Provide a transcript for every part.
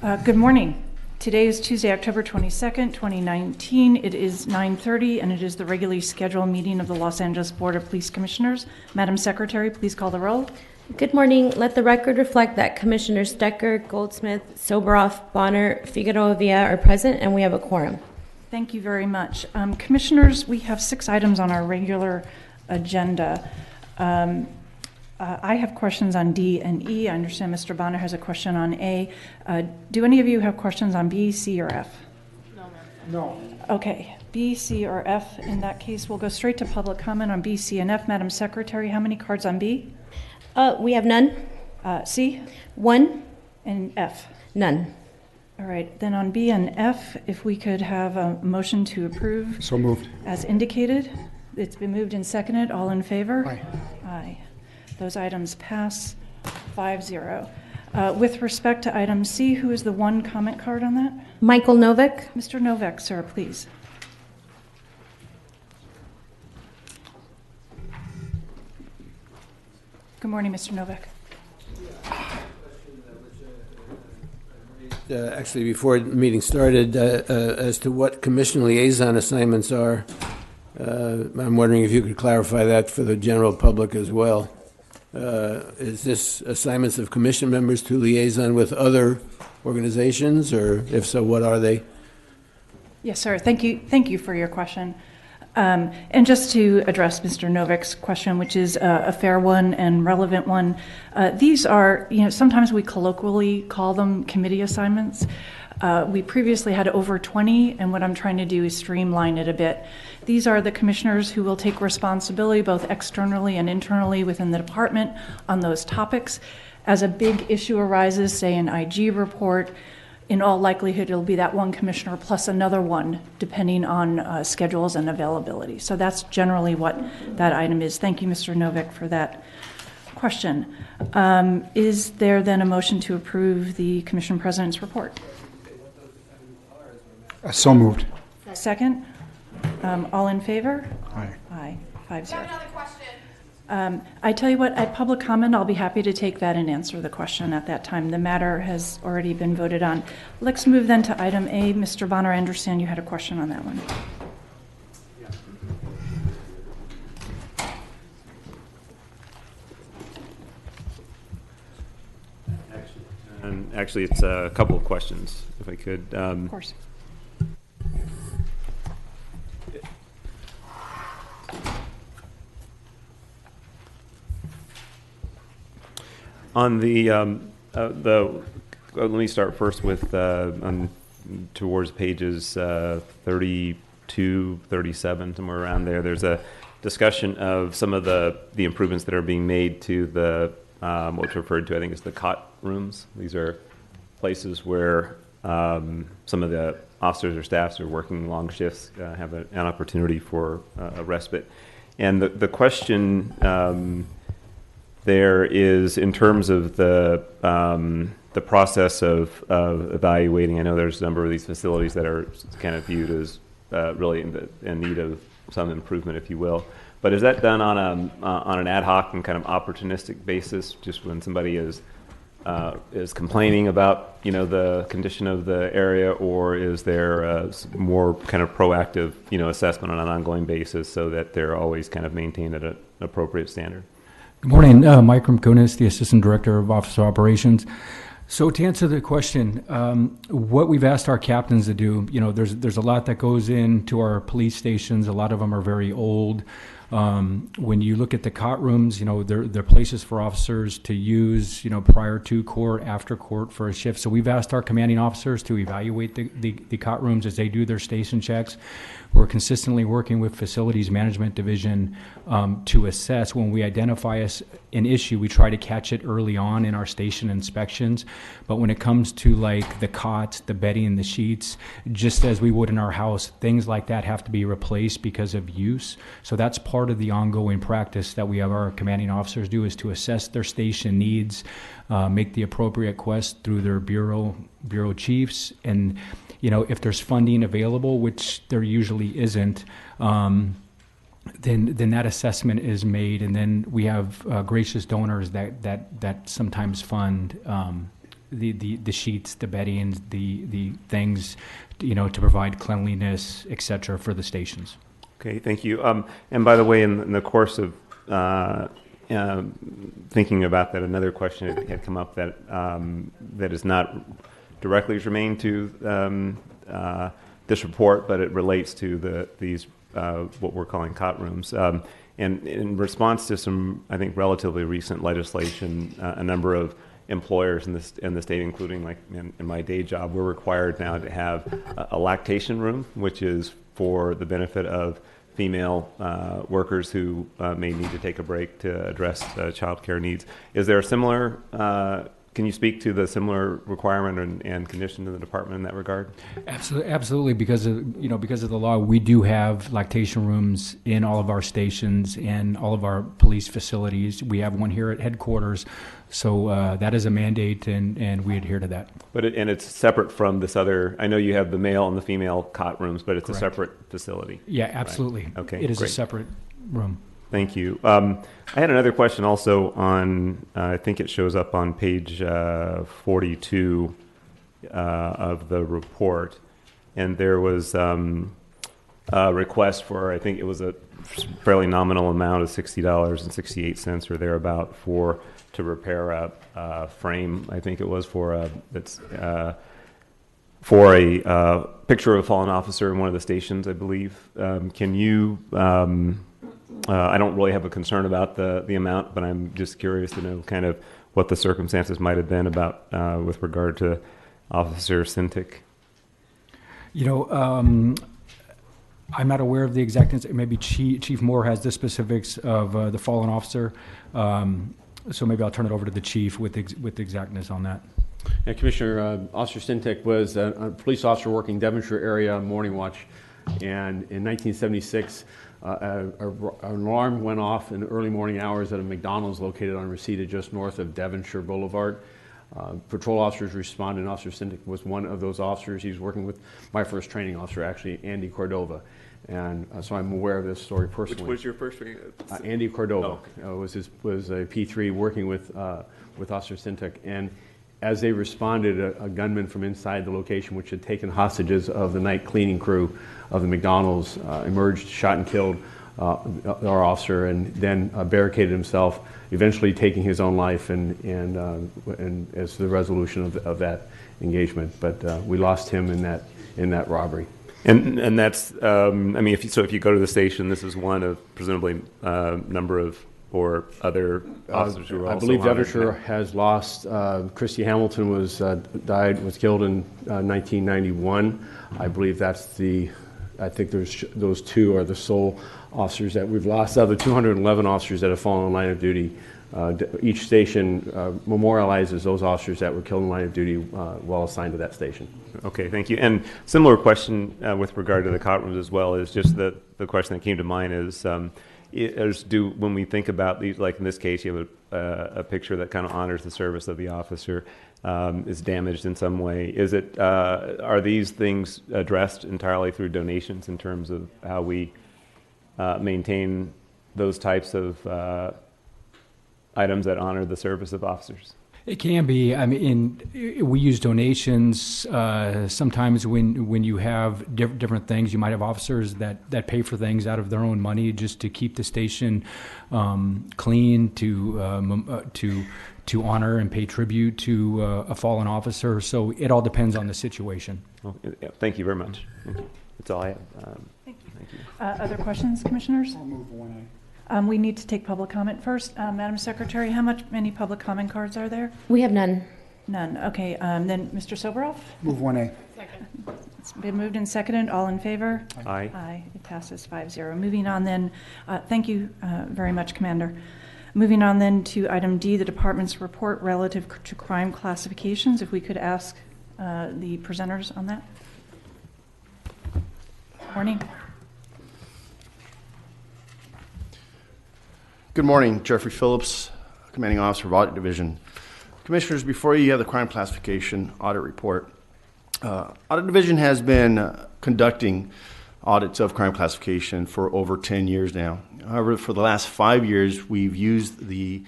Good morning. Today is Tuesday, October 22nd, 2019. It is 9:30, and it is the regularly scheduled meeting of the Los Angeles Board of Police Commissioners. Madam Secretary, please call the roll. Good morning. Let the record reflect that Commissioners Stecker, Goldsmith, Soboroff, Bonner, Figueroa are present, and we have a quorum. Thank you very much. Commissioners, we have 6 items on our regular agenda. I have questions on D and E. I understand Mr. Bonner has a question on A. Do any of you have questions on B, C, or F? No, ma'am. No. Okay, B, C, or F. In that case, we'll go straight to public comment on B, C, and F. Madam Secretary, how many cards on B? We have none. C? 1. And F? None. All right, then on B and F, if we could have a motion to approve. So moved. As indicated. It's been moved and seconded. All in favor? Aye. Aye. Those items pass 5-0. With respect to item C, who is the 1 comment card on that? Michael Novak. Mr. Novak, sir, please. Good morning, Mr. Novak. Actually, before the meeting started, as to what commission liaison assignments are, I'm wondering if you could clarify that for the general public as well. Is this assignments of commission members to liaison with other organizations, or if so, what are they? Yes, sir. Thank you for your question. And just to address Mr. Novak's question, which is a fair one and relevant one, these are, sometimes we colloquially call them committee assignments. We previously had over 20, and what I'm trying to do is streamline it a bit. These are the commissioners who will take responsibility both externally and internally within the department on those topics. As a big issue arises, say an IG report, in all likelihood it'll be that one commissioner plus another one, depending on schedules and availability. So that's generally what that item is. Thank you, Mr. Novak, for that question. Is there then a motion to approve the commission president's report? So moved. Second? All in favor? Aye. Aye. 5-0. Another question. I tell you what, at public comment, I'll be happy to take that and answer the question at that time. The matter has already been voted on. Let's move then to item A. Mr. Bonner, I understand you had a question on that one. Actually, it's a couple of questions, if I could. Of course. On let me start first with towards pages 32, 37, somewhere around there. There's a discussion of some of the improvements that are being made to the what's referred to, I think, as the cot rooms. These are places where some of the officers or staffs are working long shifts, have an opportunity for a respite. And the question there is, in terms of the process of evaluating, I know there's a number of these facilities that are kind of viewed as really in need of some improvement, if you will. But is that done on an ad hoc and kind of opportunistic basis, just when somebody is complaining about the condition of the area, or is there a more kind of proactive assessment on an ongoing basis so that they're always kind of maintained at an appropriate standard? Good morning, Mike Rumkunis, the Assistant Director of Office of Operations. So to answer the question, what we've asked our captains to do, there's a lot that goes into our police stations. A lot of them are very old. When you look at the cot rooms, they're places for officers to use, prior to court, after court for a shift. So we've asked our commanding officers to evaluate the cot rooms as they do their station checks. We're consistently working with Facilities Management Division to assess when we identify an issue. We try to catch it early on in our station inspections. But when it comes to like the cots, the bedding, the sheets, just as we would in our house, things like that have to be replaced because of use. So that's part of the ongoing practice that we have our commanding officers do, is to assess their station needs, make the appropriate request through their bureau chiefs, and if there's funding available, which there usually isn't, then that assessment is made, and then we have gracious donors that sometimes fund the sheets, the bedding, the things, to provide cleanliness, et cetera, for the stations. Okay, thank you. And by the way, in the course of thinking about that, another question had come up that is not directly germane to this report, but it relates to these what we're calling cot rooms. And in response to some, I think, relatively recent legislation, a number of employers in the state, including like in my day job, we're required now to have a lactation room, which is for the benefit of female workers who may need to take a break to address child care needs. Is there a similar, can you speak to the similar requirement and condition in the department in that regard? Absolutely, because of the law, we do have lactation rooms in all of our stations and all of our police facilities. We have one here at headquarters, so that is a mandate, and we adhere to that. But it's separate from this other. I know you have the male and the female cot rooms, but it's Correct. A separate facility. Yeah, absolutely. Right. Okay, it is great. a separate room. Thank you. I had another question also on, I think it shows up on page 42 of the report. And there was a request for, I think it was a fairly nominal amount of $60.68 or thereabout to repair a frame. I think it was for a picture of a fallen officer in one of the stations, I believe. Can you... I don't really have a concern about the amount, but I'm just curious to know kind of what the circumstances might have been about with regard to Officer Sintic. I'm not aware of the exact. Maybe Chief Moore has the specifics of the fallen officer, so maybe I'll turn it over to the chief with exactness on that. Yeah, Commissioner, Officer Sintic was a police officer working Devonshire area morning watch, and in 1976. An alarm went off in the early morning hours at a McDonald's located on Reseda just north of Devonshire Boulevard. Patrol officers responded, and Officer Sintic was one of those officers. He was working with my first training officer, actually, Andy Cordova. And so I'm aware of this story personally. Which was your first training? Andy Cordova okay. was a P3 working with Officer Sintic. And as they responded, a gunman from inside the location, which had taken hostages of the night cleaning crew of the McDonald's, emerged, shot and killed our officer, and then barricaded himself, eventually taking his own life, and as the resolution of that engagement. But we lost him in that robbery. And that's if you go to the station, this is one of presumably number of or other officers who were also I believe honored. Devonshire has lost. Christy Hamilton was killed in 1991. I believe I think those two are the sole officers that we've lost. Out of the 211 officers that have fallen in line of duty, each station memorializes those officers that were killed in line of duty while assigned to that station. Okay, thank you. And similar question with regard to the cot rooms as well is just the question that came to mind is when we think about these, like in this case, you have a picture that kind of honors the service of the officer, is damaged in some way. Are these things addressed entirely through donations in terms of how we maintain those types of items that honor the service of officers? It can be. I mean, we use donations. Sometimes when you have different things, you might have officers that pay for things out of their own money just to keep the station clean, to honor and pay tribute to a fallen officer. So it all depends on the situation. Well, yeah, thank you very much. Thank you. That's all I have. Thank you. Other questions, commissioners? I'll move 1A. We need to take public comment first. Madam Secretary, many public comment cards are there? We have none. None. Okay, then Mr. Soboroff? Move 1A. Second. It's been moved and seconded. All in favor? Aye. Aye. It passes 5-0. Moving on then, thank you very much, Commander. Moving on then to item D, the department's report relative to crime classifications. If we could ask the presenters on that. Morning. Good morning, Jeffrey Phillips, Commanding Officer of Audit Division. Commissioners, before you have the crime classification audit report. Audit Division has been conducting audits of crime classification for over 10 years now. However, for the last 5 years, we've used the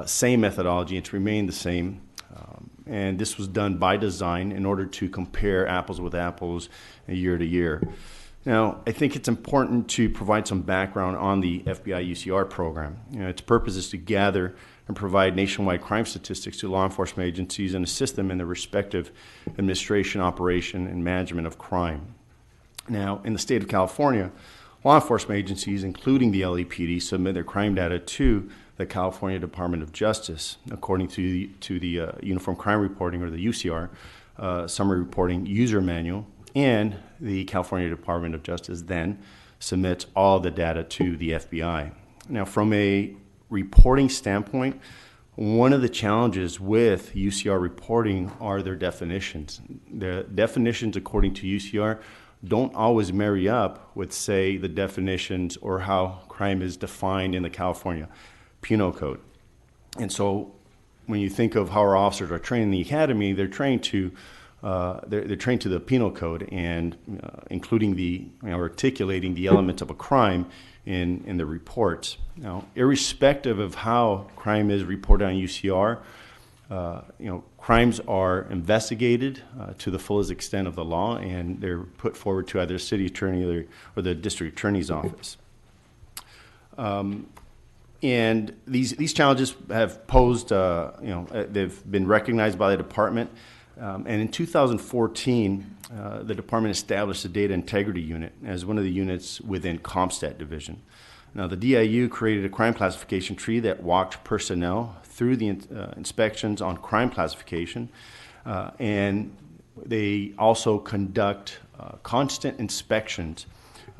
same methodology. It's remained the same. And this was done by design in order to compare apples with apples year to year. Now, I think it's important to provide some background on the FBI UCR program. Its purpose is to gather and provide nationwide crime statistics to law enforcement agencies and assist them in their respective administration, operation, and management of crime. Now, in the state of California, law enforcement agencies, including the LAPD, submit their crime data to the California Department of Justice, according to the Uniform Crime Reporting, or the UCR, Summary Reporting User Manual, and the California Department of Justice then submits all the data to the FBI. Now, from a reporting standpoint, one of the challenges with UCR reporting are their definitions. The definitions, according to UCR, don't always marry up with, say, the definitions or how crime is defined in the California Penal Code. And so when you think of how our officers are trained in the academy, they're trained to they're trained to the penal code, and including the articulating the elements of a crime in the reports. Now, irrespective of how crime is reported on UCR, crimes are investigated to the fullest extent of the law, and they're put forward to either the city attorney or the district attorney's office. And these challenges have posed, they've been recognized by the department. And in 2014, the department established the Data Integrity Unit as one of the units within CompStat Division. Now, the DIU created a crime classification tree that walked personnel through the inspections on crime classification, and they also conduct constant inspections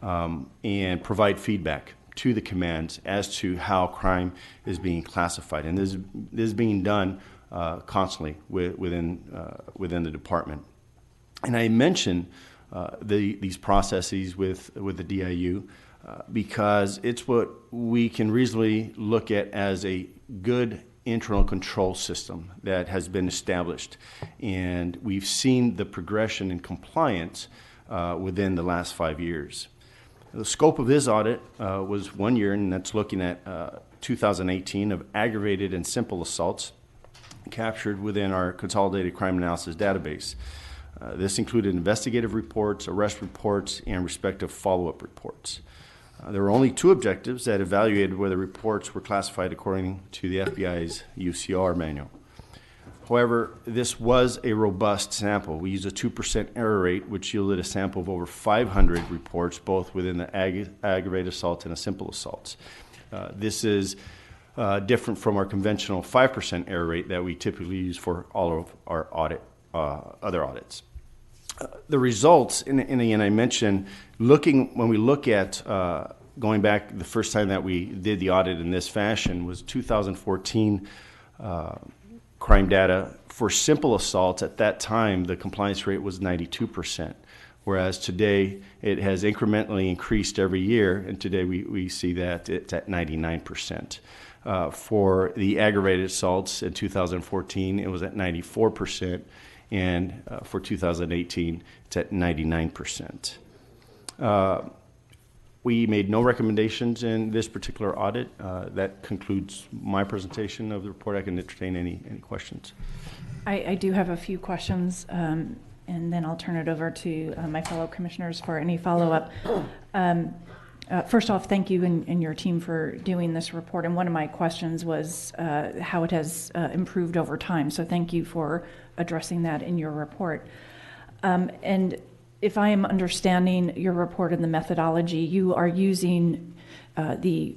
and provide feedback to the commands as to how crime is being classified. And this is being done constantly within the department. And I mention these processes with the DIU because it's what we can reasonably look at as a good internal control system that has been established. And we've seen the progression in compliance within the last 5 years. The scope of this audit was 1 year, and that's looking at 2018 of aggravated and simple assaults captured within our Consolidated Crime Analysis database. This included investigative reports, arrest reports, and respective follow-up reports. There were only 2 objectives that evaluated whether reports were classified according to the FBI's UCR manual. However, this was a robust sample. We used a 2% error rate, which yielded a sample of over 500 reports, both within the aggravated assault and the simple assaults. This is different from our conventional 5% error rate that we typically use for all of our other audits. The results, and I mentioned, when we look at going back, the first time that we did the audit in this fashion was 2014 crime data. For simple assaults, at that time, the compliance rate was 92%, whereas today it has incrementally increased every year, and today we see that it's at 99%. For the aggravated assaults in 2014, it was at 94%, and for 2018, it's at 99%. We made no recommendations in this particular audit. That concludes my presentation of the report. I can entertain any questions. I do have a few questions, and then I'll turn it over to my fellow commissioners for any follow-up. First off, thank you and your team for doing this report. And one of my questions was how it has improved over time. So thank you for addressing that in your report. And if I am understanding your report and the methodology, you are using I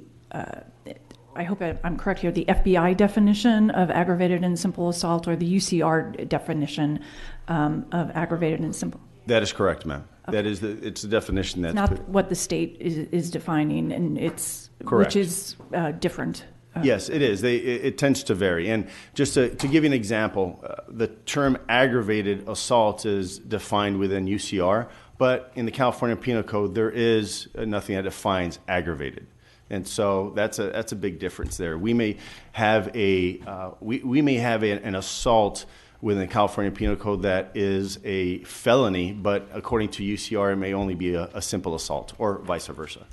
hope I'm correct here, the FBI definition of aggravated and simple assault, or the UCR definition of aggravated and simple? That is correct, ma'am. Okay. It's the definition that's not what the state is defining, and it's correct, which is different. Yes, it is. It tends to vary. And just to give you an example, the term aggravated assault is defined within UCR, but in the California Penal Code, there is nothing that defines aggravated. And so that's a big difference there. We may have an assault within the California Penal Code that is a felony, but according to UCR, it may only be a simple assault, or vice versa.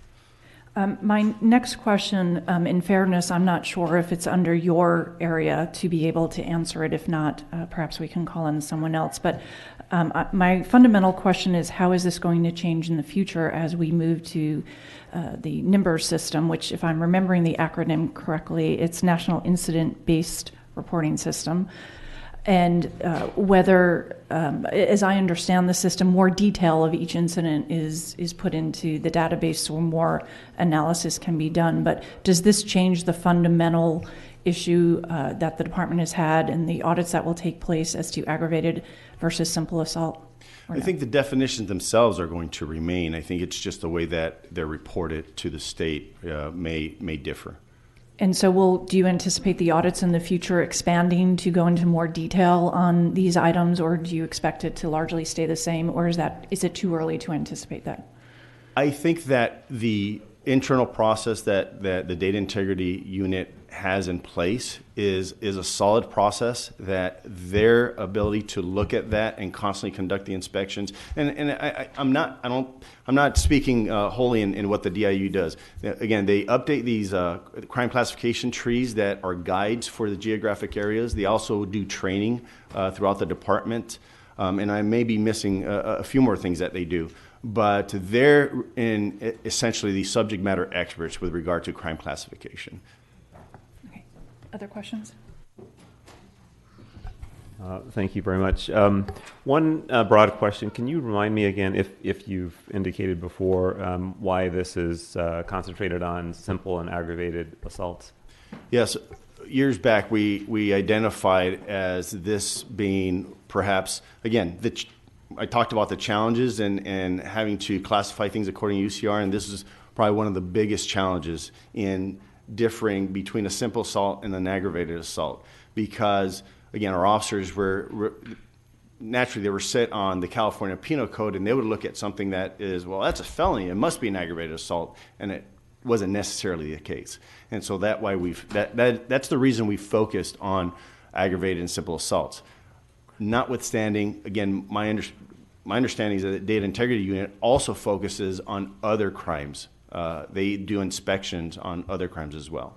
My next question, in fairness, I'm not sure if it's under your area to be able to answer it. If not, perhaps we can call in someone else. But my fundamental question is, how is this going to change in the future as we move to the NIMBR system, which, if I'm remembering the acronym correctly, it's National Incident Based Reporting System. And whether, as I understand the system, more detail of each incident is put into the database so more analysis can be done. But does this change the fundamental issue that the department has had and the audits that will take place as to aggravated versus simple assault? I think the definitions themselves are going to remain. I think it's just the way that they're reported to the state may differ. And so do you anticipate the audits in the future expanding to go into more detail on these items, or do you expect it to largely stay the same, or is it too early to anticipate that? I think that the internal process that the data integrity unit has in place is a solid process, that their ability to look at that and constantly conduct the inspections. And I'm not speaking wholly in what the DIU does. Again, they update these crime classification trees that are guides for the geographic areas. They also do training throughout the department. And I may be missing a few more things that they do. But they're essentially the subject matter experts with regard to crime classification. Okay. Other questions? Thank you very much. One broad question. Can you remind me again, if you've indicated before, why this is concentrated on simple and aggravated assaults? Yes. Years back, we identified as this being perhaps, again, I talked about the challenges and having to classify things according to UCR, and this is probably one of the biggest challenges in differing between a simple assault and an aggravated assault, because, again, our officers were naturally, they were set on the California Penal Code, and they would look at something that is, well, that's a felony, it must be an aggravated assault, and it wasn't necessarily the case. And so that's the reason we focused on aggravated and simple assaults. Notwithstanding, again, my understanding is that the data integrity unit also focuses on other crimes. They do inspections on other crimes as well.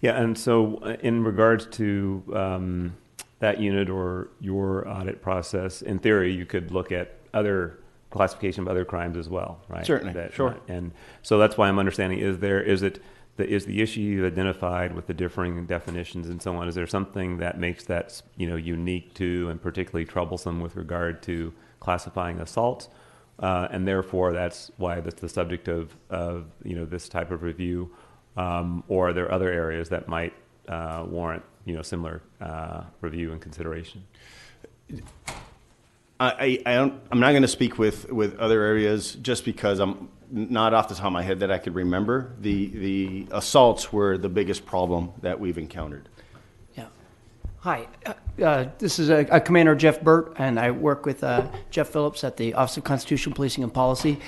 Yeah, and so in regards to that unit or your audit process, in theory, you could look at other classification of other crimes as well, right? Certainly, sure. And so that's why I'm understanding, is the issue you identified with the differing definitions and so on, is there something that makes that unique to and particularly troublesome with regard to classifying assaults? And therefore, that's why that's the subject of this type of review, or are there other areas that might warrant similar review and consideration? I'm not going to speak with other areas just because I'm not off the top of my head that I could remember. The assaults were the biggest problem that we've encountered. Yeah. Hi. This is Commander Jeff Burt, and I work with Jeff Phillips at the Office of Constitutional Policing and Policy.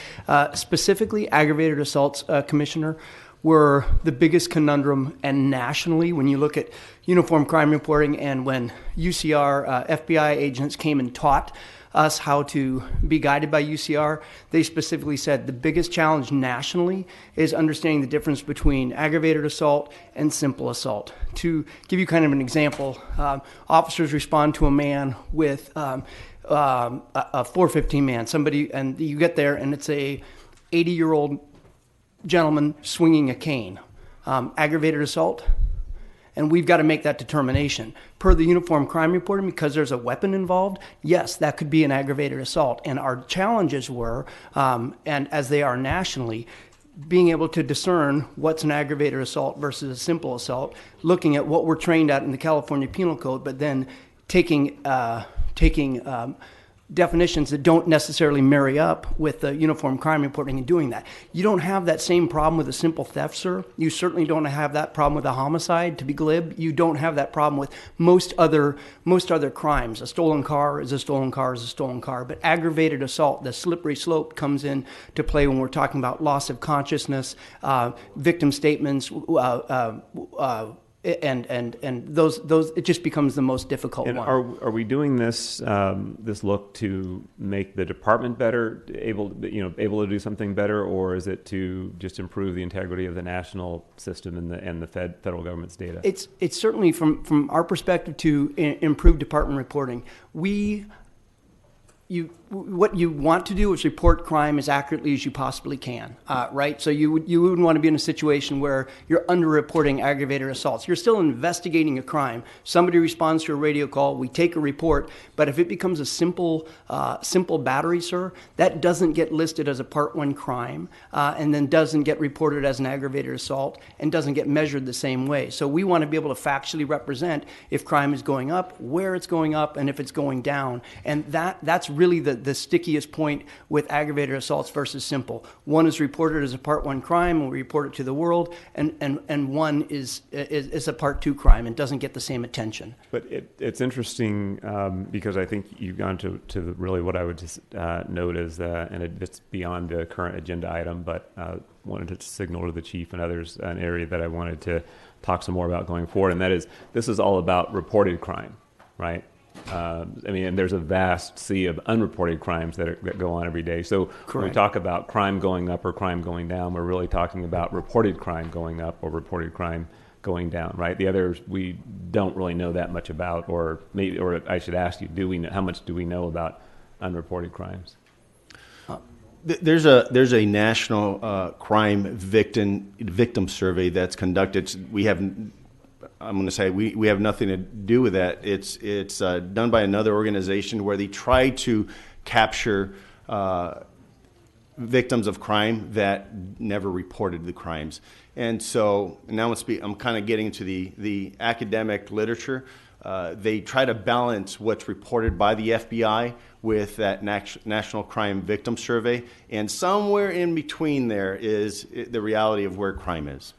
Specifically, aggravated assaults, Commissioner, were the biggest conundrum, and nationally, when you look at uniform crime reporting and when UCR FBI agents came and taught us how to be guided by UCR, they specifically said the biggest challenge nationally is understanding the difference between aggravated assault and simple assault. To give you kind of an example, officers respond to a man with a 415 man, somebody, and you get there and it's a 80-year-old gentleman swinging a cane. Aggravated assault, and we've got to make that determination. Per the uniform crime reporting, because there's a weapon involved, yes, that could be an aggravated assault. And our challenges were, and as they are nationally, being able to discern what's an aggravated assault versus a simple assault, looking at what we're trained at in the California Penal Code, but then taking definitions that don't necessarily marry up with the uniform crime reporting and doing that. You don't have that same problem with a simple theft, sir. You certainly don't have that problem with a homicide, to be glib. You don't have that problem with most other crimes. A stolen car is a stolen car is a stolen car. But aggravated assault, the slippery slope comes in to play when we're talking about loss of consciousness, victim statements, and those it just becomes the most difficult And one. are we doing this this look to make the department better, able to do something better, or is it to just improve the integrity of the national system and the federal government's data? It's certainly from our perspective to improve department reporting. What you want to do is report crime as accurately as you possibly can, right? So you wouldn't want to be in a situation where you're underreporting aggravated assaults. You're still investigating a crime. Somebody responds to a radio call, we take a report, but if it becomes a simple battery, sir, that doesn't get listed as a Part 1 crime, and then doesn't get reported as an aggravated assault, and doesn't get measured the same way. So we want to be able to factually represent if crime is going up, where it's going up, and if it's going down. And that's really the stickiest point with aggravated assaults versus simple. One is reported as a Part 1 crime, and we report it to the world, and one is a Part 2 crime and doesn't get the same attention. But it's interesting because I think you've gone to really what I would just note is, and it's beyond the current agenda item, but wanted to signal to the chief and others an area that I wanted to talk some more about going forward, and that is this is all about reported crime, right? And there's a vast sea of unreported crimes that go on every day. So when we talk about crime going up or crime going down, we're really talking about reported crime going up or reported crime going down, right? The others we don't really know that much about, or I should ask you, how much do we know about unreported crimes? There's a national crime victim survey that's conducted. I'm going to say we have nothing to do with that. It's done by another organization where they try to capture victims of crime that never reported the crimes. And so now I'm kind of getting to the academic literature. They try to balance what's reported by the FBI with that National Crime Victim Survey, and somewhere in between there is the reality of where crime is.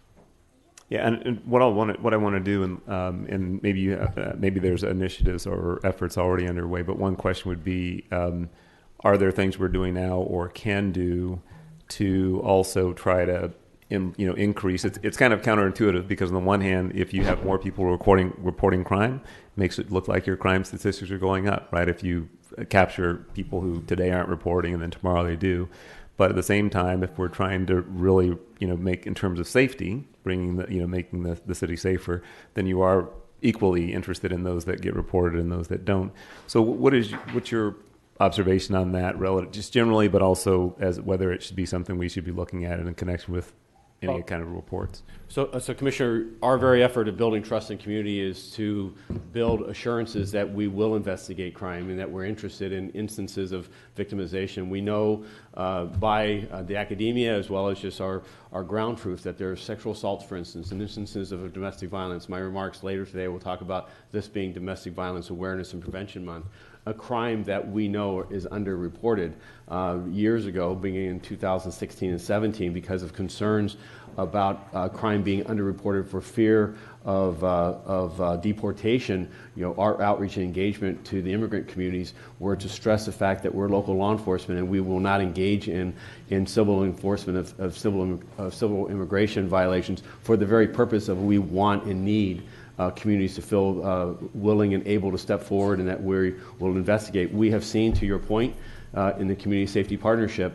Yeah, and what I want to do, and maybe there's initiatives or efforts already underway. But one question would be, are there things we're doing now or can do to also try to increase? It's kind of counterintuitive because on the one hand, if you have more people reporting crime, it makes it look like your crime statistics are going up, right? If you capture people who today aren't reporting and then tomorrow they do. But at the same time, if we're trying to really, make in terms of safety, making the city safer, then you are equally interested in those that get reported and those that don't. So what's your observation on that, relative, just generally, but also as whether it should be something we should be looking at in connection with any kind of reports? So Commissioner, our very effort of building trust in community is to build assurances that we will investigate crime and that we're interested in instances of victimization. We know by the academia as well as just our ground truth that there are sexual assaults, for instance, and instances of domestic violence. My remarks later today will talk about this being Domestic Violence Awareness and Prevention Month. A crime that we know is underreported years ago, beginning in 2016 and 17, because of concerns about crime being underreported for fear of deportation. Our outreach and engagement to the immigrant communities were to stress the fact that we're local law enforcement and we will not engage in civil enforcement of civil immigration violations for the very purpose of we want and need communities to feel willing and able to step forward and that we will investigate. We have seen, to your point, in the Community Safety Partnership,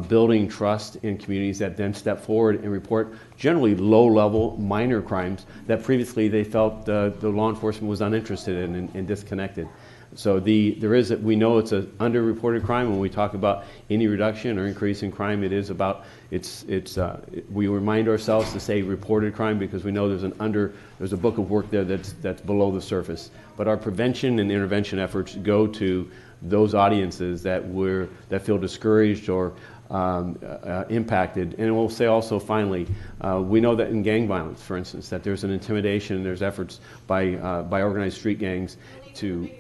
building trust in communities that then step forward and report generally low-level minor crimes that previously they felt the law enforcement was uninterested in and disconnected. So we know it's an underreported crime. When we talk about any reduction or increase in crime, it is about we remind ourselves to say reported crime because we know there's a book of work there that's below the surface. But our prevention and intervention efforts go to those audiences that feel discouraged or impacted. And we'll say also, finally, we know that in gang violence, for instance, that there's an intimidation, there's efforts by organized street gangs to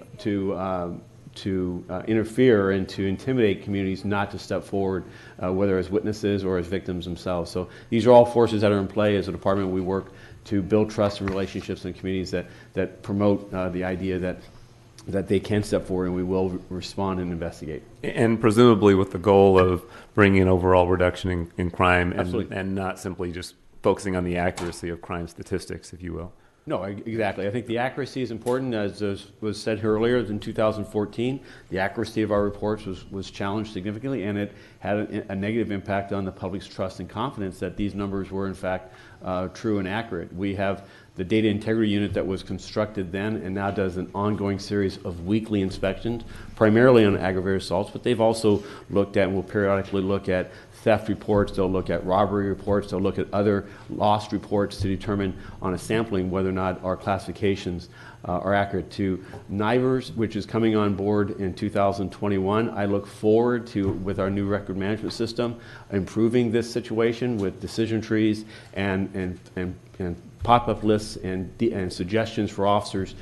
interfere and to intimidate communities not to step forward, whether as witnesses or as victims themselves. So these are all forces that are in play. As a department, we work to build trust and relationships in communities that promote the idea that they can step forward and we will respond and investigate. And presumably with the goal of bringing an overall reduction in crime Absolutely. and not simply just focusing on the accuracy of crime statistics, if you will. No, exactly. I think the accuracy is important. As was said earlier, in 2014, the accuracy of our reports was challenged significantly, and it had a negative impact on the public's trust and confidence that these numbers were, in fact, true and accurate. We have the data integrity unit that was constructed then and now does an ongoing series of weekly inspections, primarily on aggravated assaults, but they've also looked at and will periodically look at theft reports, they'll look at robbery reports, they'll look at other lost reports to determine on a sampling whether or not our classifications are accurate. To NIVERS, which is coming on board in 2021, I look forward to, with our new record management system, improving this situation with decision trees and pop-up lists and suggestions for officers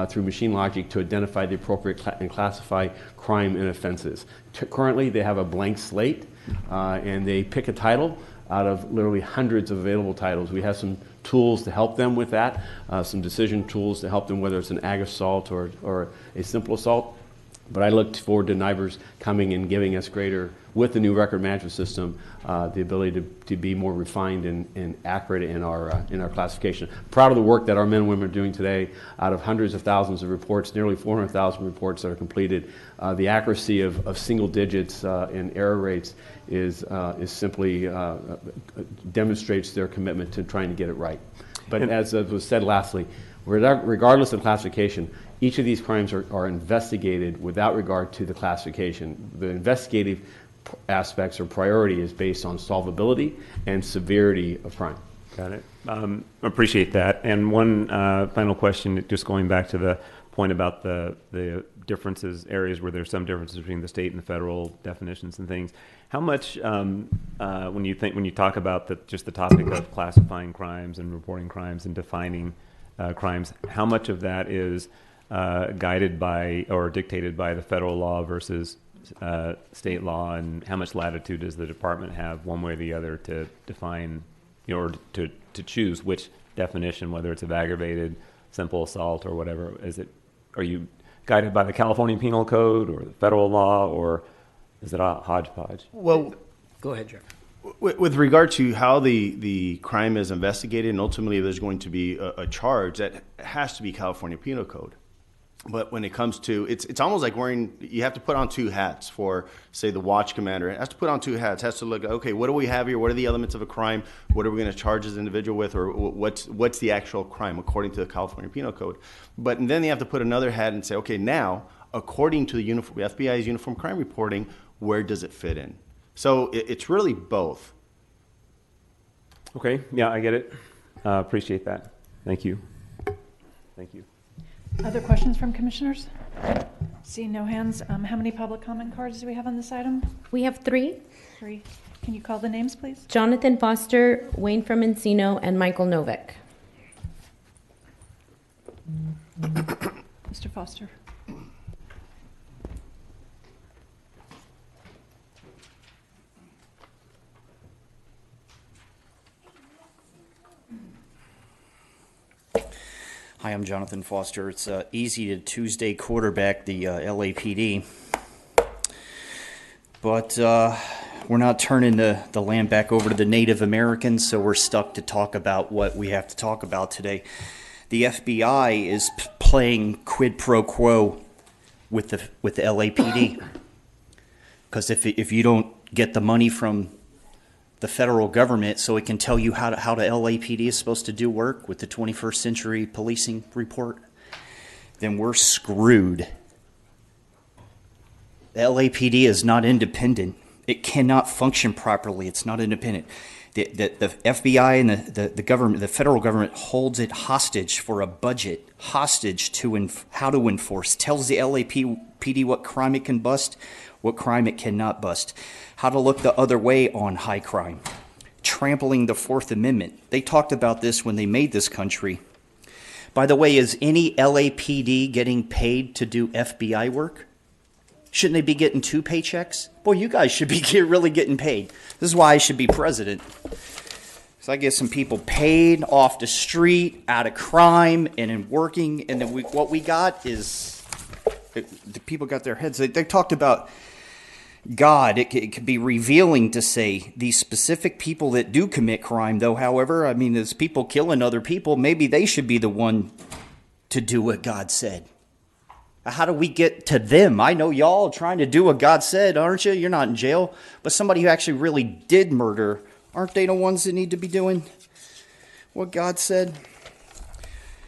through machine logic to identify the appropriate and classify crime and offenses. Currently, they have a blank slate, and they pick a title out of literally hundreds of available titles. We have some tools to help them with that, some decision tools to help them, whether it's an ag assault or a simple assault. But I look forward to NIVERS coming and giving us greater, with the new record management system, the ability to be more refined and accurate in our classification. Proud of the work that our men and women are doing today. Out of hundreds of thousands of reports, nearly 400,000 reports that are completed, the accuracy of single digits in error rates is simply demonstrates their commitment to trying to get it right. But as was said lastly, regardless of classification, each of these crimes are investigated without regard to the classification. The investigative aspects or priority is based on solvability and severity of crime. Got it. Appreciate that. And one final question, just going back to the point about the differences, areas where there's some differences between the state and the federal definitions and things. How much, when you talk about just the topic of classifying crimes and reporting crimes and defining crimes, how much of that is guided by or dictated by the federal law versus state law, and how much latitude does the department have one way or the other to define, or to choose which definition, whether it's of aggravated, simple assault, or whatever? Are you guided by the California Penal Code or the federal law, or is it a hodgepodge? Well, Go ahead, Jeff. with regard to how the crime is investigated, and ultimately there's going to be a charge, that has to be California Penal Code. But when it comes to, it's almost like you have to put on two hats for, say, the watch commander. It has to put on two hats, has to look, okay, what do we have here? What are the elements of a crime? What are we going to charge this individual with? Or what's the actual crime according to the California Penal Code? But then they have to put another hat and say, okay, now, according to the FBI's Uniform Crime Reporting, where does it fit in? So it's really both. Okay, yeah, I get it. Appreciate that. Thank you. Thank you. Other questions from commissioners? Seeing no hands, how many public comment cards do we have on this item? We have 3. 3. Can you call the names, please? Jonathan Foster, Wayne from Encino, and Michael Novick. Mr. Foster. Hi, I'm Jonathan Foster. It's easy to Tuesday quarterback the LAPD, but we're not turning the land back over to the Native Americans, so we're stuck to talk about what we have to talk about today. The FBI is playing quid pro quo with the LAPD, because if you don't get the money from the federal government so it can tell you how the LAPD is supposed to do work with the 21st Century Policing Report, then we're screwed. The LAPD is not independent. It cannot function properly. It's not independent. The FBI and the government, the federal government, holds it hostage for a budget, hostage to how to enforce, tells the LAPD what crime it can bust, what crime it cannot bust, how to look the other way on high crime, trampling the Fourth Amendment. They talked about this when they made this country. By the way, is any LAPD getting paid to do FBI work? Shouldn't they be getting 2 paychecks? Boy, you guys should be really getting paid. This is why I should be president. So I get some people paid off the street, out of crime, and in working, and then what we got is, the people got their heads. They talked about, God, it could be revealing to say these specific people that do commit crime, though, however, I mean, there's people killing other people, maybe they should be the one to do what God said. How do we get to them? I know y'all trying to do what God said, aren't you? You're not in jail. But somebody who actually really did murder, aren't they the ones that need to be doing what God said?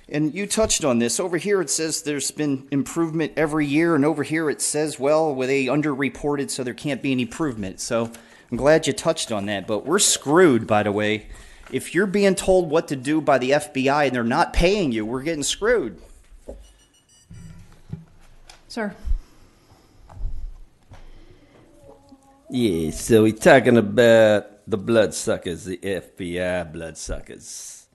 And you touched on this. Over here it says there's been improvement every year, and over here it says, well, they underreported, so there can't be any improvement. So I'm glad you touched on that. But we're screwed, by the way. If you're being told what to do by the FBI and they're not paying you, we're getting screwed. Sir. Yeah, so we're talking about the bloodsuckers, the FBI bloodsuckers.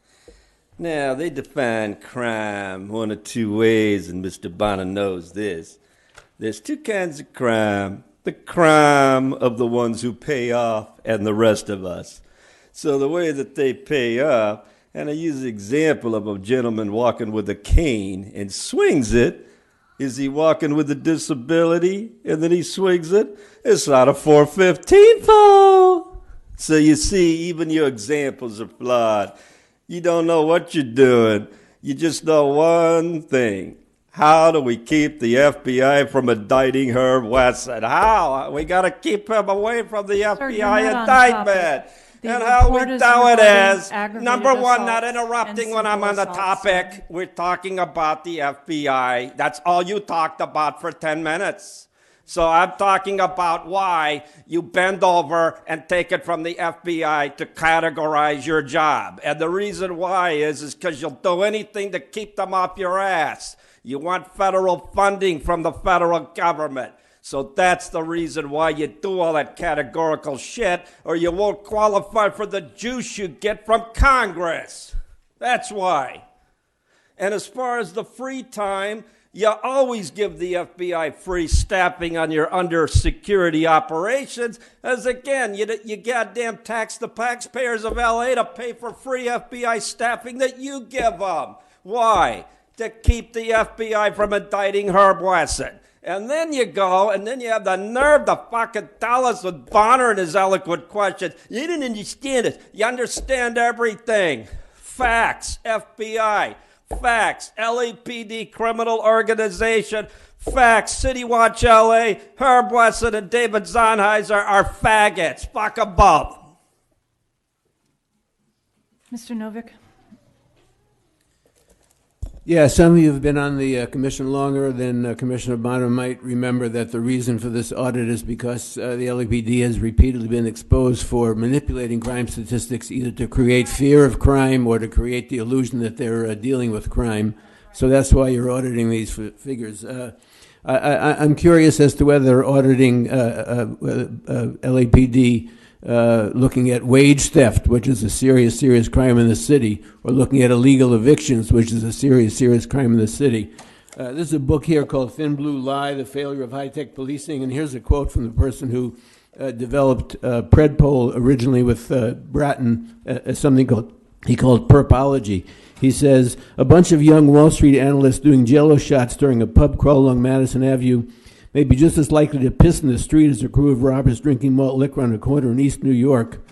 Now, they define crime one of two ways, and Mr. Bonner knows this. There's two kinds of crime. The crime of the ones who pay off and the rest of us. So the way that they pay off, and I use the example of a gentleman walking with a cane and swings it. Is he walking with a disability and then he swings it? It's not a 415 foul. So you see, even your examples are flawed. You don't know what you're doing. You just know one thing. How do we keep the FBI from indicting Herb Watson? How? We got to keep him away from the FBI indictment. And how we do it is, number one, not interrupting when I'm on the topic. We're talking about the FBI. That's all you talked about for 10 minutes. So I'm talking about why you bend over and take it from the FBI to categorize your job. And the reason why is because you'll do anything to keep them off your ass. You want federal funding from the federal government. So that's the reason why you do all that categorical shit, or you won't qualify for the juice you get from Congress. That's why. And as far as the free time, you always give the FBI free staffing on your under security operations, as again, you goddamn tax the taxpayers of LA to pay for free FBI staffing that you give them. Why? To keep the FBI from indicting Herb Watson. And then you go, and then you have the nerve to fucking tell us with Bonner and his eloquent questions. You didn't understand it. You understand everything. Facts, FBI. Facts, LAPD criminal organization. Facts, City Watch LA. Herb Watson and David Zonheiser are faggots. Fuck them both. Mr. Novick? Yeah, some of you have been on the commission longer than Commissioner Bonner might remember that the reason for this audit is because the LAPD has repeatedly been exposed for manipulating crime statistics either to create fear of crime or to create the illusion that they're dealing with crime. So that's why you're auditing these figures. I'm curious as to whether they're auditing LAPD looking at wage theft, which is a serious crime in the city, or looking at illegal evictions, which is a serious crime in the city. This is a book here called Thin Blue Lie, The Failure of High-Tech Policing, and here's a quote from the person who developed Predpol originally with Bratton as something he called Perpology. He says, a bunch of young Wall Street analysts doing jello shots during a pub crawl along Madison Avenue may be just as likely to piss in the street as a crew of robbers drinking malt liquor on a corner in East New York.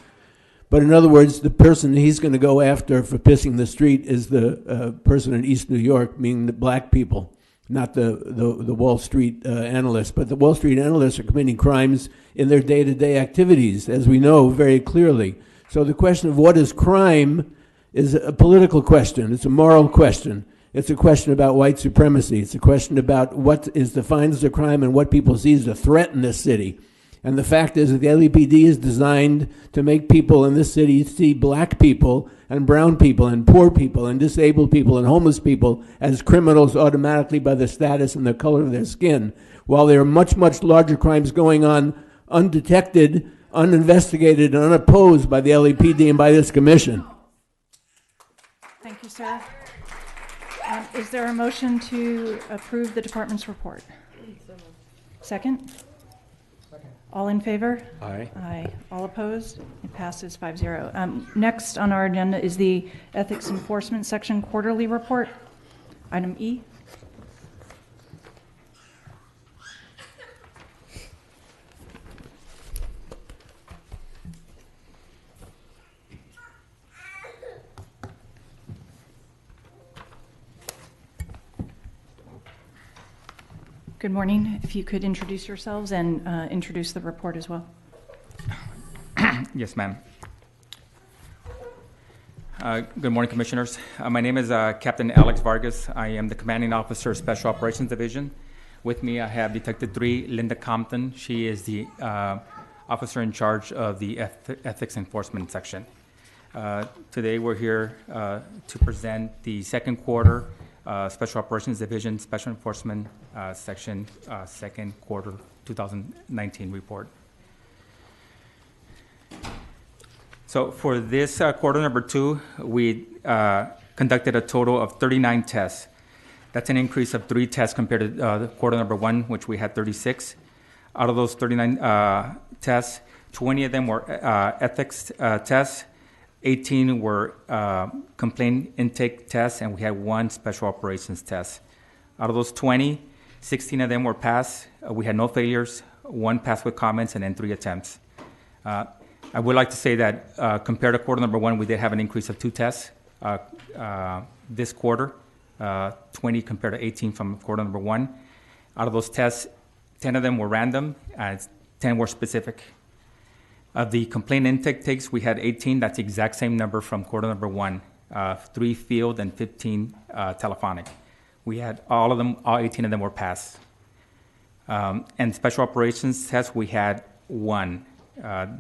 But in other words, the person he's going to go after for pissing in the street is the person in East New York, meaning the black people, not the Wall Street analysts. But the Wall Street analysts are committing crimes in their day-to-day activities, as we know very clearly. So the question of what is crime is a political question. It's a moral question. It's a question about white supremacy. It's a question about what is defined as a crime and what people see as a threat in this city. And the fact is that the LAPD is designed to make people in this city see black people and brown people and poor people and disabled people and homeless people as criminals automatically by the status and the color of their skin, while there are much larger crimes going on undetected, uninvestigated, and unopposed by the LAPD and by this commission. Thank you, sir. Is there a motion to approve the department's report? Second? All in favor? Aye. Aye. All opposed? It passes 5-0. Next on our agenda is the Ethics Enforcement Section Quarterly Report. Item E. Good morning. If you could introduce yourselves and introduce the report as well. Yes, ma'am. Good morning, Commissioners. My name is Captain Alex Vargas. I am the Commanding Officer, Special Operations Division. With me, I have Detective 3, Linda Compton. She is the officer in charge of the Ethics Enforcement Section. Today, we're here to present the second quarter Special Operations Division, Special Enforcement Section, second quarter 2019 report. So for this quarter number 2, we conducted a total of 39 tests. That's an increase of 3 tests compared to quarter number 1, which we had 36. Out of those 39 tests, 20 of them were ethics tests, 18 were complaint intake tests, and we had 1 special operations test. Out of those 20, 16 of them were passed. We had no failures, 1 passed with comments, and then 3 attempts. I would like to say that compared to quarter number 1, we did have an increase of 2 tests this quarter, 20 compared to 18 from quarter number 1. Out of those tests, 10 of them were random, and 10 were specific. Of the complaint intake takes, we had 18. That's the exact same number from quarter number 1, 3 field and 15 telephonic. We had all 18 of them were passed. And special operations tests, we had 1.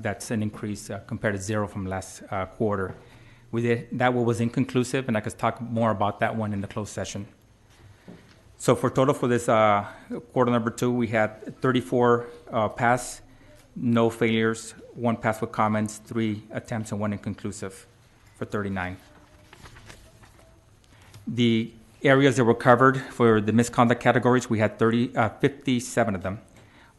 That's an increase compared to 0 from last quarter. That one was inconclusive, and I could talk more about that one in the closed session. So for total for this quarter number 2, we had 34 pass, no failures, 1 pass with comments, 3 attempts, and 1 inconclusive for 39. The areas that were covered for the misconduct categories, we had 57 of them.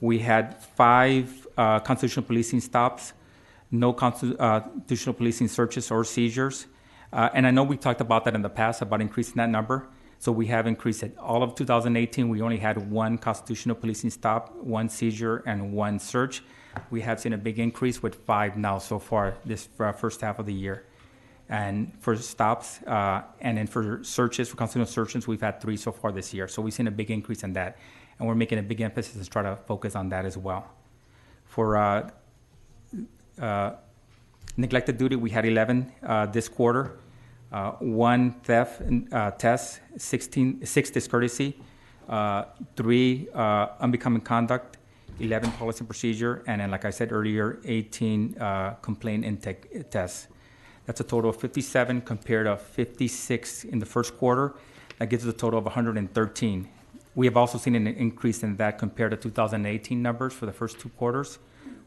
We had 5 constitutional policing stops, no constitutional policing searches or seizures. And I know we talked about that in the past, about increasing that number. So we have increased it. All of 2018, we only had 1 constitutional policing stop, 1 seizure, and 1 search. We have seen a big increase with 5 now so far this first half of the year. And for stops, and then for searches, for constitutional searches, we've had 3 so far this year. So we've seen a big increase in that. And we're making a big emphasis to try to focus on that as well. For neglected duty, we had 11 this quarter. 1 theft test, 6 discourtesy, 3 unbecoming conduct, 11 policy and procedure, and then, like I said earlier, 18 complaint intake tests. That's a total of 57 compared to 56 in the first quarter. That gives us a total of 113. We have also seen an increase in that compared to 2018 numbers for the first 2 quarters.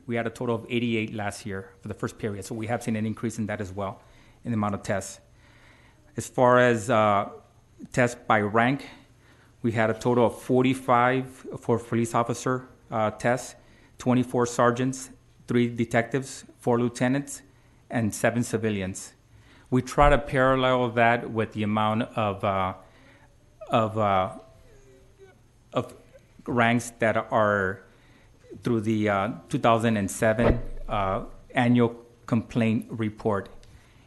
We had a total of 88 last year for the first period, so we have seen an increase in that as well, in the amount of tests. As far as tests by rank, we had a total of 45 for police officer tests, 24 sergeants, 3 detectives, 4 lieutenants, and 7 civilians. We try to parallel that with the amount of ranks that are through the 2007 annual complaint report.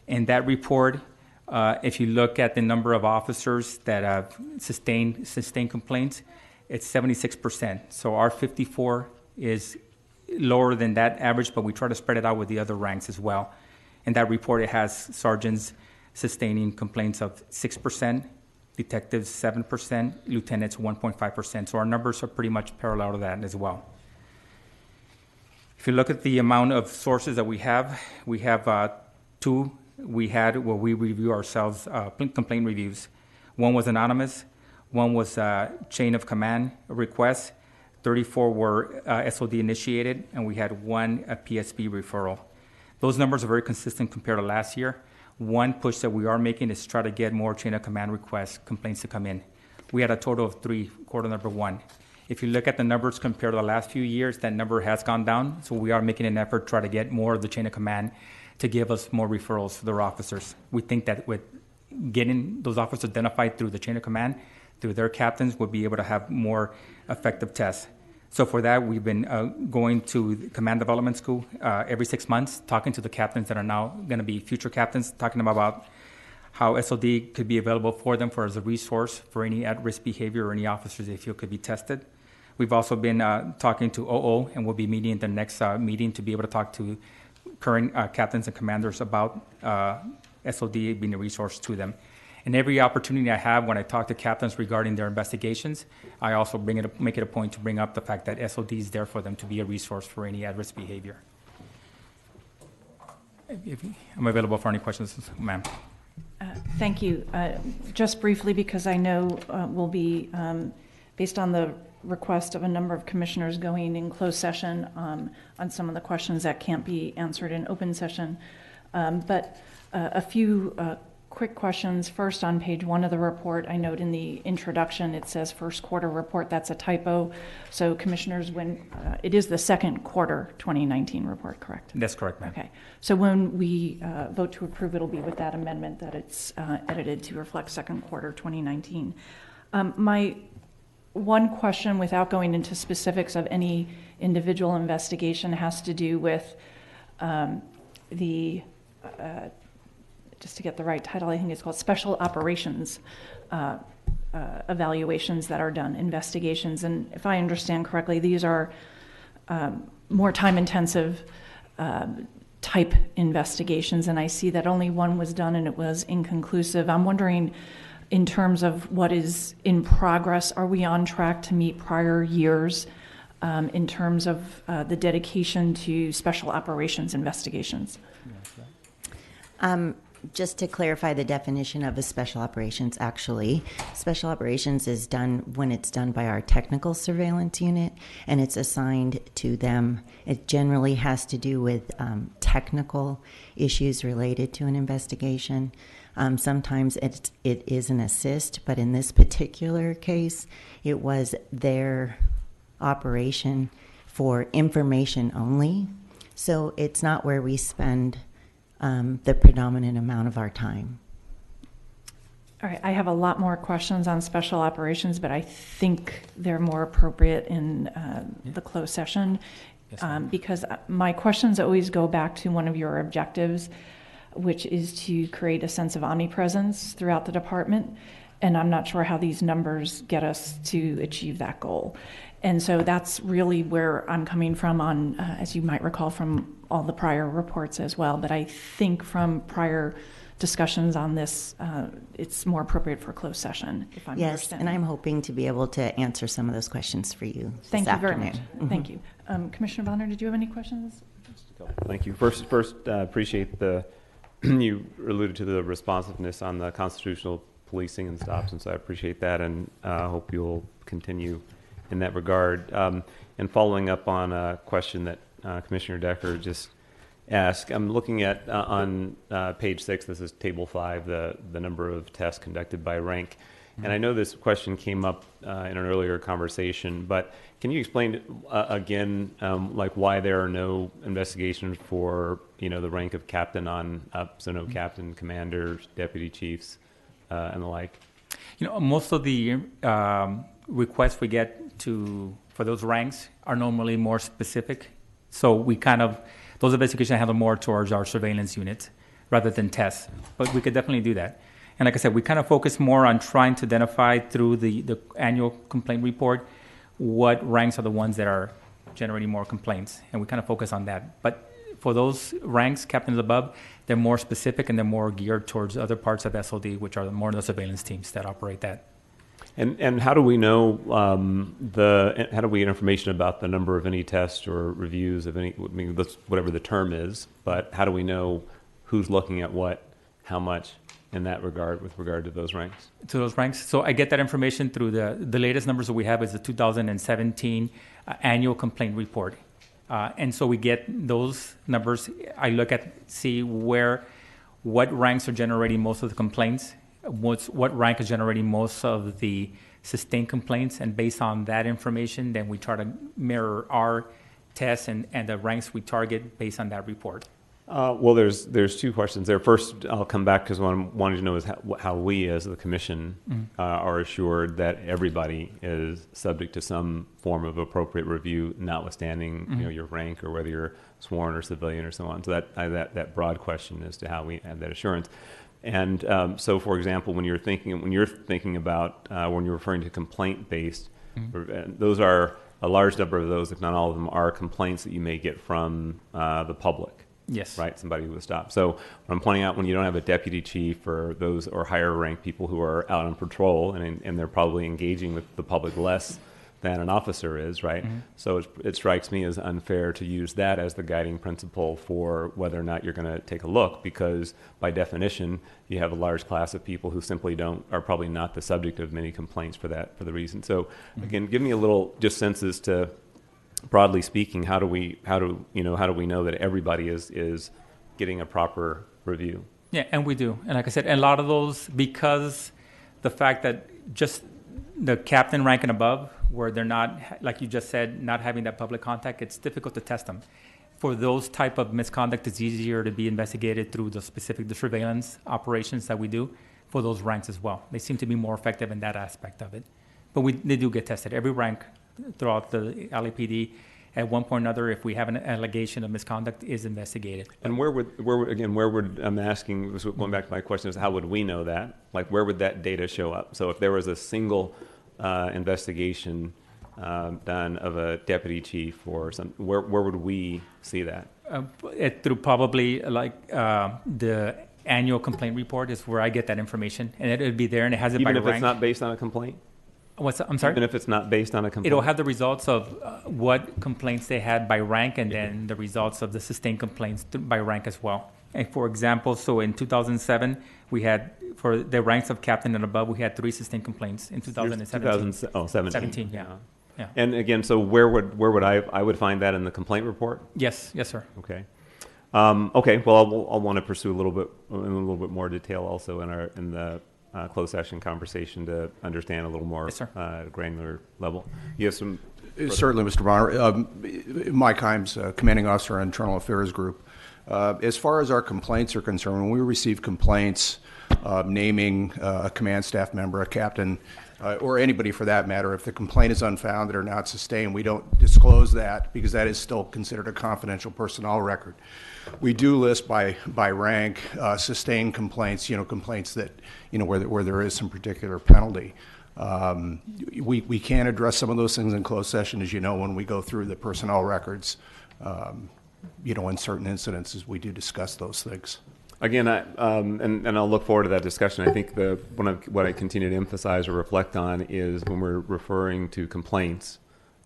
In that report, if you look at the number of officers that have sustained complaints, it's 76%. So our 54 is lower than that average, but we try to spread it out with the other ranks as well. In that report, it has sergeants sustaining complaints of 6%, detectives 7%, lieutenants 1.5%. So our numbers are pretty much parallel to that as well. If you look at the amount of sources that we have 2 we had where we review ourselves complaint reviews. 1 was anonymous, 1 was chain of command requests, 34 were SOD initiated, and we had 1 PSP referral. Those numbers are very consistent compared to last year. 1 push that we are making is try to get more chain of command requests, complaints to come in. We had a total of 3, quarter number 1. If you look at the numbers compared to the last few years, that number has gone down. So we are making an effort to try to get more of the chain of command to give us more referrals for their officers. We think that with getting those officers identified through the chain of command, through their captains, we'll be able to have more effective tests. So for that, we've been going to command development school every 6 months, talking to the captains that are now going to be future captains, talking about how SOD could be available for them as a resource for any at-risk behavior or any officers they feel could be tested. We've also been talking to OO, and we'll be meeting at the next meeting to be able to talk to current captains and commanders about SOD being a resource to them. And every opportunity I have when I talk to captains regarding their investigations, I also make it a point to bring up the fact that SOD is there for them to be a resource for any adverse behavior. I'm available for any questions, ma'am. Thank you. Just briefly, because I know we'll be, based on the request of a number of commissioners going in closed session on some of the questions that can't be answered in open session. But a few quick questions. First, on page 1 of the report, I note in the introduction it says first quarter report. That's a typo. So, commissioners, when it is the second quarter 2019 report, correct? That's correct, ma'am. Okay. So when we vote to approve, it'll be with that amendment that it's edited to reflect second quarter 2019. My one question, without going into specifics of any individual investigation, has to do with just to get the right title, I think it's called Special Operations evaluations that are done, investigations. And if I understand correctly, these are more time-intensive type investigations, and I see that only one was done and it was inconclusive. I'm wondering, in terms of what is in progress, are we on track to meet prior years in terms of the dedication to special operations investigations? Just to clarify the definition of a special operations, actually, special operations is done when it's done by our technical surveillance unit and it's assigned to them. It generally has to do with technical issues related to an investigation. Sometimes it is an assist, but in this particular case, it was their operation for information only. So it's not where we spend the predominant amount of our time. All right, I have a lot more questions on special operations, but I think they're more appropriate in the closed session. Yes, because my questions always go back to one of your objectives, which is to create a sense of omnipresence throughout the department. And I'm not sure how these numbers get us to achieve that goal. And so that's really where I'm coming from on, as you might recall from all the prior reports as well. But I think from prior discussions on this, it's more appropriate for closed session, if I'm understanding. Yes, and I'm hoping to be able to answer some of those questions for you Thank this you very afternoon. much. Mm-hmm. Thank you. Commissioner Bonner, did you have any questions? Thank you. First, appreciate you alluded to the responsiveness on the constitutional policing and stops, and so I appreciate that, and hope you'll continue in that regard. And following up on a question that Commissioner Decker just asked, I'm looking at on page 6, this is table 5, the number of tests conducted by rank. And I know this question came up in an earlier conversation, but can you explain again, like why there are no investigations for, the rank of captain on up, so no captain, commanders, deputy chiefs, and the like? Most of the requests we get for those ranks are normally more specific. So we those investigations handle more towards our surveillance unit rather than tests. But we could definitely do that. And like I said, we kind of focus more on trying to identify through the annual complaint report what ranks are the ones that are generating more complaints. And we kind of focus on that. But for those ranks, captains above, they're more specific and they're more geared towards other parts of SOD, which are more the surveillance teams that operate that. And how do we know how do we get information about the number of any tests or reviews of any, whatever the term is, but how do we know who's looking at what, how much in that regard with regard to those ranks? To those ranks. So I get that information through the latest numbers that we have is the 2017 annual complaint report. And so we get those numbers. I look at, see what ranks are generating most of the complaints, what rank is generating most of the sustained complaints, and based on that information, then we try to mirror our tests and the ranks we target based on that report. Well, there's two questions there. First, I'll come back because what I wanted to know is how we as the commission are assured that everybody is subject to some form of appropriate review, notwithstanding your rank or whether you're sworn or civilian or so on. So that broad question as to how we have that assurance. And so, for example, when you're thinking about when you're referring to complaint based, those are a large number of those, if not all of them, are complaints that you may get from the public. Yes. Right, somebody who was stopped. So what I'm pointing out, when you don't have a deputy chief or those or higher ranked people who are out on patrol and they're probably engaging with the public less than an officer is, right? Mm-hmm. So it strikes me as unfair to use that as the guiding principle for whether or not you're going to take a look, because by definition, you have a large class of people who simply are probably not the subject of many complaints for the reason. So again, give me a little just sense as to, broadly speaking, how do we know that everybody is getting a proper review? Yeah, and we do. And like I said, a lot of those, because the fact that just the captain rank and above, where they're not, like you just said, not having that public contact, it's difficult to test them. For those type of misconduct, it's easier to be investigated through the surveillance operations that we do for those ranks as well. They seem to be more effective in that aspect of it. But they do get tested. Every rank throughout the LAPD, at one point or another, if we have an allegation of misconduct, is investigated. And where would I'm asking, going back to my question, is how would we know that? Like, where would that data show up? So if there was a single investigation done of a deputy chief or something, where would we see that? Through probably the annual complaint report is where I get that information, and it would be there, and it has it by rank. Even if it's not based on a complaint? What's that? I'm sorry? Even if it's not based on a complaint? It'll have the results of what complaints they had by rank, and then the results of the sustained complaints by rank as well. And for example, so in 2007, we had, for the ranks of captain and above, we had 3 sustained complaints in 2017. 17, yeah. Yeah. And again, so where would I would find that in the complaint report? Yes, sir. Okay. Okay. Well, I'll want to pursue in a little bit more detail also in the closed session conversation to understand a little more at a granular level. You have some. Certainly, Mr. Bonner. Mike Himes, Commanding Officer, Internal Affairs Group. As far as our complaints are concerned, when we receive complaints naming a command staff member, a captain, or anybody for that matter, if the complaint is unfounded or not sustained, we don't disclose that because that is still considered a confidential personnel record. We do list by rank sustained complaints, complaints that, where there is some particular penalty. We can address some of those things in closed session, as you know, when we go through the personnel records. In certain incidences, we do discuss those things. Again, and I'll look forward to that discussion. I think what I continue to emphasize or reflect on is when we're referring to complaints,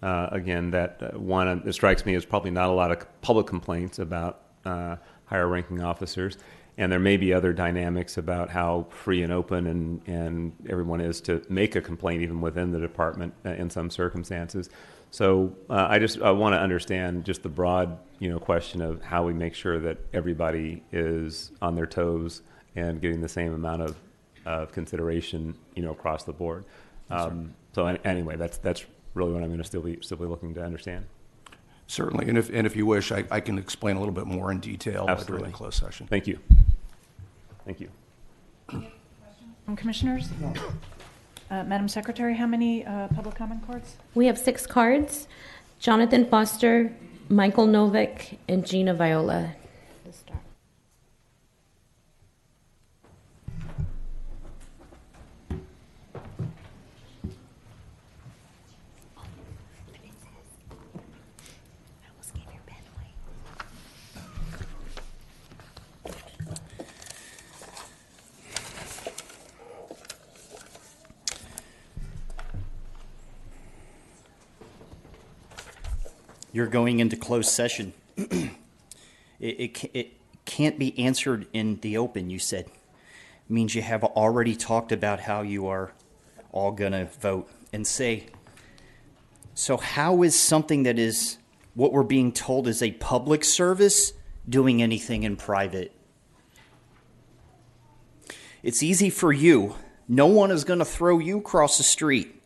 again, that one, it strikes me as probably not a lot of public complaints about higher ranking officers. And there may be other dynamics about how free and open and everyone is to make a complaint even within the department in some circumstances. So I want to understand just the broad question of how we make sure that everybody is on their toes and getting the same amount of consideration across the board. So anyway, that's really what I'm going to still be looking to understand. Certainly, and if you wish, I can explain a little bit more in detail during the closed session. Thank you. Thank you. From commissioners? Madam Secretary, how many public comment cards? We have 6 cards. Jonathan Foster, Michael Novick, and Gina Viola. You're going into closed session. It can't be answered in the open, you said. It means you have already talked about how you are all going to vote and say. So how is something that is what we're being told is a public service doing anything in private? It's easy for you. No one is going to throw you across the street.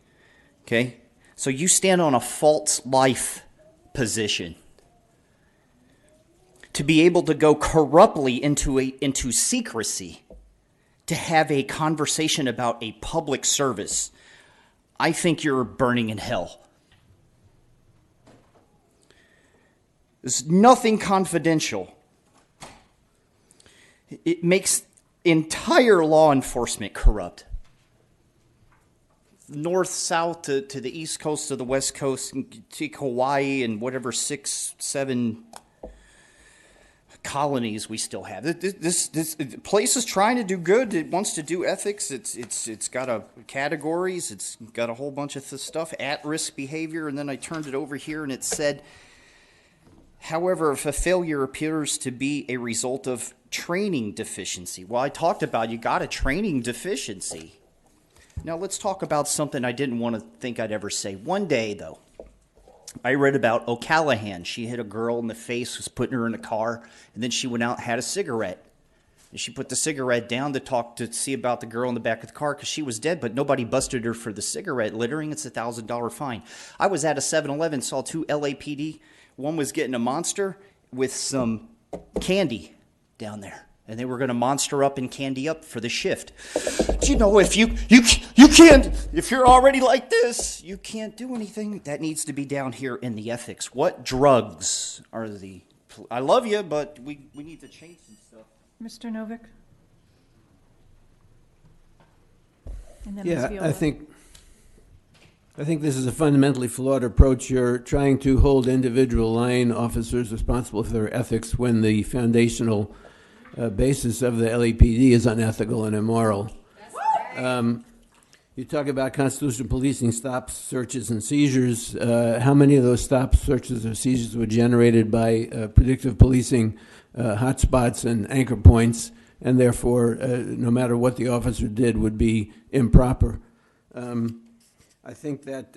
Okay? So you stand on a false life position. To be able to go corruptly into secrecy, to have a conversation about a public service, I think you're burning in hell. There's nothing confidential. It makes entire law enforcement corrupt. north, south to the east coast to the west coast, and take Hawaii and whatever 6, 7 colonies we still have. This place is trying to do good. It wants to do ethics. It's got categories. It's got a whole bunch of stuff, at-risk behavior, and then I turned it over here and it said, however, if a failure appears to be a result of training deficiency. Well, I talked about you got a training deficiency. Now let's talk about something I didn't want to think I'd ever say. One day, though, I read about O'Callahan. She hit a girl in the face, was putting her in a car, and then she went out and had a cigarette. And she put the cigarette down to see about the girl in the back of the car because she was dead, but nobody busted her for the cigarette littering. It's a $1,000 fine. I was at a 7-Eleven, saw 2 LAPD. One was getting a Monster with some candy down there, and they were going to Monster up and candy up for the shift. You know, if you can't, if you're already like this, you can't do anything. That needs to be down here in the ethics. What drugs are I love you, but we need to change some stuff. Mr. Novick? And then Ms. Yeah, Viola. I think this is a fundamentally flawed approach. You're trying to hold individual line officers responsible for their ethics when the foundational basis of the LAPD is unethical and immoral. You talk about constitutional policing stops, searches, and seizures. How many of those stops, searches, or seizures were generated by predictive policing hotspots and anchor points, and therefore, no matter what the officer did, would be improper? I think that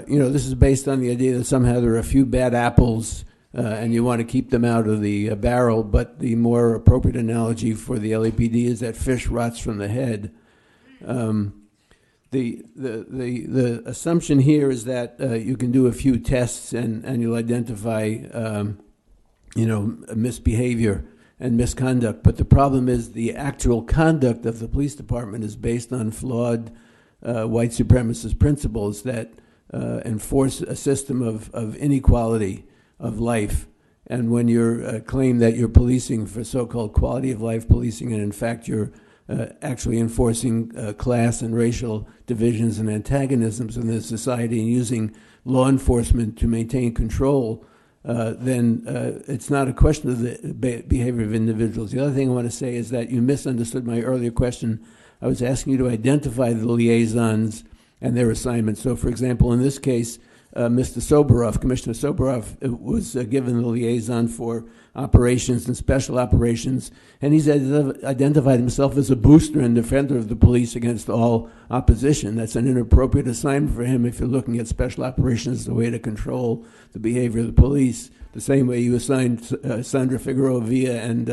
this is based on the idea that somehow there are a few bad apples, and you want to keep them out of the barrel. But the more appropriate analogy for the LAPD is that fish rots from the head. The assumption here is that you can do a few tests and you'll identify misbehavior and misconduct. But the problem is the actual conduct of the police department is based on flawed white supremacist principles that enforce a system of inequality of life. And when you're claim that you're policing for so-called quality of life policing, and in fact you're actually enforcing class and racial divisions and antagonisms in this society and using law enforcement to maintain control, then it's not a question of the behavior of individuals. The other thing I want to say is that you misunderstood my earlier question. I was asking you to identify the liaisons and their assignments. So, for example, in this case, Mr. Soboroff, Commissioner Soboroff, was given the liaison for operations and special operations, and he's identified himself as a booster and defender of the police against all opposition. That's an inappropriate assignment for him if you're looking at special operations as a way to control the behavior of the police, the same way you assigned Sandra Figueroa Villa and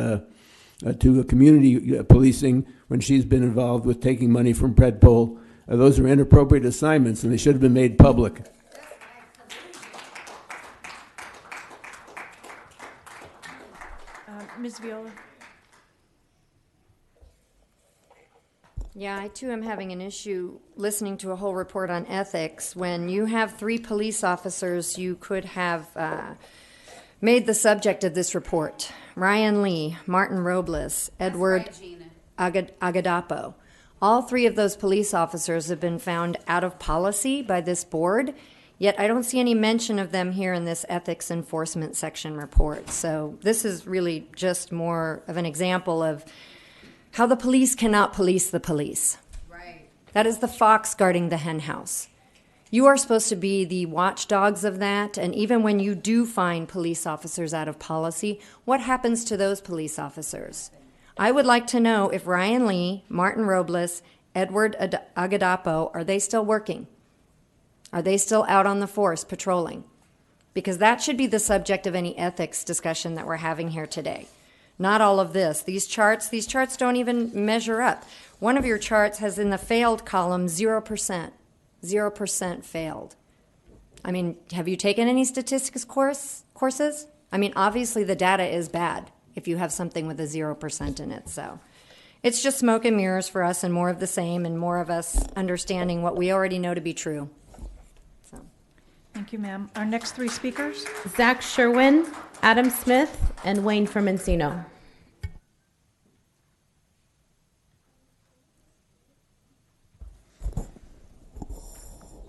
to community policing when she's been involved with taking money from Predpol. Those are inappropriate assignments, and they should have been made public. Ms. Viola? Yeah, I too am having an issue listening to a whole report on ethics. When you have 3 police officers, you could have made the subject of this report. Ryan Lee, Martin Robles, Edward Agadapo. All 3 of those police officers have been found out of policy by this board, yet I don't see any mention of them here in this ethics enforcement section report. So this is really just more of an example of how the police cannot police the police. Right. That is the fox guarding the hen house. You are supposed to be the watchdogs of that, and even when you do find police officers out of policy, what happens to those police officers? I would like to know if Ryan Lee, Martin Robles, Edward Agadapo, are they still working? Are they still out on the force patrolling? Because that should be the subject of any ethics discussion that we're having here today. Not all of this. These charts don't even measure up. One of your charts has in the failed column 0%. 0% failed. I mean, have you taken any statistics courses? I mean, obviously the data is bad if you have something with a 0% in it. So it's just smoke and mirrors for us and more of the same and more of us understanding what we already know to be true. Thank you, ma'am. Our next 3 speakers? Zach Sherwin, Adam Smith, and Wayne from Encino.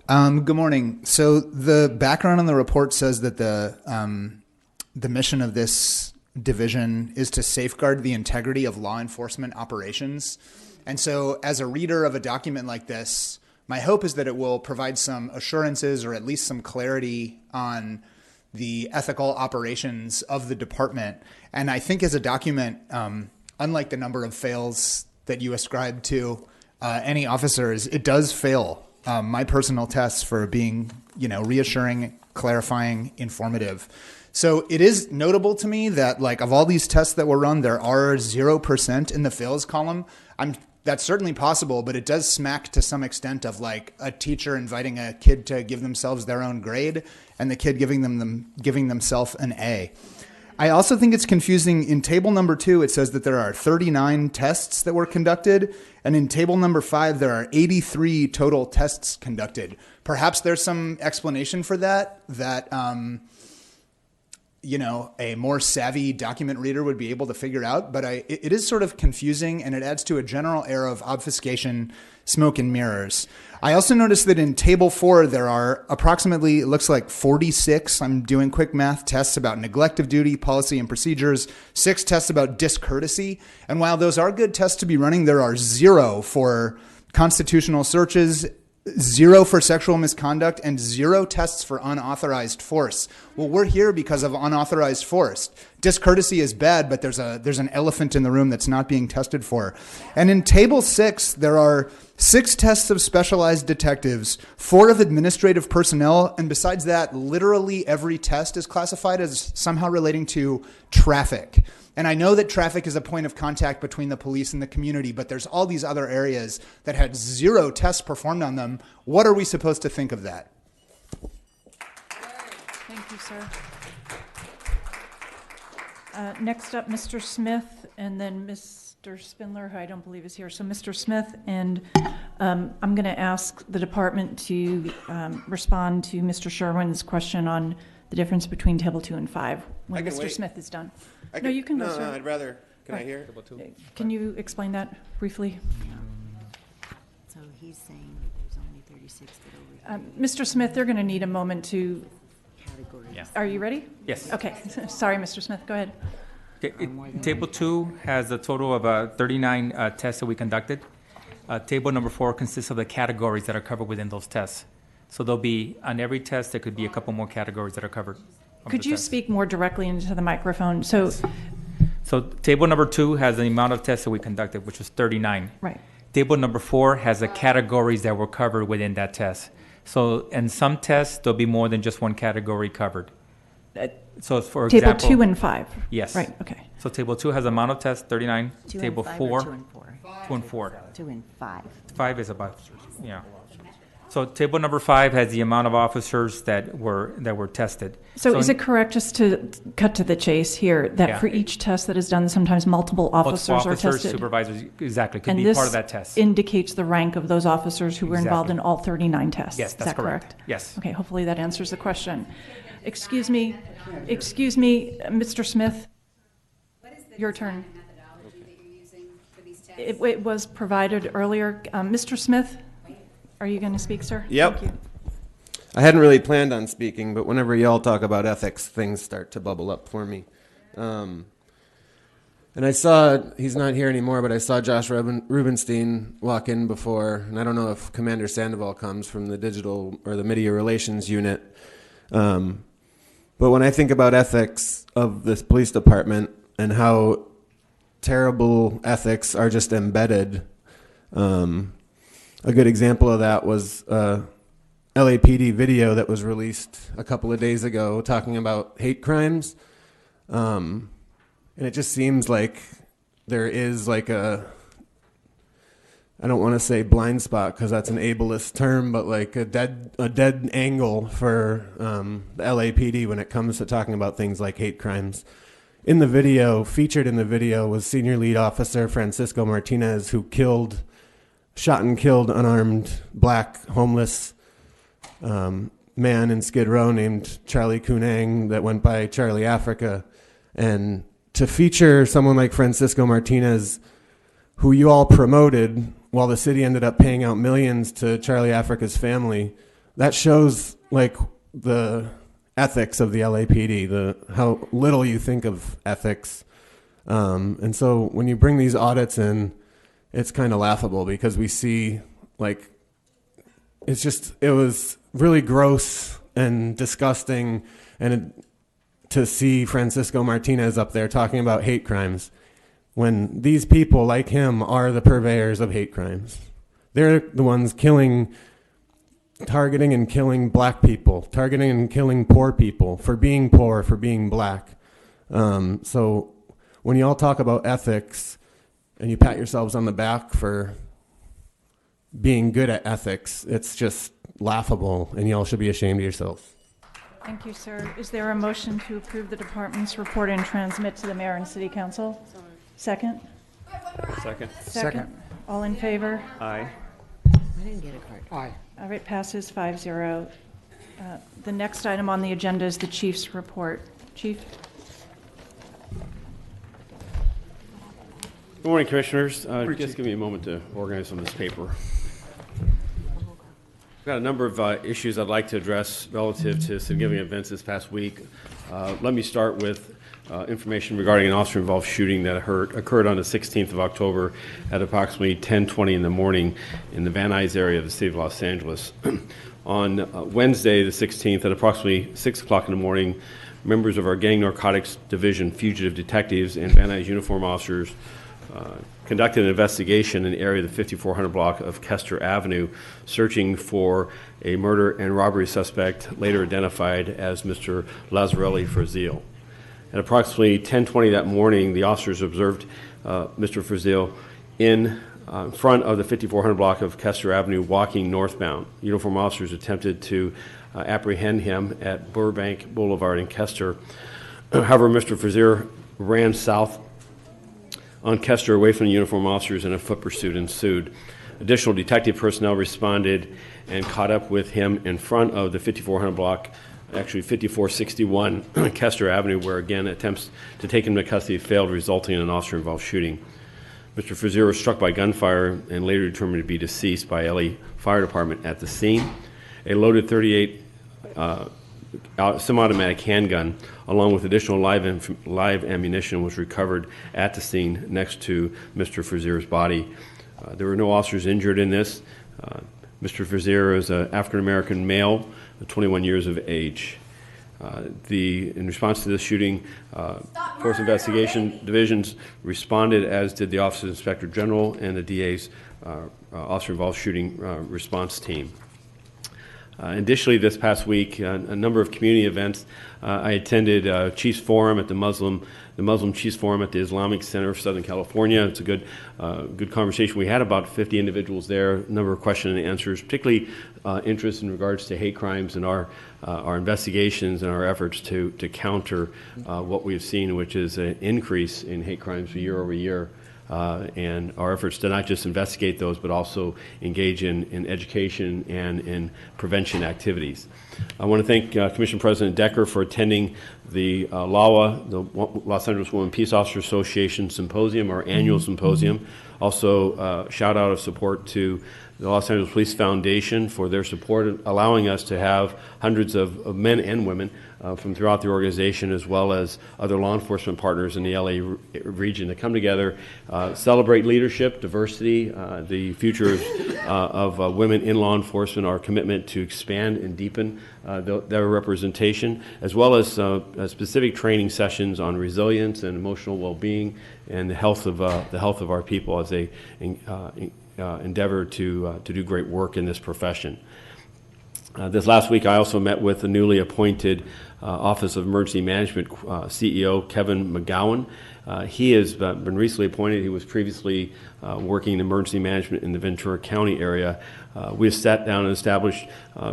Good morning. So the background on the report says that the mission of this division is to safeguard the integrity of law enforcement operations. And so as a reader of a document like this, my hope is that it will provide some assurances or at least some clarity on the ethical operations of the department. And I think as a document, unlike the number of fails that you ascribe to any officers, it does fail my personal tests for being, reassuring, clarifying, informative. So it is notable to me that, like, of all these tests that were run, there are 0% in the fails column. That's certainly possible, but it does smack to some extent of like a teacher inviting a kid to give themselves their own grade and the kid giving themselves an A. I also think it's confusing. In table number 2, it says that there are 39 tests that were conducted, and in table number 5, there are 83 total tests conducted. Perhaps there's some explanation for that a more savvy document reader would be able to figure out, but it is sort of confusing, and it adds to a general air of obfuscation, smoke and mirrors. I also noticed that in table 4, there are approximately, it looks like 46, I'm doing quick math, tests about neglect of duty, policy and procedures, 6 tests about discourtesy. And while those are good tests to be running, there are 0 for constitutional searches, 0 for sexual misconduct, and 0 tests for unauthorized force. Well, we're here because of unauthorized force. Discourtesy is bad, but there's an elephant in the room that's not being tested for. And in table 6, there are 6 tests of specialized detectives, 4 of administrative personnel, and besides that, literally every test is classified as somehow relating to traffic. And I know that traffic is a point of contact between the police and the community, but there's all these other areas that had 0 tests performed on them. What are we supposed to think of that? Thank you, sir. Next up, Mr. Smith, and then Mr. Spindler, who I don't believe is here. So Mr. Smith, and I'm going to ask the department to respond to Mr. Sherwin's question on the difference between table 2 and 5 when Mr. wait. Smith is done. No, you can go, No, sir. I'd rather. Can I hear? Can you explain that briefly? So he's saying there's only 36 that over. Mr. Smith, they're going to need a moment to. Categories. Yeah. Are you ready? Yes. Okay. Sorry, Mr. Smith. Go ahead. Okay, table 2 has a total of 39 tests that we conducted. Table number 4 consists of the categories that are covered within those tests. So there'll be, on every test, there could be a couple more categories that are covered. Could you speak more directly into the microphone? So table number 2 has the amount of tests that we conducted, which was 39. Right. Table number 4 has the categories that were covered within that test. So in some tests, there'll be more than just one category covered. So for table example, 2 and 5. Yes. Right. Okay. So table 2 has amount of tests 39. 2 table and 5 4, or 2 and 4? 2 and 4. 2 and 5. 5 is about, yeah. So table number 5 has the amount of officers that were tested. So is it correct, just to cut to the chase here, that Yeah. for each test that is done, sometimes multiple officers are tested? Supervisors, exactly, could And be this part of that test. indicates the rank of those officers who were involved in all 39 tests. Yes, that's is that correct. Yes. Okay, hopefully that answers the question. Excuse me, Mr. Smith. Your turn. It was provided earlier. Mr. Smith, are you going to speak, sir? Yep. Thank you. I hadn't really planned on speaking, but whenever y'all talk about ethics, things start to bubble up for me. And I saw, he's not here anymore, but I saw Josh Rubenstein walk in before, and I don't know if Commander Sandoval comes from the digital or the media relations unit. But when I think about ethics of this police department and how terrible ethics are just embedded, a good example of that was LAPD video that was released a couple of days ago talking about hate crimes. And it just seems like there is like I don't want to say blind spot because that's an ableist term, but like a dead angle for the LAPD when it comes to talking about things like hate crimes. In the video, featured in the video, was Senior Lead Officer Francisco Martinez, who shot and killed unarmed black homeless man in Skid Row named Charlie Kunang that went by Charlie Africa. And to feature someone like Francisco Martinez, who you all promoted while the city ended up paying out millions to Charlie Africa's family, that shows like the ethics of the LAPD, how little you think of ethics. And so when you bring these audits in, it's kind of laughable because we see like, it was really gross and disgusting to see Francisco Martinez up there talking about hate crimes when these people like him are the purveyors of hate crimes. They're the ones targeting and killing black people, targeting and killing poor people for being poor, for being black. So when you all talk about ethics and you pat yourselves on the back for being good at ethics, it's just laughable, and you all should be ashamed of yourselves. Thank you, sir. Is there a motion to approve the department's report and transmit to the mayor and city council? Second? Second. All in favor? Aye. I didn't get a card. Aye. All right, passes 5-0. The next item on the agenda is the chief's report. Chief? Good morning, Commissioners. Just give me a moment to organize some of this paper. I've got a number of issues I'd like to address relative to significant events this past week. Let me start with information regarding an officer-involved shooting that occurred on the 16th of October at approximately 10:20 in the morning in the Van Nuys area of the city of Los Angeles. On Wednesday, the 16th, at approximately 6 o'clock in the morning, members of our Gang Narcotics Division fugitive detectives and Van Nuys uniform officers conducted an investigation in the area of the 5400 block of Kester Avenue, searching for a murder and robbery suspect later identified as Mr. Lazzarelli Frazil. At approximately 10:20 that morning, the officers observed Mr. Frazil in front of the 5400 block of Kester Avenue walking northbound. Uniform officers attempted to apprehend him at Burbank Boulevard in Kester. However, Mr. Frazil ran south on Kester away from the uniform officers, and a foot pursuit ensued. Additional detective personnel responded and caught up with him in front of the 5400 block, actually 5461 Kester Avenue, where again attempts to take him into custody failed, resulting in an officer-involved shooting. Mr. Frazil was struck by gunfire and later determined to be deceased by LA Fire Department at the scene. A loaded .38 semi-automatic handgun, along with additional live ammunition, was recovered at the scene next to Mr. Frazil's body. There were no officers injured in this. Mr. Frazil is an African-American male, 21 years of age. In response to this shooting, Force Investigation Divisions responded, as did the Office of Inspector General and the DA's Officer-Involved Shooting Response Team. Additionally, this past week, a number of community events. I attended Chiefs Forum at the Muslim Chiefs Forum at the Islamic Center of Southern California. It's a good conversation. We had about 50 individuals there, a number of questions and answers, particularly interest in regards to hate crimes and our investigations and our efforts to counter what we've seen, which is an increase in hate crimes year over year. And our efforts to not just investigate those, but also engage in education and in prevention activities. I want to thank Commission President Decker for attending the LAWA, the Los Angeles Women Peace Officer Association Symposium, our annual symposium. Also, shout out of support to the Los Angeles Police Foundation for their support, allowing us to have hundreds of men and women from throughout the organization, as well as other law enforcement partners in the LA region, to come together, celebrate leadership, diversity, the future of women in law enforcement, our commitment to expand and deepen their representation, as well as specific training sessions on resilience and emotional well-being and the health of our people as they endeavor to do great work in this profession. This last week, I also met with the newly appointed Office of Emergency Management CEO, Kevin McGowan. He has been recently appointed. He was previously working in emergency management in the Ventura County area. We have sat down and established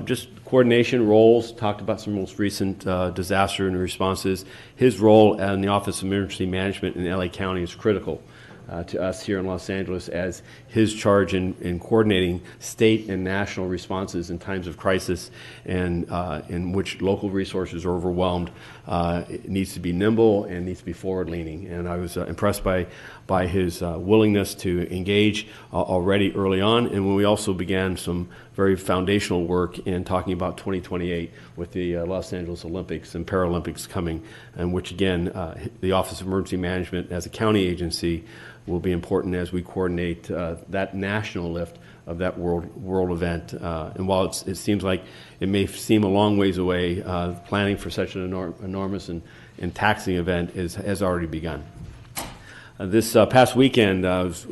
just coordination roles, talked about some most recent disaster and responses. His role in the Office of Emergency Management in LA County is critical. to us here in Los Angeles as his charge in coordinating state and national responses in times of crisis and in which local resources are overwhelmed. It needs to be nimble and needs to be forward-leaning. And I was impressed by his willingness to engage already early on. And when we also began some very foundational work in talking about 2028 with the Los Angeles Olympics and Paralympics coming, and which again, the Office of Emergency Management as a county agency will be important as we coordinate that national lift of that world event. And while it seems like it may seem a long ways away, planning for such an enormous and taxing event has already begun. This past weekend, I was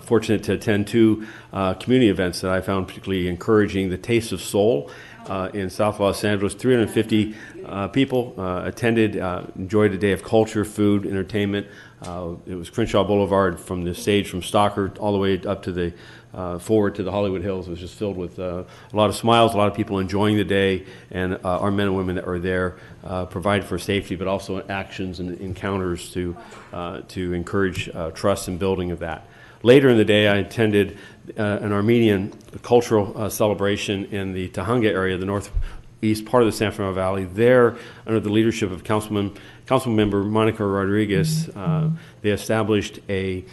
fortunate to attend two community events that I found particularly encouraging. The Taste of Soul in South Los Angeles, 350 people attended, enjoyed a day of culture, food, entertainment. It was Crenshaw Boulevard from the stage from Stockard all the way up to the forward to the Hollywood Hills. It was just filled with a lot of smiles, a lot of people enjoying the day, and our men and women that were there provide for safety, but also actions and encounters to encourage trust and building of that. Later in the day, I attended an Armenian cultural celebration in the Tahunga area, the northeast part of the San Fernando Valley. There, under the leadership of Councilmember Monica Rodriguez, they established a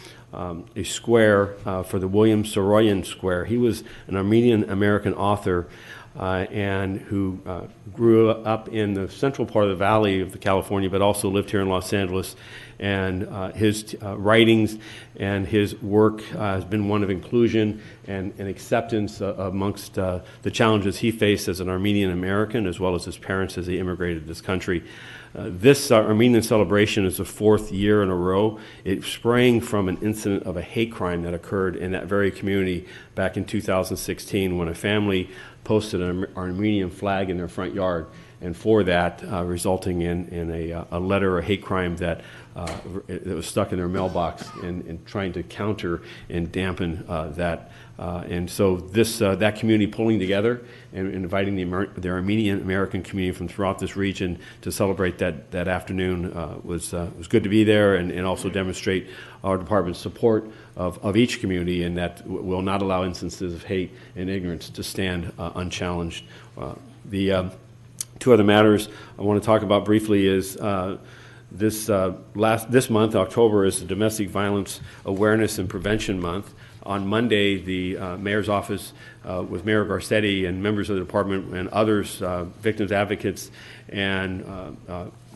square for the William Soroyan Square. He was an Armenian-American author and who grew up in the central part of the valley of California, but also lived here in Los Angeles. And his writings and his work has been one of inclusion and acceptance amongst the challenges he faced as an Armenian American, as well as his parents as they immigrated to this country. This Armenian celebration is the fourth year in a row. It sprang from an incident of a hate crime that occurred in that very community back in 2016 when a family posted an Armenian flag in their front yard, and for that, resulting in a letter, a hate crime that was stuck in their mailbox, and trying to counter and dampen that. And so that community pulling together and inviting the Armenian American community from throughout this region to celebrate that afternoon was good to be there, and also demonstrate our department's support of each community, and that will not allow instances of hate and ignorance to stand unchallenged. The two other matters I want to talk about briefly is this month, October, is the Domestic Violence Awareness and Prevention Month. On Monday, the mayor's office with Mayor Garcetti and members of the department and others, victims advocates and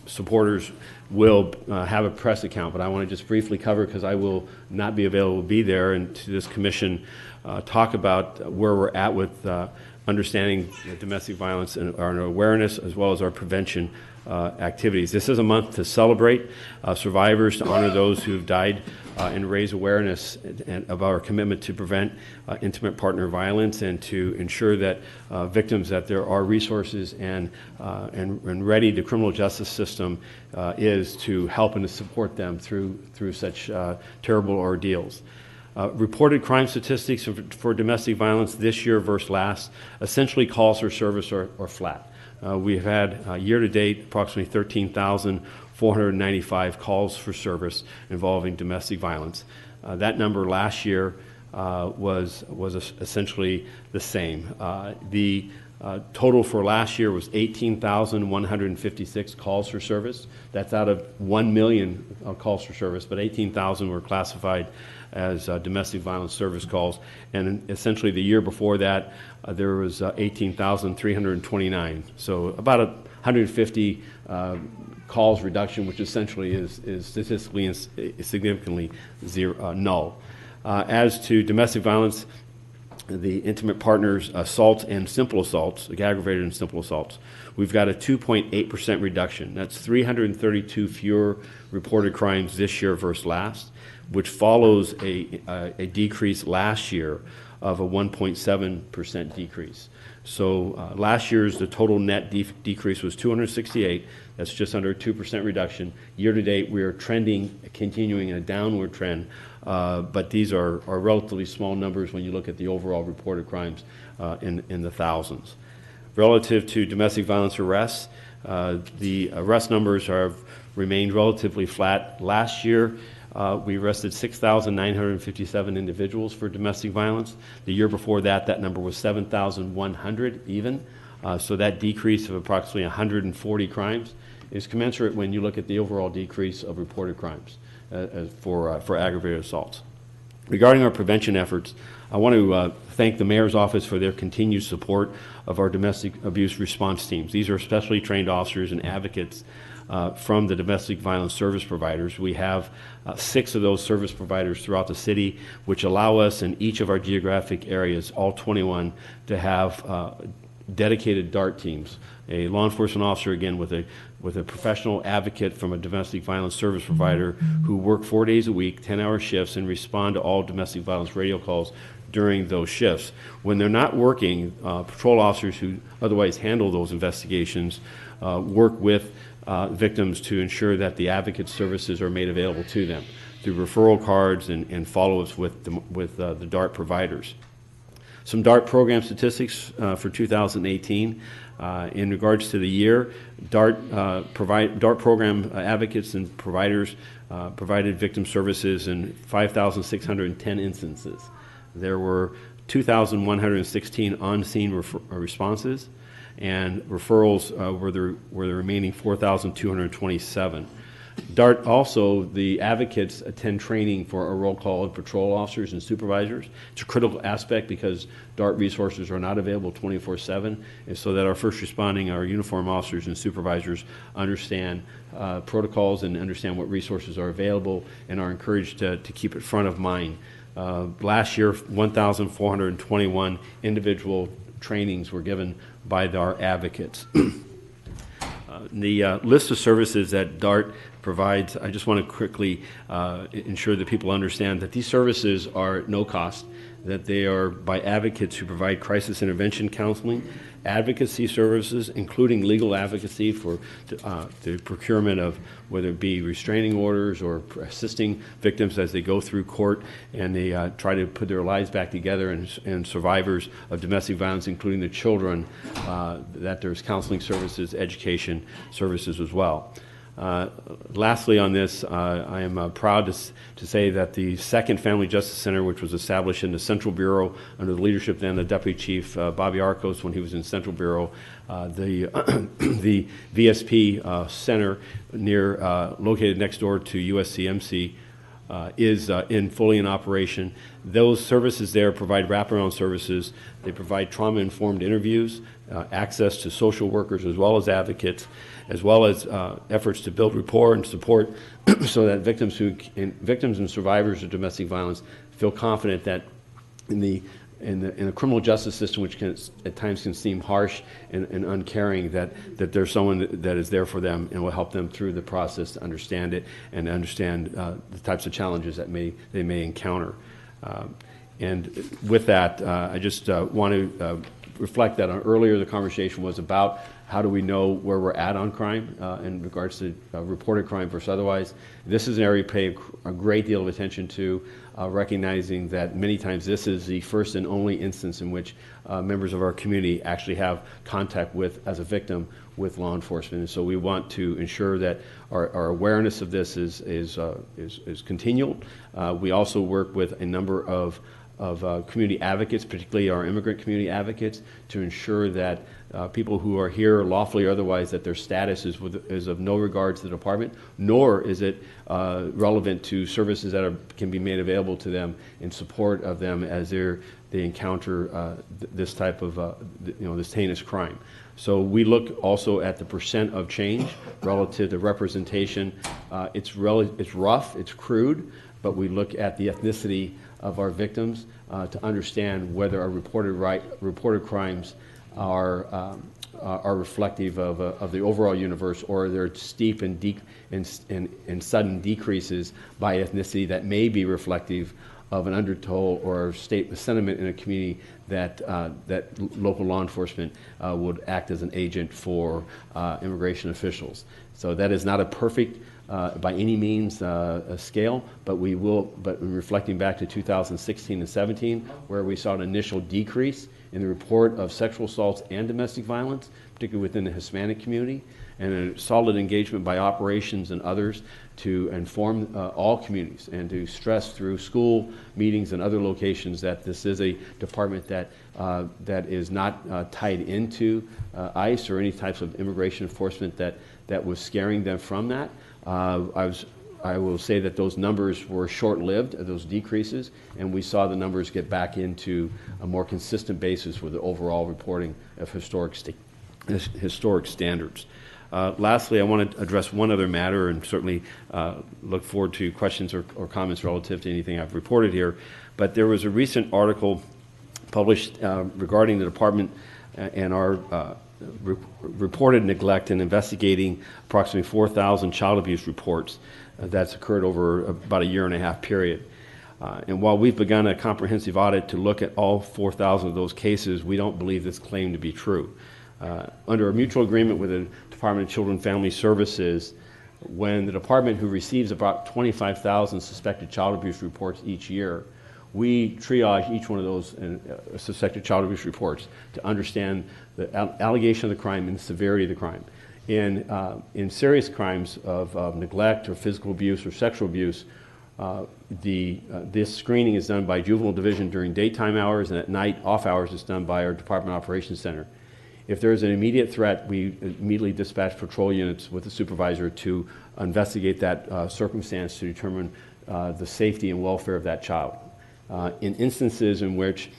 supporters will have a press account, but I want to just briefly cover, because I will not be available to be there, and to this commission talk about where we're at with understanding domestic violence and our awareness, as well as our prevention activities. This is a month to celebrate survivors, to honor those who have died, and raise awareness of our commitment to prevent intimate partner violence, and to ensure that victims, that there are resources and ready the criminal justice system is to help and to support them through such terrible ordeals. Reported crime statistics for domestic violence this year versus last essentially calls for service are flat. We've had year-to-date approximately 13,495 calls for service involving domestic violence. That number last year was essentially the same. The total for last year was 18,156 calls for service. That's out of 1 million calls for service, but 18,000 were classified as domestic violence service calls. And essentially the year before that, there was 18,329. So about 150 calls reduction, which essentially is statistically and significantly null. As to domestic violence, the intimate partners assaults and simple assaults, like aggravated and simple assaults, we've got a 2.8% reduction. That's 332 fewer reported crimes this year versus last, which follows a decrease last year of a 1.7% decrease. So last year's the total net decrease was 268. That's just under a 2% reduction. Year to date, we are continuing in a downward trend, but these are relatively small numbers when you look at the overall reported crimes in the thousands. Relative to domestic violence arrests, the arrest numbers have remained relatively flat. Last year, We arrested 6,957 individuals for domestic violence. The year before that, that number was 7,100 even. So that decrease of approximately 140 crimes is commensurate when you look at the overall decrease of reported crimes for aggravated assaults. Regarding our prevention efforts, I want to thank the Mayor's Office for their continued support of our domestic abuse response teams. These are specially trained officers and advocates from the domestic violence service providers. We have 6 of those service providers throughout the city, which allow us in each of our geographic areas, all 21, to have dedicated DART teams. A law enforcement officer, again, with a professional advocate from a domestic violence service provider who work 4 days a week, 10-hour shifts, and respond to all domestic violence radio calls during those shifts. When they're not working, patrol officers who otherwise handle those investigations work with victims to ensure that the advocate services are made available to them through referral cards and follow-ups with the DART providers. Some DART program statistics for 2018. In regards to the year, DART program advocates and providers provided victim services in 5,610 instances. There were 2,116 on-scene responses, and referrals were the remaining 4,227. DART also, the advocates attend training for a roll call of patrol officers and supervisors. It's a critical aspect because DART resources are not available 24/7, and so that our first responding, our uniform officers and supervisors understand protocols and understand what resources are available and are encouraged to keep it front of mind. Last year, 1,421 individual trainings were given by our advocates. The list of services that DART provides, I just want to quickly ensure that people understand that these services are at no cost, that they are by advocates who provide crisis intervention counseling, advocacy services, including legal advocacy for the procurement of whether it be restraining orders or assisting victims as they go through court and they try to put their lives back together, and survivors of domestic violence, including the children, that there's counseling services, education services as well. Lastly on this, I am proud to say that the second Family Justice Center, which was established in the Central Bureau under the leadership then of Deputy Chief Bobby Arcos when he was in Central Bureau, the VSP Center located next door to USCMC is fully in operation. Those services there provide wraparound services. They provide trauma-informed interviews, access to social workers as well as advocates, as well as efforts to build rapport and support so that victims and survivors of domestic violence feel confident that in the criminal justice system, which at times can seem harsh and uncaring, that there's someone that is there for them and will help them through the process to understand it and understand the types of challenges that they may encounter. And with that, I just want to reflect that earlier the conversation was about how do we know where we're at on crime in regards to reported crime versus otherwise. This is an area we pay a great deal of attention to, recognizing that many times this is the first and only instance in which members of our community actually have contact with, as a victim, with law enforcement. And so we want to ensure that our awareness of this is continual. We also work with a number of community advocates, particularly our immigrant community advocates, to ensure that people who are here lawfully or otherwise, that their status is of no regard to the department, nor is it relevant to services that can be made available to them in support of them as they encounter this type of this heinous crime. So we look also at the percent of change relative to representation. It's rough, it's crude, but we look at the ethnicity of our victims to understand whether our reported crimes are reflective of the overall universe, or they're steep and sudden decreases by ethnicity that may be reflective of an undertow or sentiment in a community that local law enforcement would act as an agent for immigration officials. So that is not a perfect by any means a scale, but in reflecting back to 2016 and 17, where we saw an initial decrease in the report of sexual assaults and domestic violence, particularly within the Hispanic community, and a solid engagement by operations and others to inform all communities and to stress through school meetings and other locations that this is a department that is not tied into ICE or any types of immigration enforcement that was scaring them from that. I will say that those numbers were short-lived, those decreases, and we saw the numbers get back into a more consistent basis with the overall reporting of historic standards. Lastly, I want to address one other matter, and certainly look forward to questions or comments relative to anything I've reported here. But there was a recent article published regarding the department and our reported neglect in investigating approximately 4,000 child abuse reports that's occurred over about a 1.5 year period. And while we've begun a comprehensive audit to look at all 4,000 of those cases, we don't believe this claim to be true. Under a mutual agreement with the Department of Children and Family Services, when the department, who receives about 25,000 suspected child abuse reports each year, we triage each one of those suspected child abuse reports to understand the allegation of the crime and the severity of the crime. In serious crimes of neglect or physical abuse or sexual abuse, this screening is done by Juvenile Division during daytime hours, and at night, off hours, it's done by our Department Operations Center. If there is an immediate threat, we immediately dispatch patrol units with the supervisor to investigate that circumstance to determine the safety and welfare of that child. In instances in which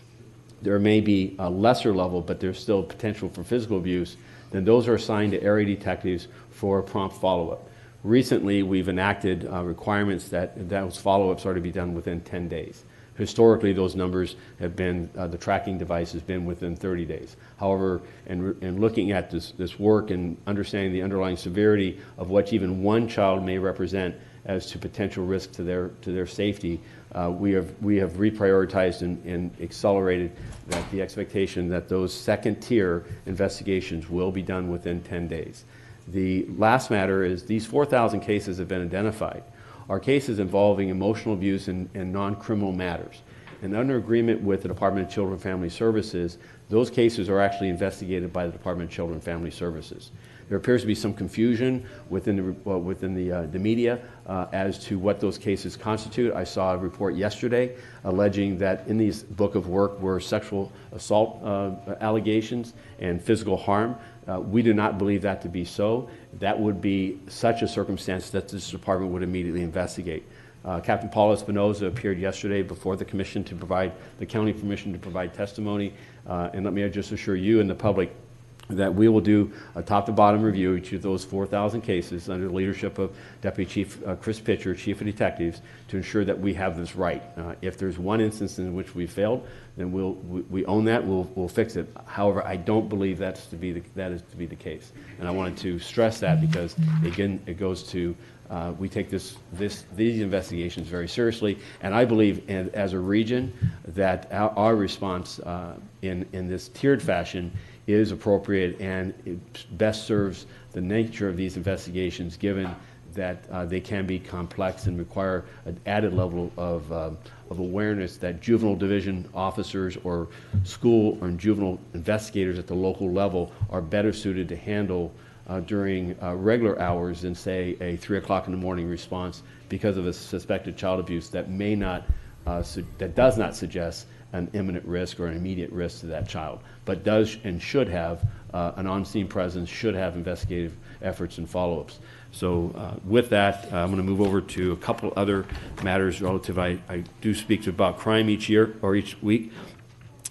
there may be a lesser level, but there's still potential for physical abuse, then those are assigned to area detectives for prompt follow-up. Recently, we've enacted requirements that those follow-ups are to be done within 10 days. Historically, those numbers have been, the tracking device has been within 30 days. However, in looking at this work and understanding the underlying severity of what even one child may represent as to potential risk to their safety, we have reprioritized and accelerated the expectation that those second-tier investigations will be done within 10 days. The last matter is these 4,000 cases have been identified are cases involving emotional abuse and non-criminal matters. And under agreement with the Department of Children and Family Services, those cases are actually investigated by the Department of Children and Family Services. There appears to be some confusion within the media as to what those cases constitute. I saw a report yesterday alleging that in these book of work were sexual assault allegations and physical harm. We do not believe that to be so. That would be such a circumstance that this department would immediately investigate. Captain Paul Espinoza appeared yesterday before the commission to provide the county permission to provide testimony. And let me just assure you and the public that we will do a top-to-bottom review of each of those 4,000 cases under the leadership of Deputy Chief Chris Pitcher, Chief of Detectives, to ensure that we have this right. If there's one instance in which we failed, then we own that. We'll fix it. However, I don't believe that is to be the case, and I wanted to stress that because again, it goes to we take these investigations very seriously, and I believe, as a region, that our response in this tiered fashion is appropriate and it best serves the nature of these investigations, given that they can be complex and require an added level of awareness that juvenile division officers or school or juvenile investigators at the local level are better suited to handle during regular hours than, say, a 3 o'clock in the morning response because of a suspected child abuse that may not, that does not suggest an imminent risk or an immediate risk to that child, but does and should have an on-scene presence, should have investigative efforts and follow-ups. So with that, I'm going to move over to a couple other matters relative. I do speak about crime each year or each week.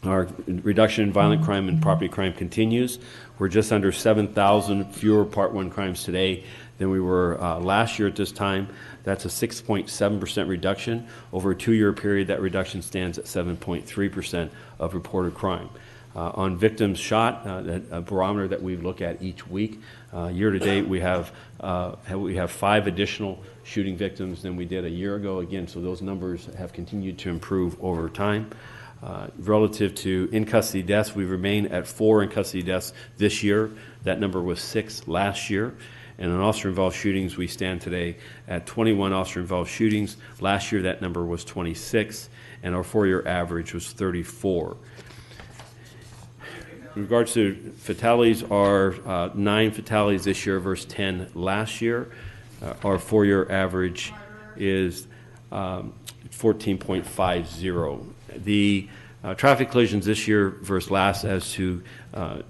Our reduction in violent crime and property crime continues. We're just under 7,000 fewer Part 1 crimes today than we were last year at this time. That's a 6.7% reduction. Over a 2-year period, that reduction stands at 7.3% of reported crime. On victims shot, a barometer that we look at each week, year to date, we have 5 additional shooting victims than we did a year ago. Again, so those numbers have continued to improve over time. Relative to in-custody deaths, we remain at 4 in-custody deaths this year. That number was 6 last year. And on officer-involved shootings, we stand today at 21 officer-involved shootings. Last year, that number was 26, and our 4-year average was 34. In regards to fatalities, our 9 fatalities this year versus 10 last year. Our 4-year average is 14.50. The traffic collisions this year versus last, as to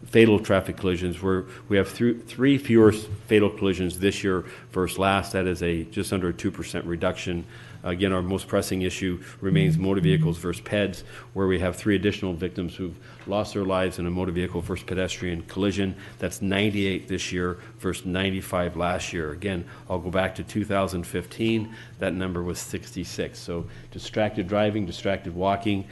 fatal traffic collisions, we have 3 fewer fatal collisions this year versus last. That is just under a 2% reduction. Again, our most pressing issue remains motor vehicles versus peds, where we have 3 additional victims who've lost their lives in a motor vehicle versus pedestrian collision. That's 98 this year versus 95 last year. Again, I'll go back to 2015. That number was 66. So distracted driving, distracted walking,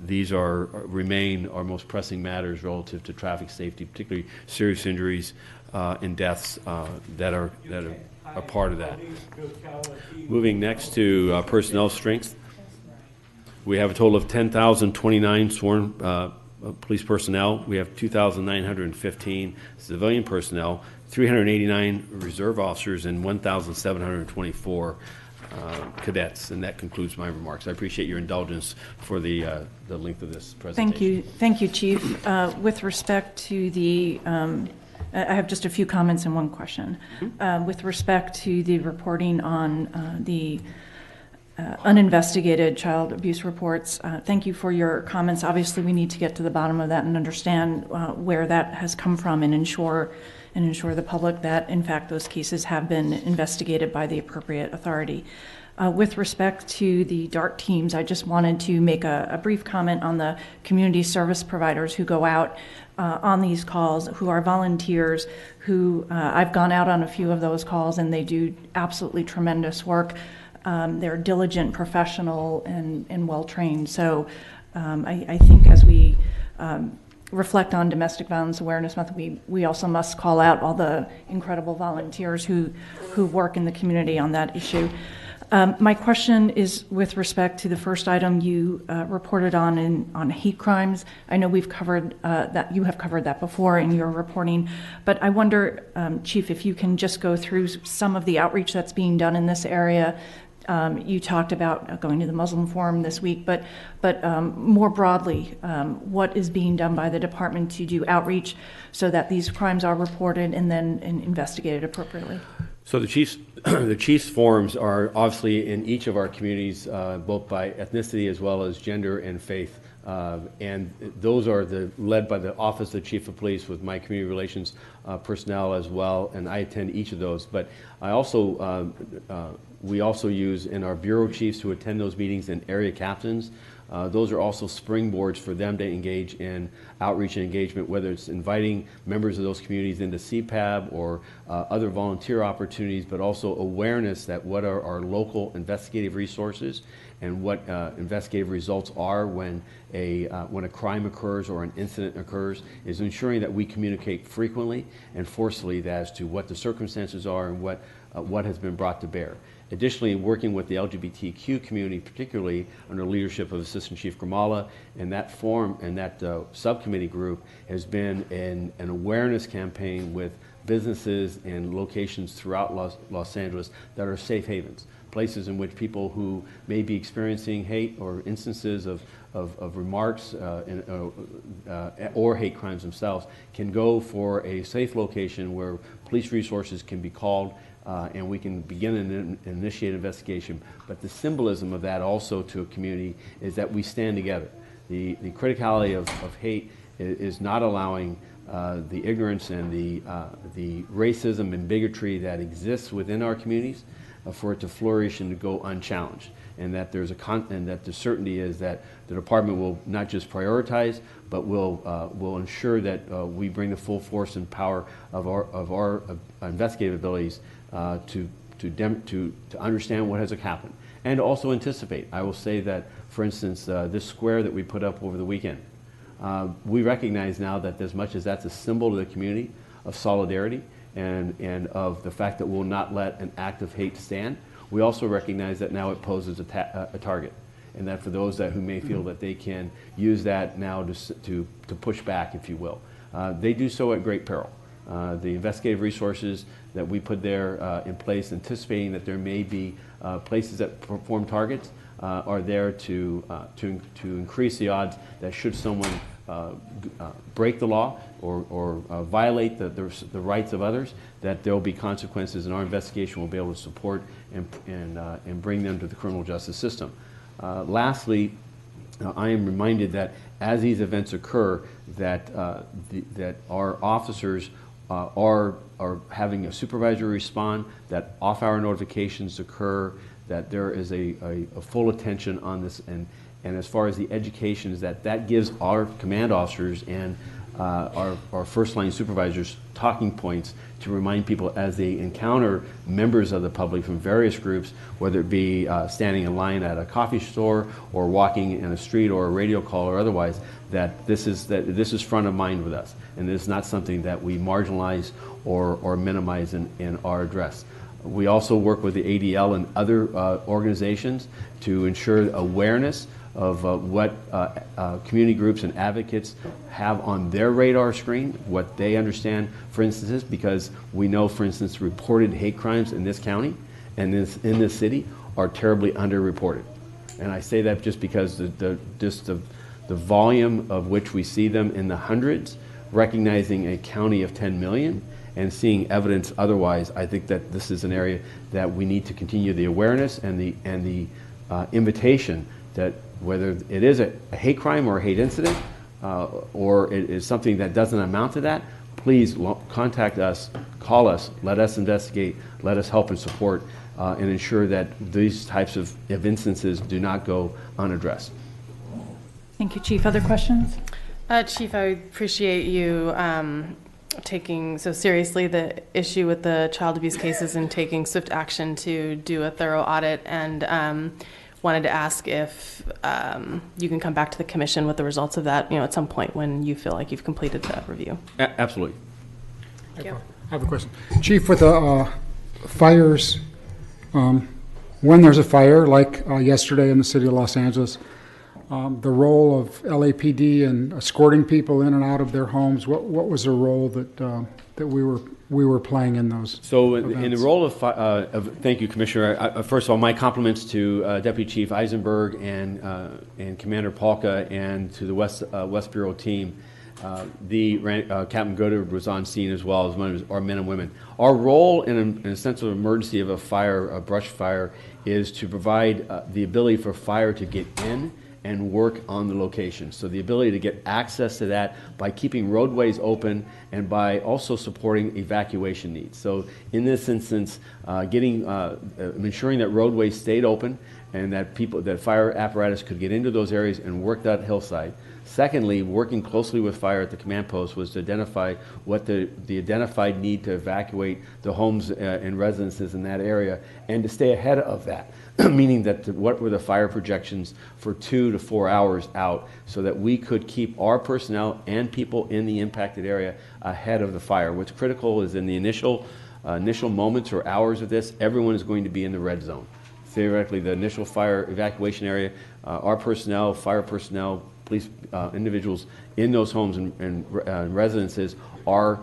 these remain our most pressing matters relative to traffic safety, particularly serious injuries and deaths that are a part of that. Moving next to personnel strength. We have a total of 10,029 sworn police personnel. We have 2,915 civilian personnel, 389 reserve officers, and 1,724 cadets. And that concludes my remarks. I appreciate your indulgence for the length of this presentation. Thank you, Chief. With respect to the I have just a few comments and one question. With respect to the reporting on the uninvestigated child abuse reports, thank you for your comments. Obviously, we need to get to the bottom of that and understand where that has come from and ensure the public that, in fact, those cases have been investigated by the appropriate authority. With respect to the DART teams, I just wanted to make a brief comment on the community service providers who go out on these calls, who are volunteers, who I've gone out on a few of those calls, and they do absolutely tremendous work. They're diligent, professional, and well-trained. So I think as we reflect on Domestic Violence Awareness Month, we also must call out all the incredible volunteers who work in the community on that issue. My question is with respect to the first item you reported on hate crimes. I know we've covered that, you have covered that before in your reporting, but I wonder, Chief, if you can just go through some of the outreach that's being done in this area. You talked about going to the Muslim Forum this week, but more broadly, what is being done by the department to do outreach so that these crimes are reported and then investigated appropriately? So the chiefs forums are obviously in each of our communities, both by ethnicity as well as gender and faith. And those are led by the Office of the Chief of Police with my community relations personnel as well, and I attend each of those. But I also, we also use in our bureau chiefs who attend those meetings and area captains. Those are also springboards for them to engage in outreach and engagement, whether it's inviting members of those communities into CPAB or other volunteer opportunities, but also awareness that what are our local investigative resources and what investigative results are when a crime occurs or an incident occurs, is ensuring that we communicate frequently and forcefully as to what the circumstances are and what has been brought to bear. Additionally, working with the LGBTQ community, particularly under leadership of Assistant Chief Gramala, and that forum and that subcommittee group has been an awareness campaign with businesses and locations throughout Los Angeles that are safe havens, places in which people who may be experiencing hate or instances of remarks or hate crimes themselves can go for a safe location where police resources can be called and we can begin and initiate investigation. But the symbolism of that also to a community is that we stand together. The criticality of hate is not allowing the ignorance and the racism and bigotry that exists within our communities for it to flourish and to go unchallenged. And that and that the certainty is that the department will not just prioritize, but will ensure that we bring the full force and power of our investigative abilities to understand what has happened and also anticipate. I will say that, for instance, this square that we put up over the weekend, we recognize now that as much as that's a symbol to the community of solidarity and of the fact that we'll not let an act of hate stand, we also recognize that now it poses a target, and that for those who may feel that they can use that now to push back, if you will, they do so at great peril. The investigative resources that we put there in place, anticipating that there may be places that perform targets, are there to increase the odds that should someone break the law or violate the rights of others, that there will be consequences, and our investigation will be able to support and bring them to the criminal justice system. Lastly, I am reminded that as these events occur, that that our officers are having a supervisor respond, that off-hour notifications occur, that there is a full attention on this, and as far as the education, is that gives our command officers and our first-line supervisors talking points to remind people as they encounter members of the public from various groups, whether it be standing in line at a coffee store or walking in a street or a radio call or otherwise, that this is front of mind with us, and this is not something that we marginalize or minimize in our address. We also work with the ADL and other organizations to ensure awareness of what community groups and advocates have on their radar screen, what they understand, for instance, because we know, for instance, reported hate crimes in this county and in this city are terribly underreported. And I say that just because the volume of which we see them in the hundreds, recognizing a county of 10 million and seeing evidence otherwise, I think that this is an area that we need to continue the awareness and the invitation that whether it is a hate crime or a hate incident, or it is something that doesn't amount to that, please contact us, call us, let us investigate, let us help and support, and ensure that these types of instances do not go unaddressed. Thank you, Chief. Other questions? Chief, I appreciate you taking so seriously the issue with the child abuse cases and taking swift action to do a thorough audit, and wanted to ask if you can come back to the commission with the results of that, at some point when you feel like you've completed the review. Absolutely. Thank you. I have a question. Chief, with the fires, when there's a fire, like yesterday in the city of Los Angeles, the role of LAPD in escorting people in and out of their homes, what was the role that we were playing in those? So events? in the role of thank you, Commissioner. First of all, my compliments to Deputy Chief Eisenberg and Commander Polka and to the West Bureau team. Captain Goddard was on scene as well as one of our men and women. Our role in a sense of emergency of a brush fire, is to provide the ability for fire to get in and work on the location. So the ability to get access to that by keeping roadways open and by also supporting evacuation needs. So in this instance, ensuring that roadways stayed open and that fire apparatus could get into those areas and work that hillside. Secondly, working closely with fire at the command post was to identify what the identified need to evacuate the homes and residences in that area, and to stay ahead of that, meaning that what were the fire projections for 2 to 4 hours out, so that we could keep our personnel and people in the impacted area ahead of the fire. What's critical is in the initial moments or hours of this, everyone is going to be in the red zone. Theoretically, the initial fire evacuation area, our personnel, fire personnel, police individuals in those homes and residences are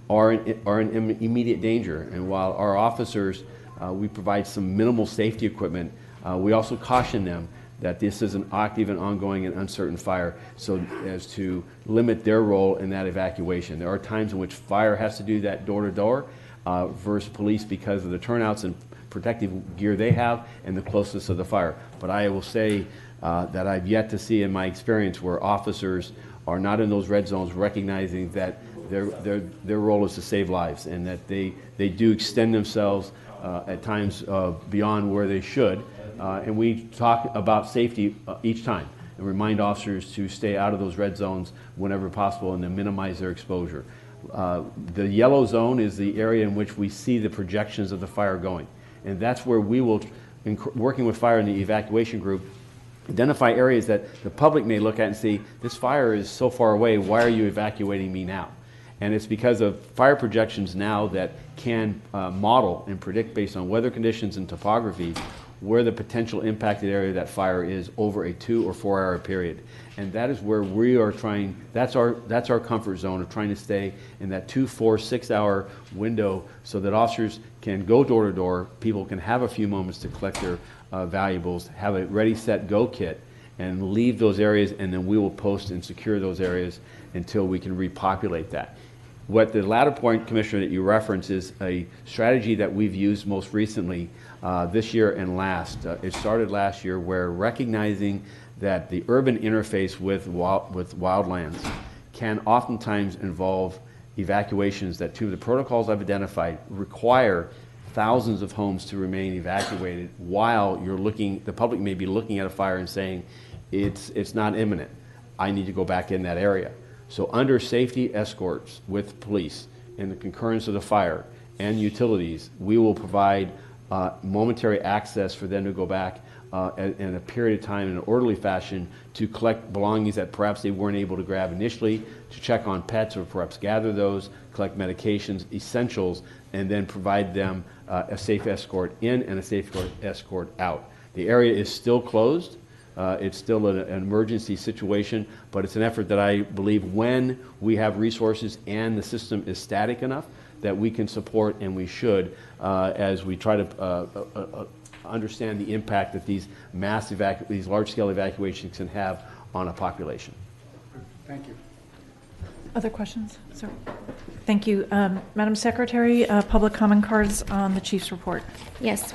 in immediate danger. And while our officers, we provide some minimal safety equipment, we also caution them that this is an active and ongoing and uncertain fire, so as to limit their role in that evacuation. There are times in which fire has to do that door to door versus police because of the turnouts and protective gear they have and the closeness of the fire. But I will say that I've yet to see in my experience where officers are not in those red zones, recognizing that their role is to save lives, and that they do extend themselves at times beyond where they should. And we talk about safety each time and remind officers to stay out of those red zones whenever possible and to minimize their exposure. The yellow zone is the area in which we see the projections of the fire going. And that's where we will, working with fire in the evacuation group, identify areas that the public may look at and see, this fire is so far away, why are you evacuating me now? And it's because of fire projections now that can model and predict based on weather conditions and topography where the potential impacted area of that fire is over a 2 or 4 hour period. And that is where we are trying, that's our comfort zone of trying to stay in that 2, 4, 6 hour window so that officers can go door to door, people can have a few moments to collect their valuables, have a ready, set, go kit, and leave those areas, and then we will post and secure those areas until we can repopulate that. What the latter point, Commissioner, that you reference is a strategy that we've used most recently this year and last. It started last year, where recognizing that the urban interface with wildlands can oftentimes involve evacuations that, to the protocols I've identified, require thousands of homes to remain evacuated while the public may be looking at a fire and saying, it's not imminent, I need to go back in that area. So under safety escorts with police and the concurrence of the fire and utilities, we will provide momentary access for them to go back in a period of time in an orderly fashion to collect belongings that perhaps they weren't able to grab initially, to check on pets or perhaps gather those, collect medications, essentials, and then provide them a safe escort in and a safe escort out. The area is still closed. It's still an emergency situation, but it's an effort that I believe, when we have resources and the system is static enough, that we can support, and we should, as we try to understand the impact that these these large-scale evacuations can have on a population. Thank you. Other questions? Sir. Thank you. Madam Secretary, public comment cards on the Chief's report. Yes.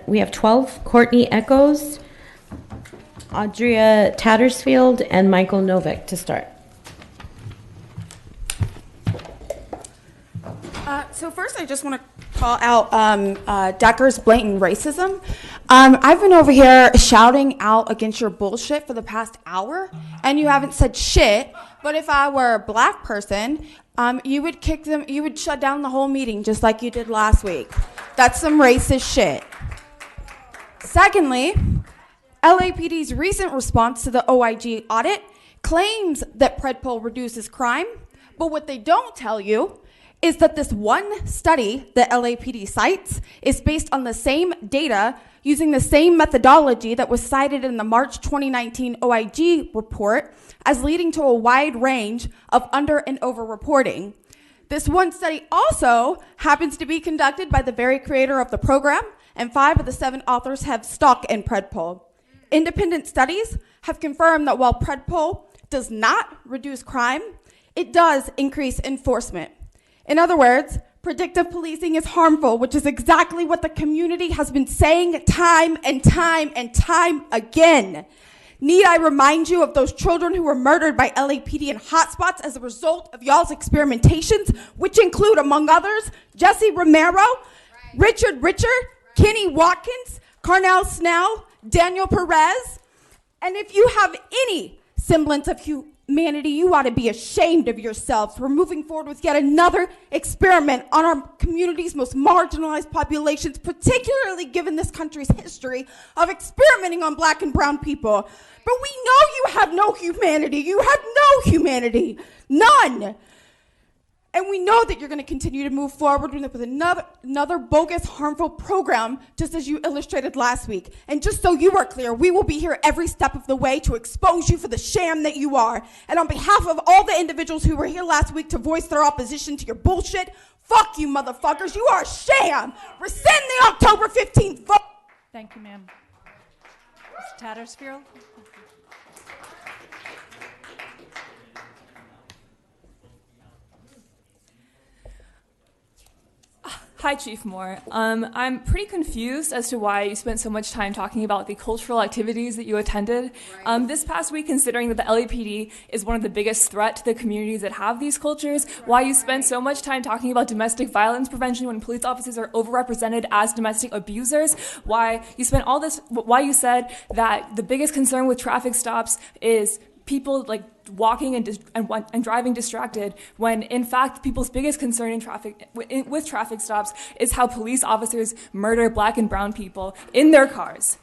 We have 12. Courtney Echoes, Audria Tattersfield, and Michael Novick to start. So first, I just want to call out Decker's blatant racism. I've been over here shouting out against your bullshit for the past hour, and you haven't said shit. But if I were a black person, you would kick them, you would shut down the whole meeting just like you did last week. That's some racist shit. Secondly, LAPD's recent response to the OIG audit claims that PredPol reduces crime, but what they don't tell you is that this one study that LAPD cites is based on the same data using the same methodology that was cited in the March 2019 OIG report as leading to a wide range of under and over reporting. This one study also happens to be conducted by the very creator of the program, and 5 of the 7 authors have stock in PredPol. Independent studies have confirmed that while PredPol does not reduce crime, it does increase enforcement. In other words, predictive policing is harmful, which is exactly what the community has been saying time and time and time again. Need I remind you of those children who were murdered by LAPD in hotspots as a result of y'all's experimentations, which include, among others, Jesse Romero, Richard Richer, Kenny Watkins, Carnell Snell, Daniel Perez. And if you have any semblance of humanity, you ought to be ashamed of yourselves for moving forward with yet another experiment on our community's most marginalized populations, particularly given this country's history of experimenting on black and brown people. But we know you have no humanity. You have no humanity. None. And we know that you're going to continue to move forward with another bogus, harmful program, just as you illustrated last week. And just so you are clear, we will be here every step of the way to expose you for the sham that you are. And on behalf of all the individuals who were here last week to voice their opposition to your bullshit, fuck you, motherfuckers. You are a sham. Rescind the October 15th vote. Thank you, ma'am. Ms. Tattersfield? Hi, Chief Moore. I'm pretty confused as to why you spent so much time talking about the cultural activities that you attended. This past week, considering that the LAPD is one of the biggest threat to the communities that have these cultures, why you spend so much time talking about domestic violence prevention when police officers are overrepresented as domestic abusers, why you said that the biggest concern with traffic stops is people like walking and driving distracted, when in fact people's biggest concern with traffic stops is how police officers murder black and brown people in their cars.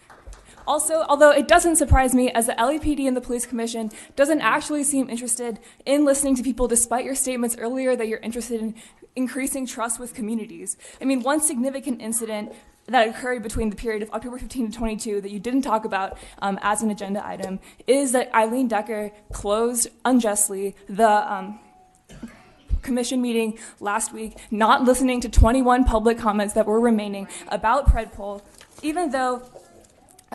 Also, although it doesn't surprise me, as the LAPD and the Police Commission doesn't actually seem interested in listening to people, despite your statements earlier that you're interested in increasing trust with communities. I mean, one significant incident that occurred between the period of October 15 to 22 that you didn't talk about as an agenda item is that Eileen Decker closed unjustly the commission meeting last week, not listening to 21 public comments that were remaining about PredPol, even though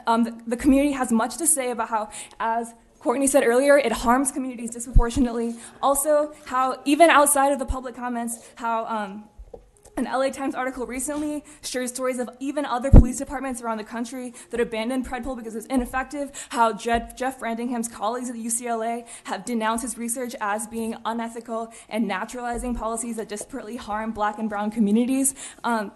the community has much to say about how, as Courtney said earlier, it harms communities disproportionately. Also, how even outside of the public comments, how an LA Times article recently shares stories of even other police departments around the country that abandoned Predpol because it's ineffective, how Jeff Brandingham's colleagues at UCLA have denounced his research as being unethical and naturalizing policies that disparately harm Black and brown communities. How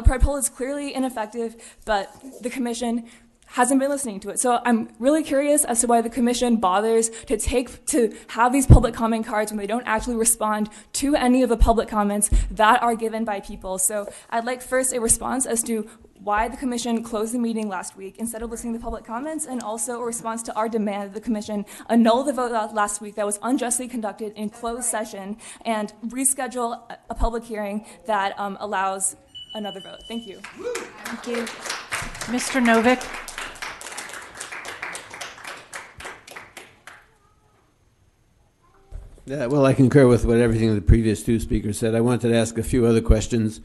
Predpol is clearly ineffective, but the commission hasn't been listening to it. So I'm really curious as to why the commission bothers to have these public comment cards when they don't actually respond to any of the public comments that are given by people. So I'd like first a response as to why the commission closed the meeting last week instead of listening to public comments, and also a response to our demand that the commission annul the vote last week that was unjustly conducted in closed session and reschedule a public hearing that allows another vote. Thank you. Thank you. Mr. Novick. Yeah, well, I concur with everything the previous two speakers said. I wanted to ask a few other questions.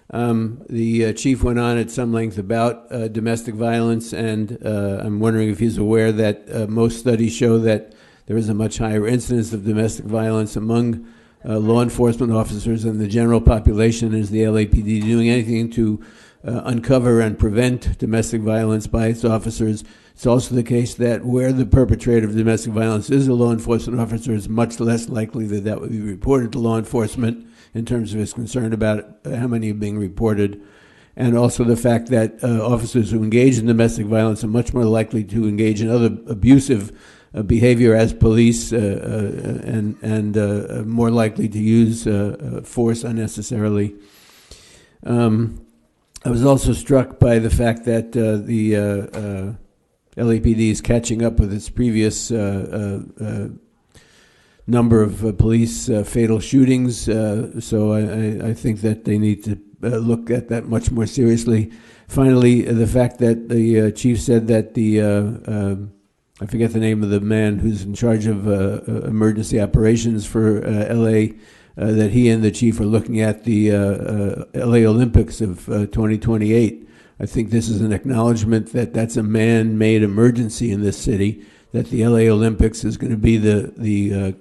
The chief went on at some length about domestic violence, and I'm wondering if he's aware that most studies show that there is a much higher incidence of domestic violence among law enforcement officers and the general population. Is the LAPD doing anything to uncover and prevent domestic violence by its officers? It's also the case that where the perpetrator of domestic violence is a law enforcement officer, it's much less likely that that would be reported to law enforcement in terms of his concern about how many are being reported. And also the fact that officers who engage in domestic violence are much more likely to engage in other abusive behavior as police and more likely to use force unnecessarily. I was also struck by the fact that the LAPD is catching up with its previous number of police fatal shootings, so I think that they need to look at that much more seriously. Finally, the fact that the chief said that I forget the name of the man who's in charge of emergency operations for LA, that he and the chief are looking at the LA Olympics of 2028. I think this is an acknowledgement that that's a man-made emergency in this city, that the LA Olympics is going to be the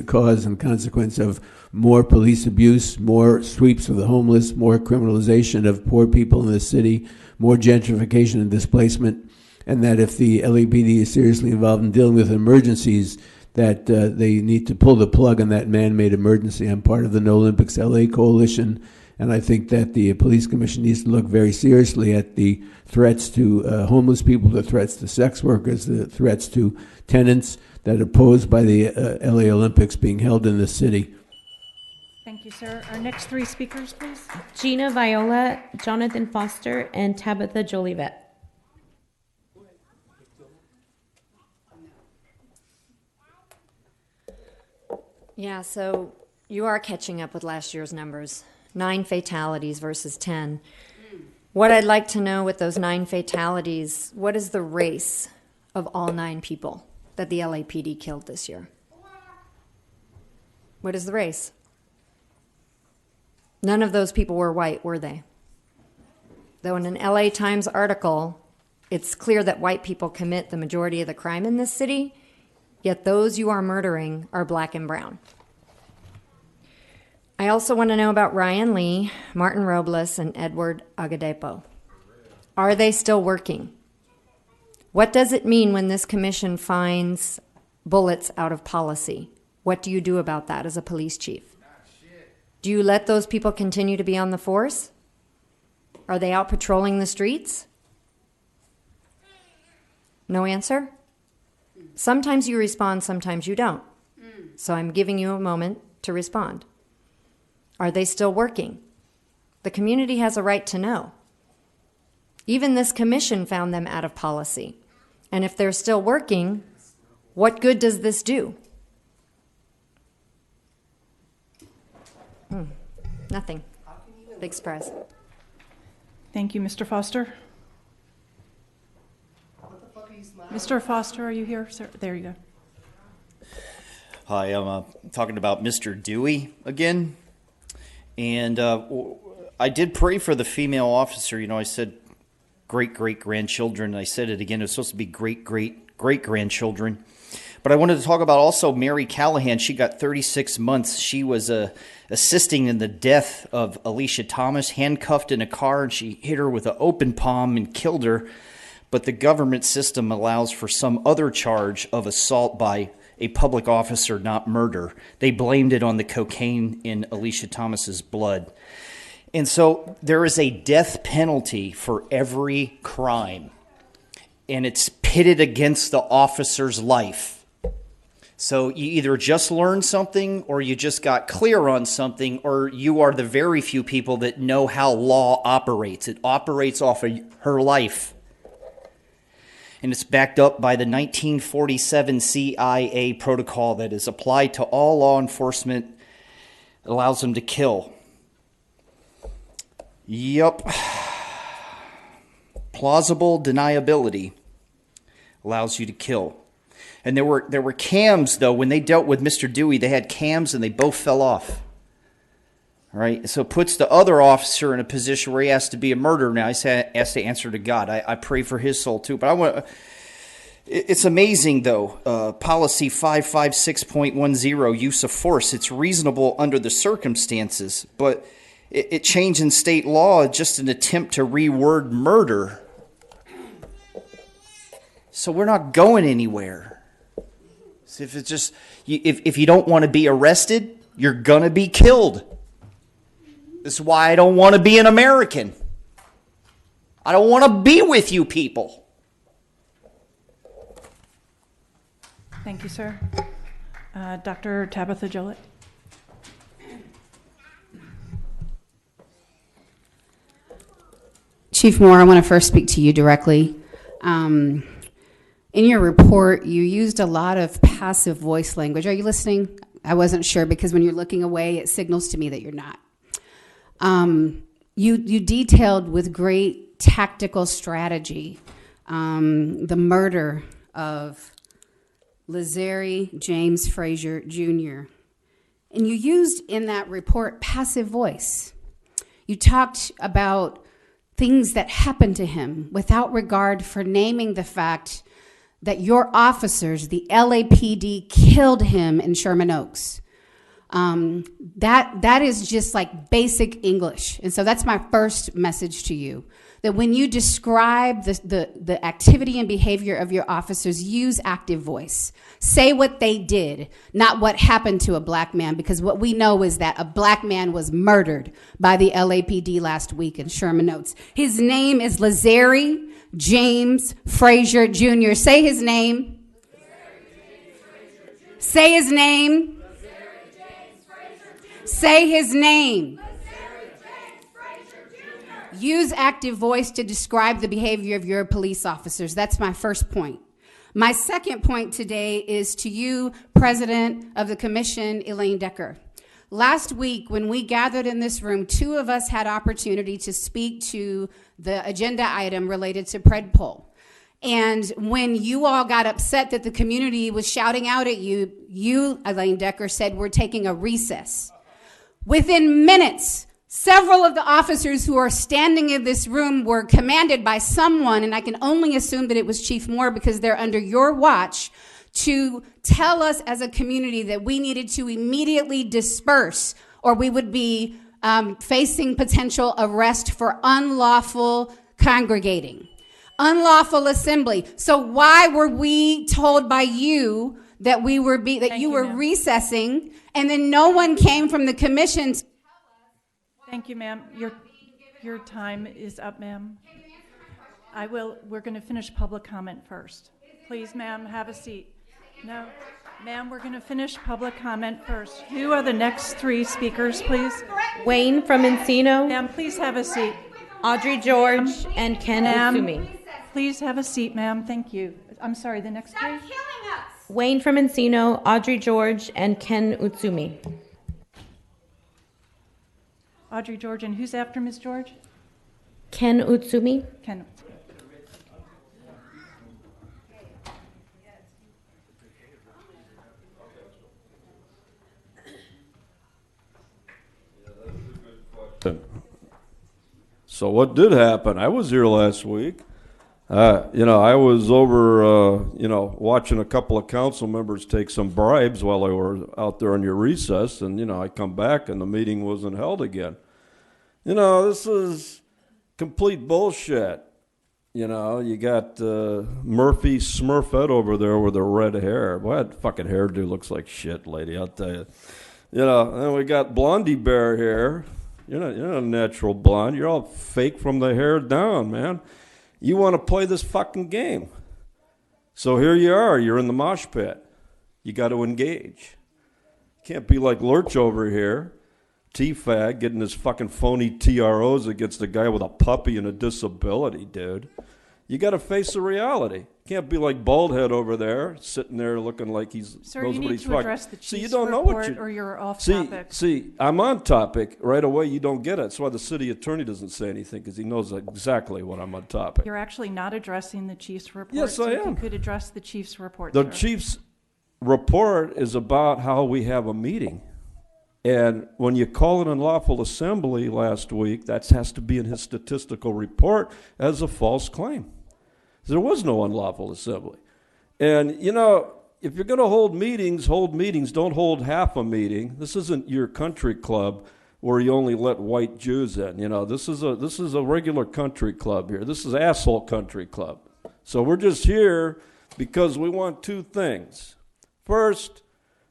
cause and consequence of more police abuse, more sweeps of the homeless, more criminalization of poor people in the city, more gentrification and displacement, and that if the LAPD is seriously involved in dealing with emergencies, that they need to pull the plug on that man-made emergency. I'm part of the No Olympics LA Coalition, and I think that the police commission needs to look very seriously at the threats to homeless people, the threats to sex workers, the threats to tenants that are posed by the LA Olympics being held in the city. Thank you, sir. Our next three speakers, please. Gina Viola, Jonathan Foster, and Tabitha Jolivet. Yeah, so you are catching up with last year's numbers. 9 fatalities versus 10. What I'd like to know with those 9 fatalities, what is the race of all 9 people that the LAPD killed this year? What is the race? None of those people were white, were they? Though in an LA Times article, it's clear that white people commit the majority of the crime in this city, yet those you are murdering are Black and brown. I also want to know about Ryan Lee, Martin Robles, and Edward Agadepo. Are they still working? What does it mean when this commission finds bullets out of policy? What do you do about that as a police chief? Do you let those people continue to be on the force? Are they out patrolling the streets? No answer? Sometimes you respond, sometimes you don't. So I'm giving you a moment to respond. Are they still working? The community has a right to know. Even this commission found them out of policy. And if they're still working, what good does this do? Nothing. Big surprise. Thank you, Mr. Foster. Mr. Foster, are you here, sir? There you go. Hi, I'm talking about Mr. Dewey again. And I did pray for the female officer. You know, I said, great-great-grandchildren. I said it again, it was supposed to be great-great-great-grandchildren. But I wanted to talk about also Mary Callahan. She got 36 months. She was assisting in the death of Alicia Thomas, handcuffed in a car, and she hit her with an open palm and killed her. But the government system allows for some other charge of assault by a public officer, not murder. They blamed it on the cocaine in Alicia Thomas's blood. And so there is a death penalty for every crime, and it's pitted against the officer's life. So you either just learned something, or you just got clear on something, or you are the very few people that know how law operates. It operates off of her life. And it's backed up by the 1947 CIA protocol that is applied to all law enforcement. It allows them to kill. Yup. Plausible deniability allows you to kill. And there were cams, though. When they dealt with Mr. Dewey, they had cams and they both fell off. All right? So it puts the other officer in a position where he has to be a murderer now. He has to answer to God. I pray for his soul, too. But it's amazing, though. Policy 556.10, use of force. It's reasonable under the circumstances, but it changed in state law, just an attempt to reword murder. So we're not going anywhere. So if it's just, if you don't want to be arrested, you're going to be killed. This is why I don't want to be an American. I don't want to be with you people. Thank you, sir. Dr. Tabitha Jolett. Chief Moore, I want to first speak to you directly. In your report, you used a lot of passive voice language. Are you listening? I wasn't sure, because when you're looking away, it signals to me that you're not. You detailed with great tactical strategy the murder of Lazari James Frazier Jr. And you used in that report passive voice. You talked about things that happened to him without regard for naming the fact that your officers, the LAPD, killed him in Sherman Oaks. That is just like basic English. And so that's my first message to you, that when you describe the activity and behavior of your officers, use active voice. Say what they did, not what happened to a black man, because what we know is that a black man was murdered by the LAPD last week in Sherman Oaks. His name is Lazari James Frazier Jr. Say his name. Say his name. Say his name. Use active voice to describe the behavior of your police officers. That's my first point. My second point today is to you, President of the Commission, Elaine Decker. Last week, when we gathered in this room, two of us had opportunity to speak to the agenda item related to Predpol. And when you all got upset that the community was shouting out at you, Elaine Decker, said, we're taking a recess. Within minutes, several of the officers who are standing in this room were commanded by someone, and I can only assume that it was Chief Moore because they're under your watch, to tell us as a community that we needed to immediately disperse, or we would be facing potential arrest for unlawful congregating, unlawful assembly. So why were we told by you that you were recessing, and then no one came from the commission? Thank you, ma'am. Your time is up, ma'am. We're going to finish public comment first. Please, ma'am, have a seat. No, ma'am, we're going to finish public comment first. Who are the next three speakers, please? Wayne from Encino. Ma'am, please have a seat. Audrey George and Ken Utsumi. Please have a seat, ma'am. Thank you. I'm sorry, the next three? Wayne from Encino, Audrey George, and Ken Utsumi. Audrey George, and who's after Ms. George? Ken Utsumi. Ken. So what did happen? I was here last week. I was over, watching a couple of council members take some bribes while they were out there on your recess, and, I come back and the meeting wasn't held again. This is complete bullshit. You got Murphy Smurfette over there with the red hair. Boy, that fucking hairdo looks like shit, lady, I'll tell you. And we got Blondie Bear here. You're not a natural blonde. You're all fake from the hair down, man. You want to play this fucking game. So here you are. You're in the mosh pit. You got to engage. Can't be like Lurch over here, T-Fag, getting his fucking phony TROs against a guy with a puppy and a disability, dude. You got to face the reality. Can't be like Baldhead over there, sitting there looking like he's Sir, knows you what need he's to fucking. address the See, you Chiefs don't know what report you. or you're off see, topic. See, I'm on topic right away. You don't get it. That's why the city attorney doesn't say anything because he knows exactly what I'm on topic. You're actually not addressing the Chiefs report. Yes, so I if am. you could address the Chiefs report, The sir. Chiefs report is about how we have a meeting. And when you call an unlawful assembly last week, that has to be in his statistical report as a false claim. There was no unlawful assembly. And, if you're going to hold meetings, don't hold half a meeting. This isn't your country club where you only let white Jews in. This is a regular country club here. This is asshole country club. So we're just here because we want two things. First,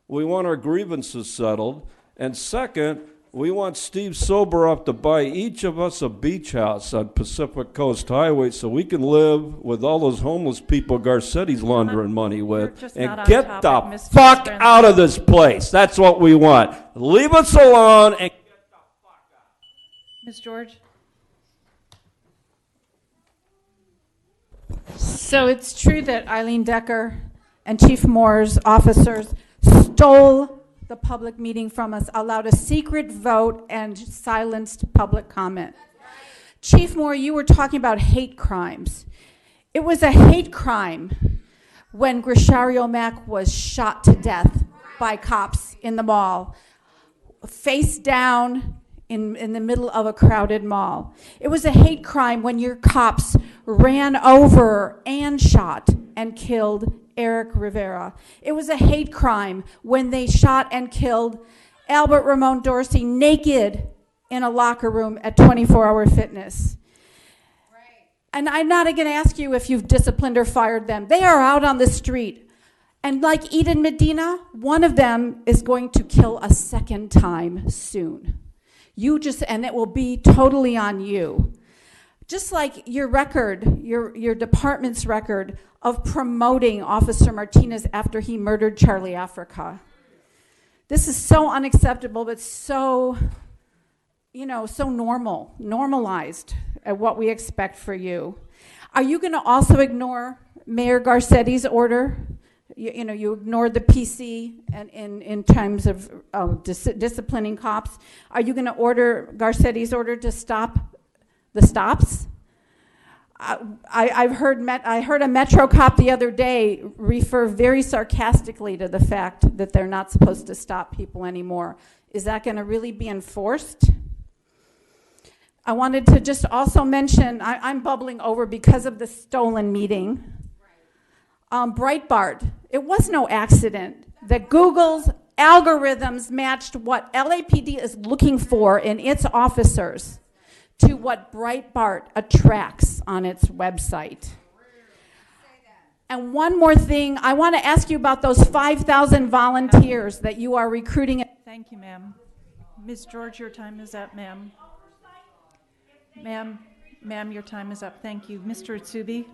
we want our grievances settled. And second, we want Steve Soboroff to buy each of us a beach house on Pacific Coast Highway so we can live with all those homeless people Garcetti's laundering money with and get the fuck out of this place. That's what we want. Leave us alone and Ms. George? So it's true that Eileen Decker and Chief Moore's officers stole the public meeting from us, allowed a secret vote, and silenced public comment. Chief Moore, you were talking about hate crimes. It was a hate crime when Grishario Mack was shot to death by cops in the mall, face down in the middle of a crowded mall. It was a hate crime when your cops ran over and shot and killed Eric Rivera. It was a hate crime when they shot and killed Albert Ramon Dorsey naked in a locker room at 24 Hour Fitness. And I'm not going to ask you if you've disciplined or fired them. They are out on the street. And like Eden Medina, one of them is going to kill a second time soon. And it will be totally on you. Just like your record, your department's record of promoting Officer Martinez after he murdered Charlie Africa. This is so unacceptable, but so normalized at what we expect for you. Are you going to also ignore Mayor Garcetti's order? You ignored the PC and in terms of disciplining cops. Are you going to order Garcetti's order to stop the stops? I heard a Metro cop the other day refer very sarcastically to the fact that they're not supposed to stop people anymore. Is that going to really be enforced? I wanted to just also mention, I'm bubbling over because of the stolen meeting. Breitbart, it was no accident that Google's algorithms matched what LAPD is looking for in its officers to what Breitbart attracts on its website. And one more thing, I want to ask you about those 5,000 volunteers that you are recruiting. Thank you, ma'am. Ms. George, your time is up, ma'am. Ma'am, your time is up. Thank you. Mr. Itsubi.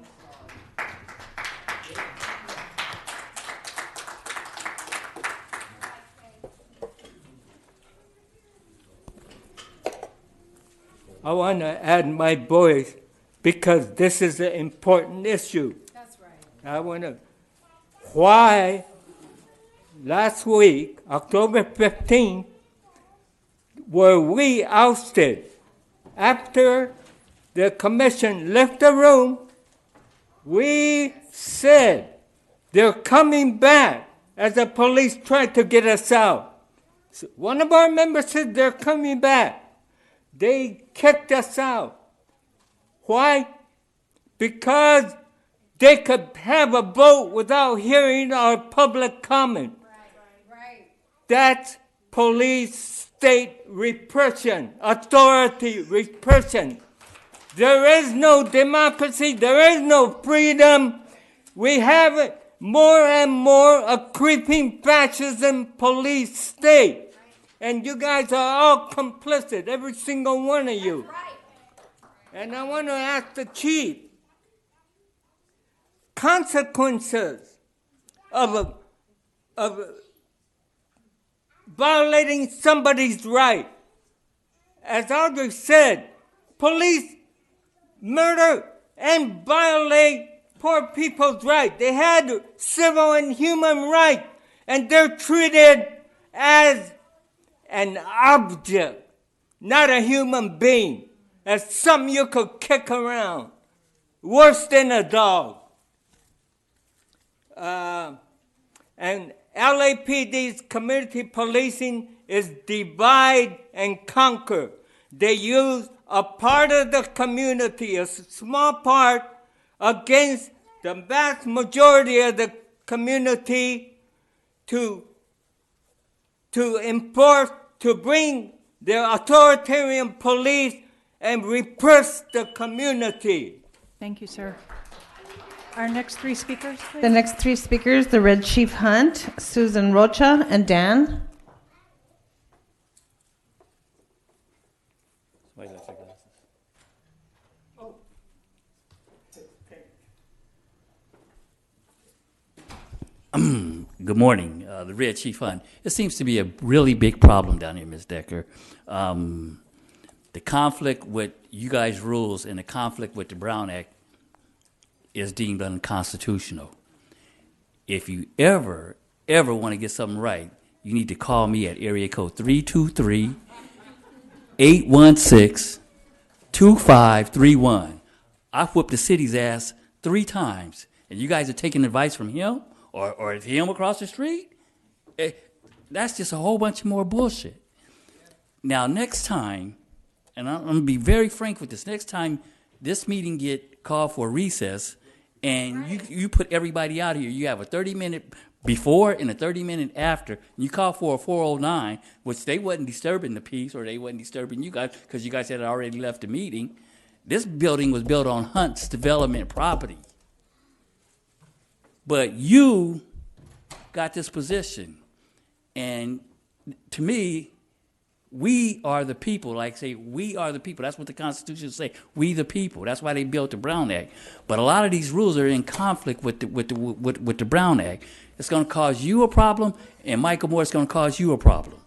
I want to add my voice because this is an important issue. That's right. I want to. Why last week, October 15th, were we ousted after the commission left the room? We said they're coming back as the police tried to get us out. So one of our members said they're coming back. They kicked us out. Why? Because they could have a vote without hearing our public comment. That's police state repression, authority repression. There is no democracy, there is no freedom. We have more and more a creeping fascism police state. And you guys are all complicit, every single one of you. And I want to ask the chief, consequences of violating somebody's right. As Audrey said, police murder and violate poor people's rights. They had civil and human rights, and they're treated as an object, not a human being, as something you could kick around, worse than a dog. And LAPD's community policing is divide and conquer. They use a part of the community, a small part, against the vast majority of the community to enforce, to bring their authoritarian police and repress the community. Thank you, sir. Our next three speakers, please. The next three speakers, the Red Chief Hunt, Susan Rocha, and Dan. Good morning, the Red Chief Hunt. It seems to be a really big problem down here, Ms. Decker. The conflict with you guys' rules and the conflict with the Brown Act is deemed unconstitutional. If you ever want to get something right, you need to call me at area code 323-816-2531. I whooped the city's ass 3 times, and you guys are taking advice from him or him across the street? That's just a whole bunch more bullshit. Now, next time, and I'm going to be very frank with this, next time this meeting get called for recess, and you put everybody out here, you have a 30-minute before and a 30-minute after, and you call for a 409, which they wasn't disturbing the peace or they wasn't disturbing you guys because you guys had already left the meeting. This building was built on Hunt's development property. But you got this position. And to me, we are the people. Like say, we are the people. That's what the Constitution say. We the people. That's why they built the Brown Act. But a lot of these rules are in conflict with the Brown Act. It's going to cause you a problem, and Michael Moore is going to cause you a problem,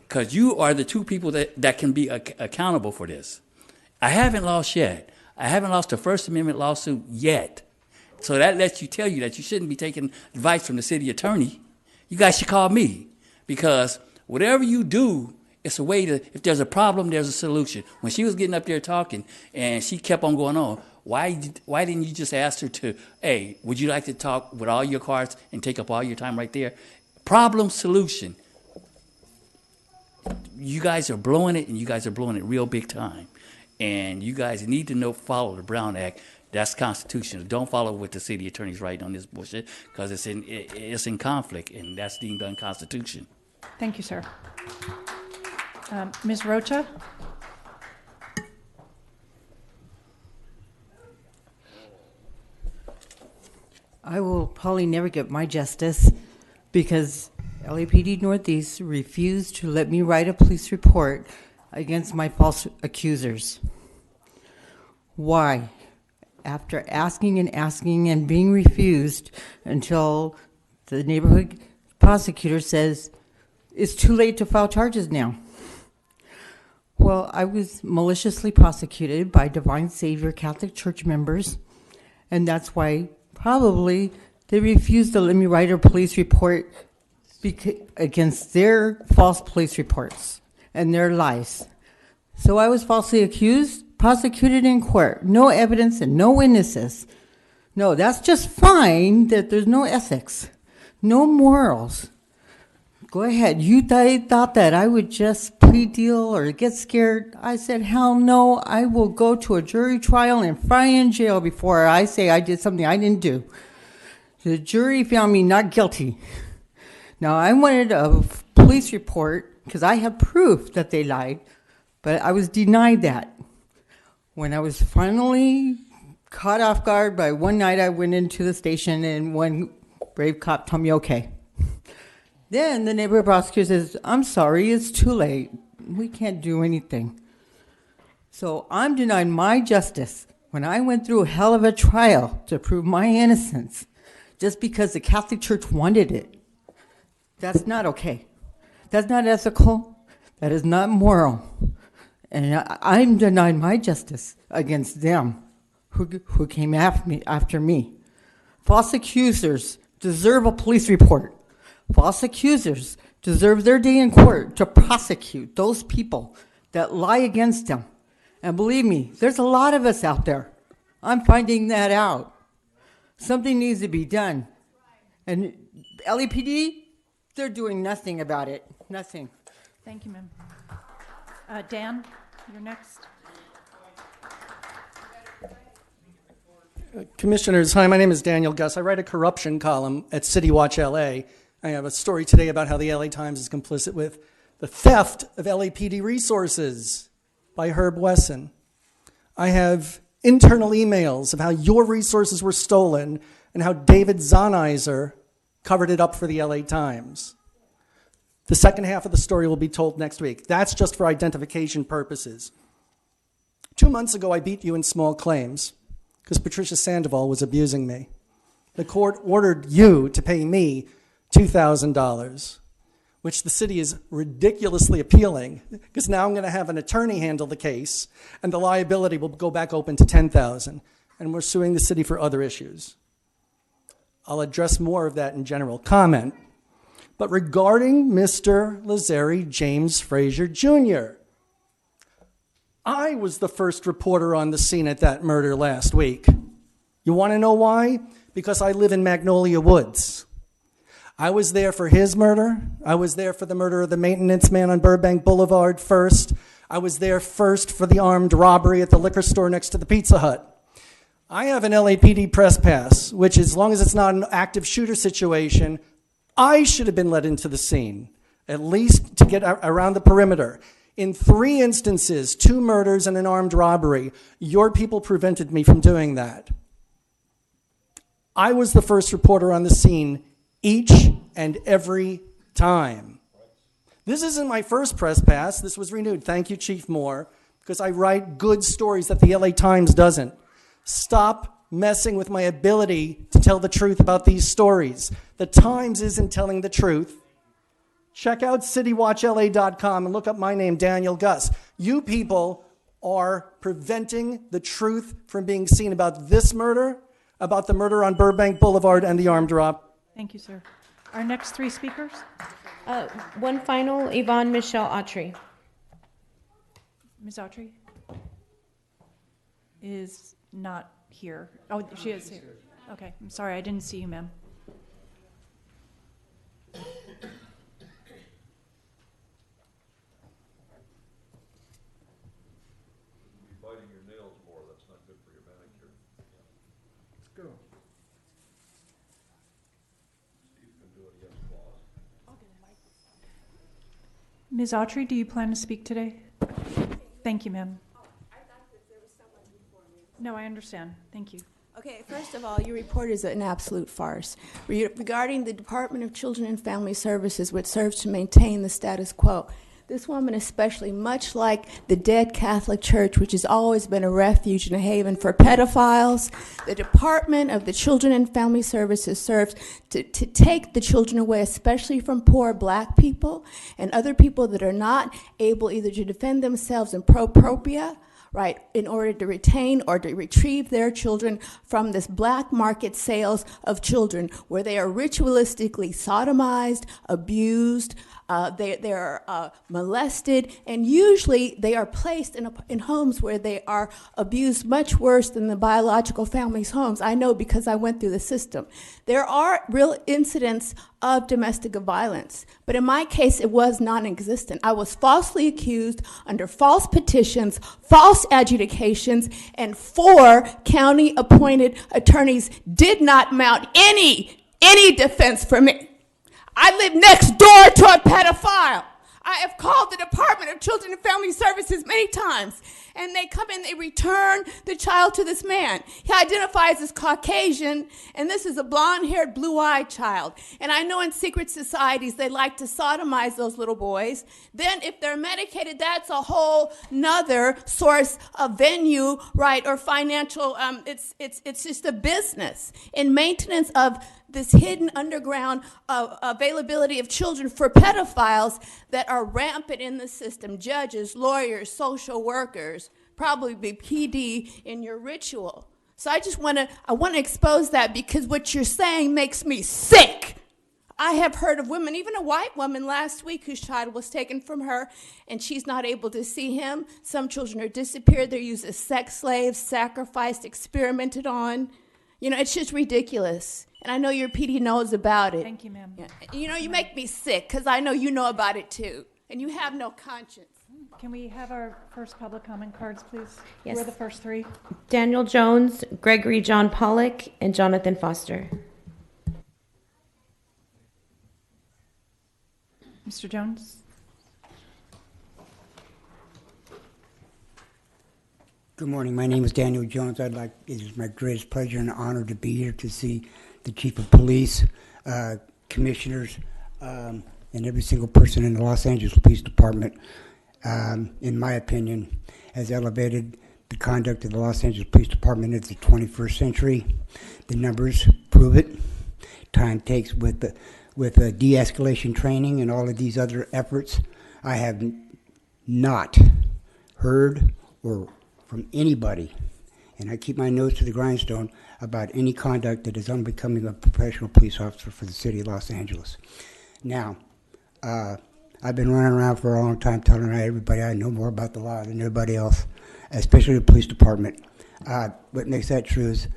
because you are the two people that can be accountable for this. I haven't lost yet. I haven't lost a First Amendment lawsuit yet. So that lets you tell you that you shouldn't be taking advice from the city attorney. You guys should call me, because whatever you do, it's a way to, if there's a problem, there's a solution. When she was getting up there talking and she kept on going on, why didn't you just ask her to, hey, would you like to talk with all your cards and take up all your time right there? Problem, solution. You guys are blowing it, and you guys are blowing it real big time. And you guys need to follow the Brown Act. That's constitutional. Don't follow what the city attorney's writing on this bullshit, because it's in conflict, and that's deemed unconstitutional. Thank you, sir. Ms. Rocha? I will probably never get my justice because LAPD Northeast refused to let me write a police report against my false accusers. Why? After asking and being refused until the neighborhood prosecutor says it's too late to file charges now. Well, I was maliciously prosecuted by Divine Savior Catholic Church members, and that's why probably they refused to let me write a police report against their false police reports and their lies. So I was falsely accused, prosecuted in court, no evidence and no witnesses. No, that's just fine that there's no ethics, no morals. Go ahead. You thought that I would just plea deal or get scared. I said, hell no, I will go to a jury trial and fry in jail before I say I did something I didn't do. The jury found me not guilty. Now, I wanted a police report because I have proof that they lied, but I was denied that. When I was finally caught off guard by one night, I went into the station and one brave cop told me, okay. Then the neighborhood prosecutor says, I'm sorry, it's too late. We can't do anything. So I'm denied my justice when I went through a hell of a trial to prove my innocence just because the Catholic Church wanted it. That's not okay. That's not ethical. That is not moral. And I'm denied my justice against them who came after me. False accusers deserve a police report. False accusers deserve their day in court to prosecute those people that lie against them. And believe me, there's a lot of us out there. I'm finding that out. Something needs to be done. And LAPD, they're doing nothing about it. Nothing. Thank you, ma'am. Dan, you're next. Commissioners, hi, my name is Daniel Gus. I write a corruption column at City Watch LA. I have a story today about how the LA Times is complicit with the theft of LAPD resources by Herb Wesson. I have internal emails of how your resources were stolen and how David Zonizer covered it up for the LA Times. The second half of the story will be told next week. That's just for identification purposes. 2 months ago, I beat you in small claims because Patricia Sandoval was abusing me. The court ordered you to pay me $2,000, which the city is ridiculously appealing because now I'm going to have an attorney handle the case and the liability will go back open to $10,000, and we're suing the city for other issues. I'll address more of that in general comment. But regarding Mr. Lazari James Frazier Jr., I was the first reporter on the scene at that murder last week. You want to know why? Because I live in Magnolia Woods. I was there for his murder. I was there for the murder of the maintenance man on Burbank Boulevard first. I was there first for the armed robbery at the liquor store next to the Pizza Hut. I have an LAPD press pass, which as long as it's not an active shooter situation, I should have been let into the scene, at least to get around the perimeter. In 3 instances, 2 murders and an armed robbery, your people prevented me from doing that. I was the first reporter on the scene each and every time. This isn't my first press pass. This was renewed. Thank you, Chief Moore, because I write good stories that the LA Times doesn't. Stop messing with my ability to tell the truth about these stories. The Times isn't telling the truth. Check out citywatchla.com and look up my name, Daniel Gus. You people are preventing the truth from being seen about this murder, about the murder on Burbank Boulevard and the armed robbery. Thank you, sir. Our next 3 speakers. One final, Yvonne Michelle Autry. Ms. Autry is not here. Oh, she is here. Okay, I'm sorry, I didn't see you, ma'am. Biting your nails more, that's not good for your manicure. Let's go. Steve can do it, yes, boss. Ms. Autry, do you plan to speak today? Thank you, ma'am. No, I understand. Thank you. Okay, first of all, your report is an absolute farce. Regarding the Department of Children and Family Services, which serves to maintain the status quo, this woman especially, much like the dead Catholic Church, which has always been a refuge and a haven for pedophiles, the Department of the Children and Family Services serves to take the children away, especially from poor black people and other people that are not able either to defend themselves in pro propria right, in order to retain or to retrieve their children from this black market sales of children where they are ritualistically sodomized, abused, they are molested, and usually they are placed in homes where they are abused much worse than the biological family's homes. I know because I went through the system. There are real incidents of domestic violence, but in my case, it was non-existent. I was falsely accused under false petitions, false adjudications, and 4 county-appointed attorneys did not mount any defense for me. I live next door to a pedophile. I have called the Department of Children and Family Services many times, and they come in, they return the child to this man. He identifies as Caucasian, and this is a blonde-haired, blue-eyed child. And I know in secret societies they like to sodomize those little boys. Then if they're medicated, that's a whole nother source of venue, right, or financial, it's just a business. In maintenance of this hidden underground availability of children for pedophiles that are rampant in the system. Judges, lawyers, social workers, probably be PD in your ritual. So I want to expose that because what you're saying makes me sick. I have heard of women, even a white woman last week whose child was taken from her and she's not able to see him. Some children are disappeared. They're used as sex slaves, sacrificed, experimented on. You know, it's just ridiculous. And I know your PD knows about it. Thank you, ma'am. Yeah. You know, you make me sick because I know you know about it too. And you have no conscience. Can we have our first public comment cards, please? Yes. Who are the first 3? Daniel Jones, Gregory John Pollock, and Jonathan Foster. Mr. Jones? Good morning. My name is Daniel Jones. It is my greatest pleasure and honor to be here to see the Chief of Police, commissioners, and every single person in the Los Angeles Police Department, in my opinion, has elevated the conduct of the Los Angeles Police Department into the 21st century. The numbers prove it. Time takes with de-escalation training and all of these other efforts. I have not heard or from anybody, and I keep my nose to the grindstone, about any conduct that is unbecoming of a professional police officer for the city of Los Angeles. Now, I've been running around for a long time telling everybody I know more about the law than everybody else, especially the police department. What makes that true is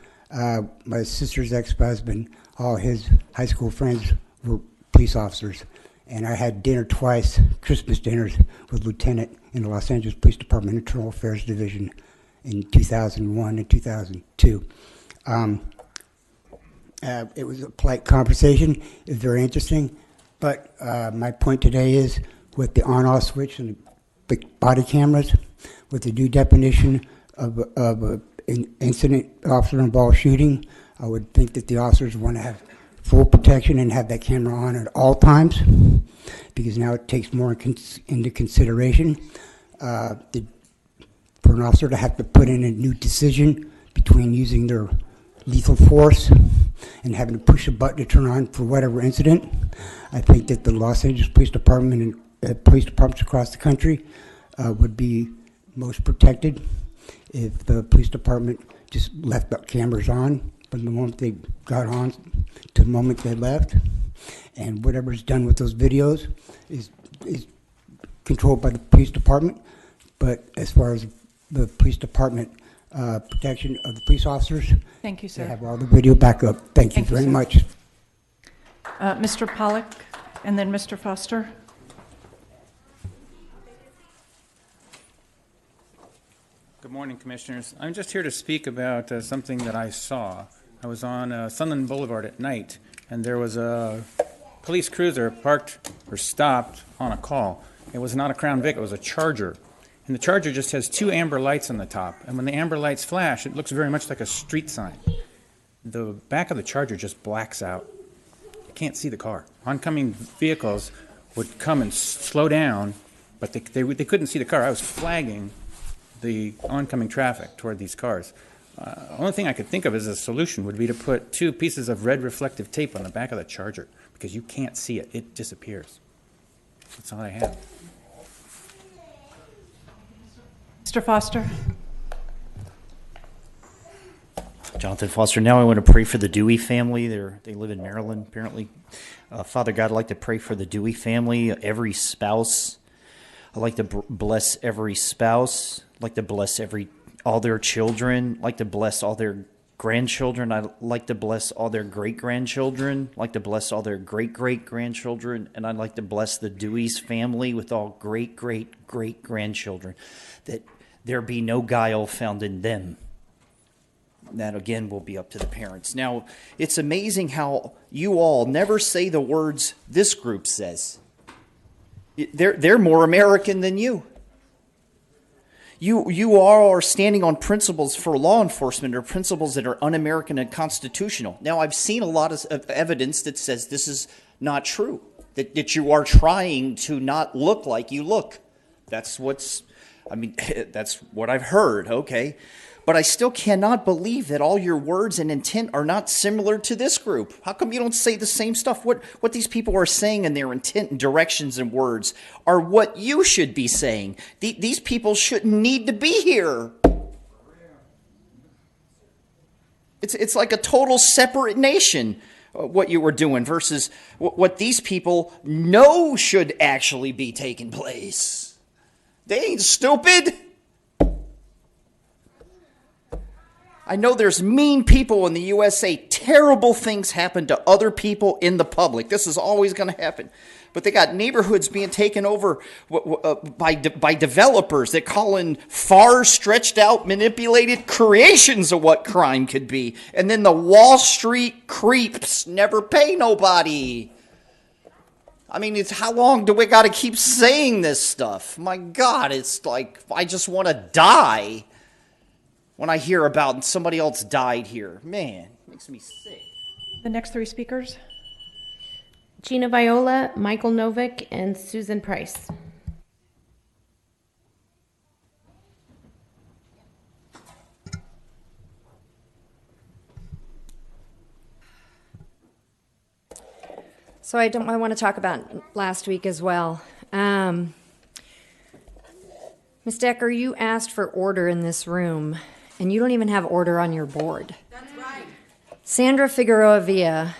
my sister's ex-husband, all his high school friends were police officers, and I had dinner twice, Christmas dinners, with Lieutenant in the Los Angeles Police Department Internal Affairs Division in 2001 and 2002. It was a polite conversation. It was very interesting. But my point today is with the on-off switch and the body cameras, with the new definition of an incident officer-involved shooting, I would think that the officers want to have full protection and have that camera on at all times, because now it takes more into consideration for an officer to have to put in a new decision between using their lethal force and having to push a button to turn on for whatever incident. I think that the Los Angeles Police Department and police departments across the country would be most protected if the police department just left the cameras on from the moment they got on to the moment they left, and whatever's done with those videos is controlled by the police department. But as far as the police department protection of the police officers, thank you, sir. They have all the video backup. Thank you very much. Mr. Pollock, and then Mr. Foster. Good morning, Commissioners. I'm just here to speak about something that I saw. I was on Sunland Boulevard at night, and there was a police cruiser parked or stopped on a call. It was not a Crown Vic, it was a Charger. And the Charger just has 2 amber lights on the top. And when the amber lights flash, it looks very much like a street sign. The back of the Charger just blacks out. You can't see the car. Oncoming vehicles would come and slow down, but they couldn't see the car. I was flagging the oncoming traffic toward these cars. Only thing I could think of as a solution would be to put 2 pieces of red reflective tape on the back of the Charger, because you can't see it. It disappears. That's all I have. Mr. Foster? Jonathan Foster. Now I want to pray for the Dewey family. They live in Maryland, apparently. Father God, I'd like to pray for the Dewey family, every spouse. I'd like to bless every spouse. I'd like to bless all their children. I'd like to bless all their grandchildren. I'd like to bless all their great-grandchildren. I'd like to bless all their great-great-grandchildren. And I'd like to bless the Dewey's family with all great-great-great-grandchildren, that there be no guile found in them. That, again, will be up to the parents. Now, it's amazing how you all never say the words this group says. They're more American than you. You all are standing on principles for law enforcement or principles that are un-American and constitutional. Now, I've seen a lot of evidence that says this is not true, that you are trying to not look like you look. That's what I've heard, okay? But I still cannot believe that all your words and intent are not similar to this group. How come you don't say the same stuff? What these people are saying in their intent and directions and words are what you should be saying. These people shouldn't need to be here. It's like a total separate nation, what you were doing versus what these people know should actually be taking place. They ain't stupid. I know there's mean people in the USA. Terrible things happen to other people in the public. This is always going to happen. But they got neighborhoods being taken over by developers that call in far stretched out, manipulated creations of what crime could be. And then the Wall Street creeps never pay nobody. I mean, it's how long do we got to keep saying this stuff? My God, it's like I just want to die. When I hear about somebody else died here, man, it makes me sick. The next three speakers. Gina Viola, Michael Novick, and Susan Price. So I want to talk about last week as well. Ms. Decker, you asked for order in this room, and you don't even have order on your board. That's right. Sandra Figueroa Villa,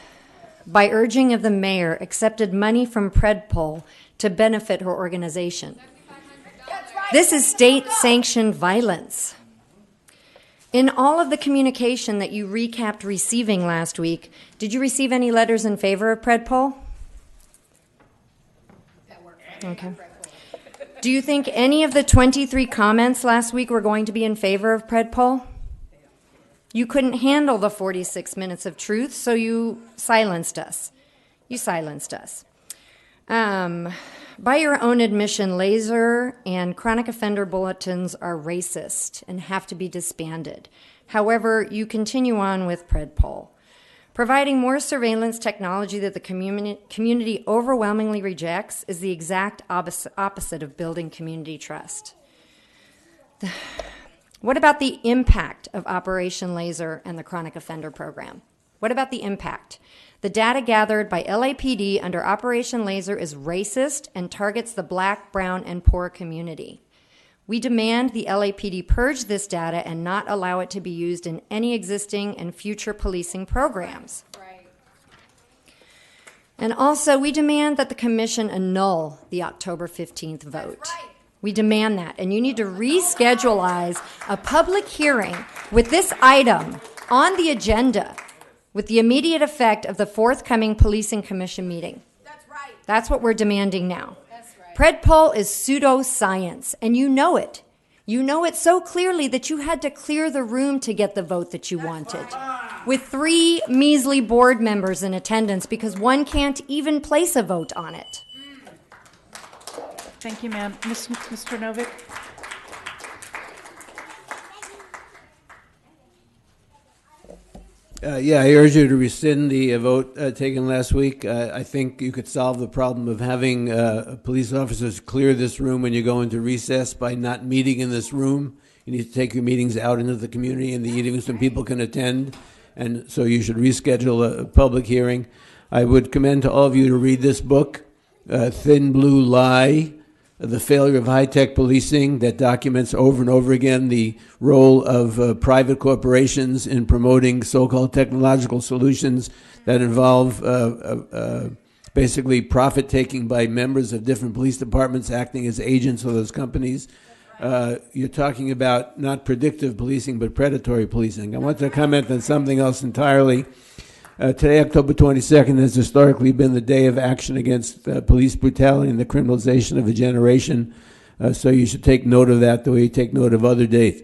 by urging of the mayor, accepted money from Predpol to benefit her organization. That's right. This is state-sanctioned violence. In all of the communication that you recapped receiving last week, did you receive any letters in favor of Predpol? Okay. Do you think any of the 23 comments last week were going to be in favor of Predpol? You couldn't handle the 46 minutes of truth, so you silenced us. You silenced us. By your own admission, laser and chronic offender bulletins are racist and have to be disbanded. However, you continue on with Predpol. Providing more surveillance technology that the community overwhelmingly rejects is the exact opposite of building community trust. What about the impact of Operation Laser and the chronic offender program? What about the impact? The data gathered by LAPD under Operation Laser is racist and targets the Black, brown, and poor community. We demand the LAPD purge this data and not allow it to be used in any existing and future policing programs. Right. And also, we demand that the commission annul the October 15th vote. Right. We demand that. And you need to reschedule a public hearing with this item on the agenda with the immediate effect of the forthcoming Policing Commission meeting. That's right. That's what we're demanding now. Predpol is pseudoscience, and you know it. You know it so clearly that you had to clear the room to get the vote that you wanted, with 3 measly board members in attendance because one can't even place a vote on it. Thank you, ma'am. Mr. Novick? I urge you to rescind the vote taken last week. I think you could solve the problem of having police officers clear this room when you go into recess by not meeting in this room. You need to take your meetings out into the community in the evenings when people can attend, and so you should reschedule a public hearing. I would commend to all of you to read this book, Thin Blue Lie, the failure of high-tech policing that documents over and over again the role of private corporations in promoting so-called technological solutions that involve basically profit-taking by members of different police departments acting as agents of those companies. You're talking about not predictive policing, but predatory policing. I want to comment on something else entirely. Today, October 22nd, has historically been the day of action against police brutality and the criminalization of a generation. So you should take note of that the way you take note of other dates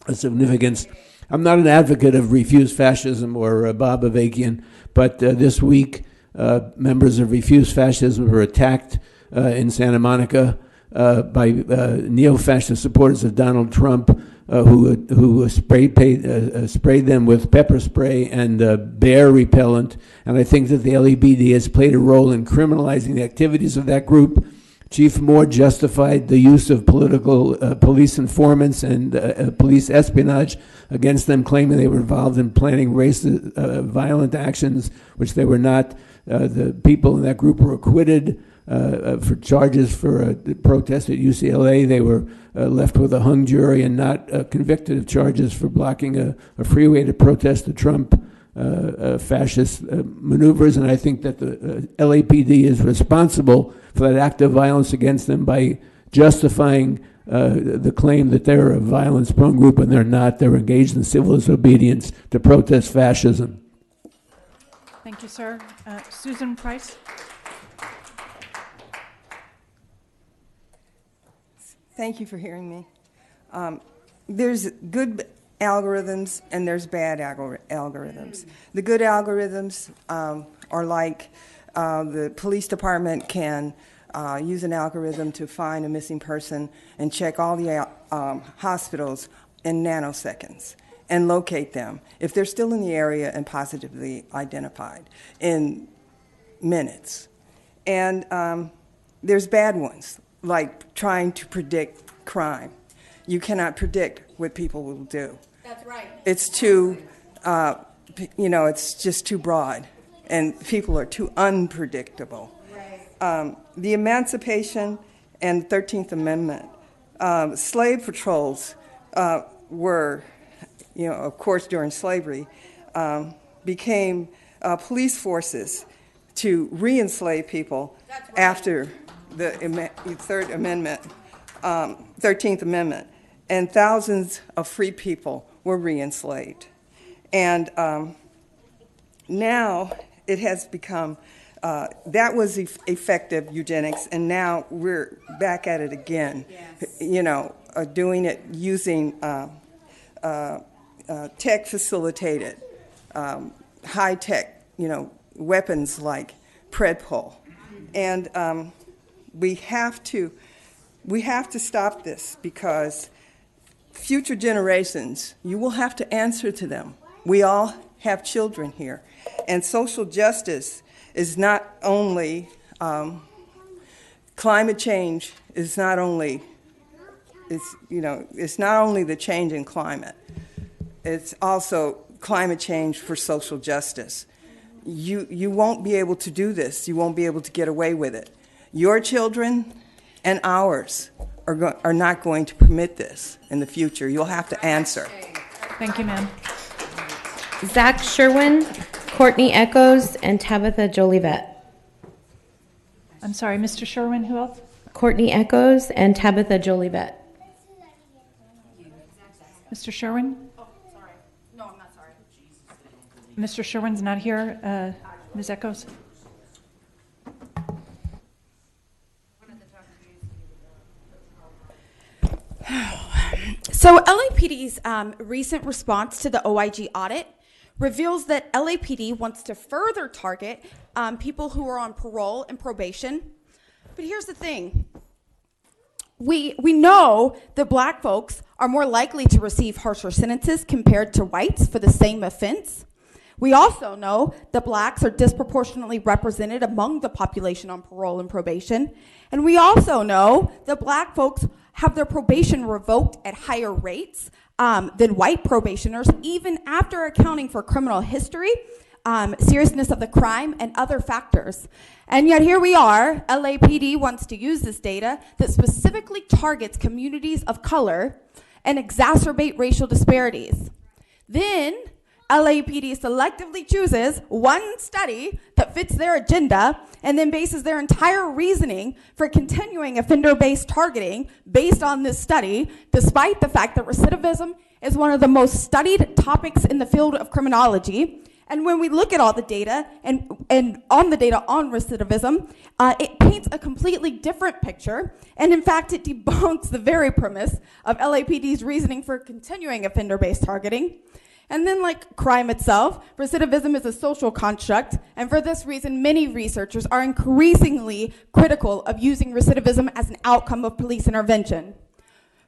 of significance. I'm not an advocate of Refuse Fascism or Bob Avakian, but this week, members of Refuse Fascism were attacked in Santa Monica by neo-fascist supporters of Donald Trump, who sprayed them with pepper spray and bear repellent. And I think that the LAPD has played a role in criminalizing the activities of that group. Chief Moore justified the use of political police informants and police espionage against them, claiming they were involved in planning racist, violent actions, which they were not. The people in that group were acquitted for charges for a protest at UCLA. They were left with a hung jury and not convicted of charges for blocking a freeway to protest the Trump fascist maneuvers. And I think that the LAPD is responsible for that act of violence against them by justifying the claim that they're a violence-prone group, and they're not. They're engaged in civil disobedience to protest fascism. Thank you, sir. Susan Price. Thank you for hearing me. There's good algorithms and there's bad algorithms. The good algorithms are like the police department can use an algorithm to find a missing person and check all the hospitals in nanoseconds and locate them if they're still in the area and positively identified in minutes. And there's bad ones, like trying to predict crime. You cannot predict what people will do. That's right. It's too, it's just too broad, and people are too unpredictable. Right. The Emancipation and 13th Amendment, slave patrols were, of course, during slavery, became police forces to re-enslave people after the 13th Amendment, and thousands of free people were re-enslaved. And now it has become, that was effective eugenics, and now we're back at it again, doing it using tech-facilitated, high-tech, weapons like Predpol. And we have to stop this, because future generations, you will have to answer to them. We all have children here. And social justice is not only, climate change is not only, it's not only the change in climate, it's also climate change for social justice. You won't be able to do this. You won't be able to get away with it. Your children and ours are not going to permit this in the future. You'll have to answer. Thank you, ma'am. Zach Sherwin, Courtney Echoes, and Tabitha Jolivet. I'm sorry, Mr. Sherwin, who else? Courtney Echoes and Tabitha Jolivet. Mr. Sherwin? Oh, sorry. No, I'm not sorry. Mr. Sherwin's not here. Ms. Echoes? So LAPD's recent response to the OIG audit reveals that LAPD wants to further target people who are on parole and probation. But here's the thing. We know that black folks are more likely to receive harsher sentences compared to whites for the same offense. We also know that blacks are disproportionately represented among the population on parole and probation. And we also know that black folks have their probation revoked at higher rates than white probationers, even after accounting for criminal history, seriousness of the crime, and other factors. And yet here we are, LAPD wants to use this data that specifically targets communities of color and exacerbate racial disparities. Then LAPD selectively chooses one study that fits their agenda and then bases their entire reasoning for continuing offender-based targeting based on this study, despite the fact that recidivism is one of the most studied topics in the field of criminology. And when we look at all the data and on the data on recidivism, it paints a completely different picture. And in fact, it debunks the very premise of LAPD's reasoning for continuing offender-based targeting. And then, like crime itself, recidivism is a social construct, and for this reason, many researchers are increasingly critical of using recidivism as an outcome of police intervention.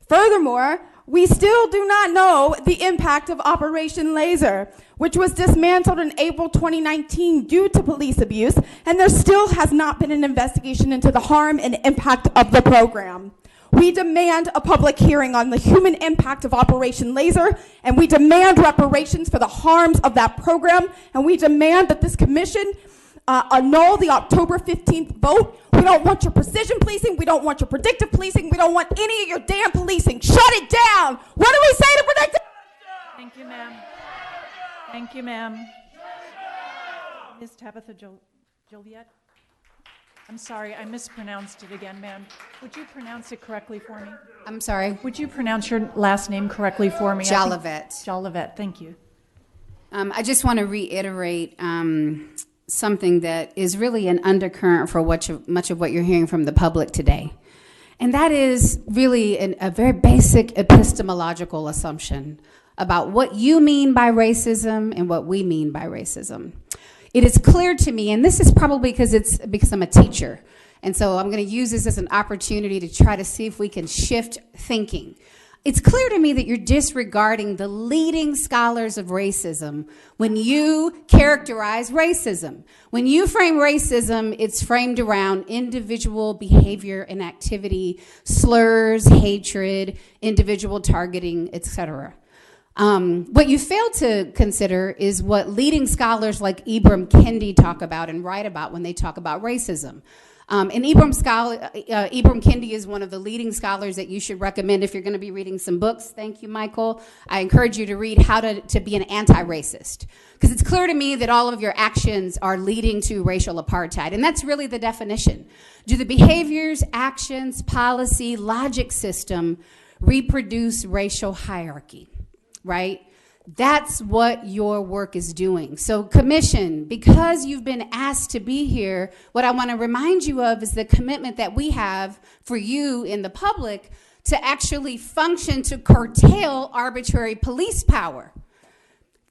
Furthermore, we still do not know the impact of Operation Laser, which was dismantled in April 2019 due to police abuse, and there still has not been an investigation into the harm and impact of the program. We demand a public hearing on the human impact of Operation Laser, and we demand reparations for the harms of that program, and we demand that this commission annul the October 15th vote. We don't want your precision policing. We don't want your predictive policing. We don't want any of your damn policing. Shut it down. What do we say to predictive? Thank you, ma'am. Thank you, ma'am. Ms. Tabitha Joliet? I'm sorry, I mispronounced it again, ma'am. Would you pronounce it correctly for me? I'm sorry. Would you pronounce your last name correctly for me? Jolivet. Jolivet, thank you. I just want to reiterate something that is really an undercurrent for much of what you're hearing from the public today. And that is really a very basic epistemological assumption about what you mean by racism and what we mean by racism. It is clear to me, and this is probably because I'm a teacher, and so I'm going to use this as an opportunity to try to see if we can shift thinking. It's clear to me that you're disregarding the leading scholars of racism when you characterize racism. When you frame racism, it's framed around individual behavior and activity, slurs, hatred, individual targeting, etc. What you fail to consider is what leading scholars like Ibram Kendi talk about and write about when they talk about racism. And Ibram Kendi is one of the leading scholars that you should recommend if you're going to be reading some books. Thank you, Michael. I encourage you to read How to Be an Anti-Racist, because it's clear to me that all of your actions are leading to racial apartheid, and that's really the definition. Do the behaviors, actions, policy, logic system reproduce racial hierarchy? Right? That's what your work is doing. So commission, because you've been asked to be here, what I want to remind you of is the commitment that we have for you in the public to actually function to curtail arbitrary police power.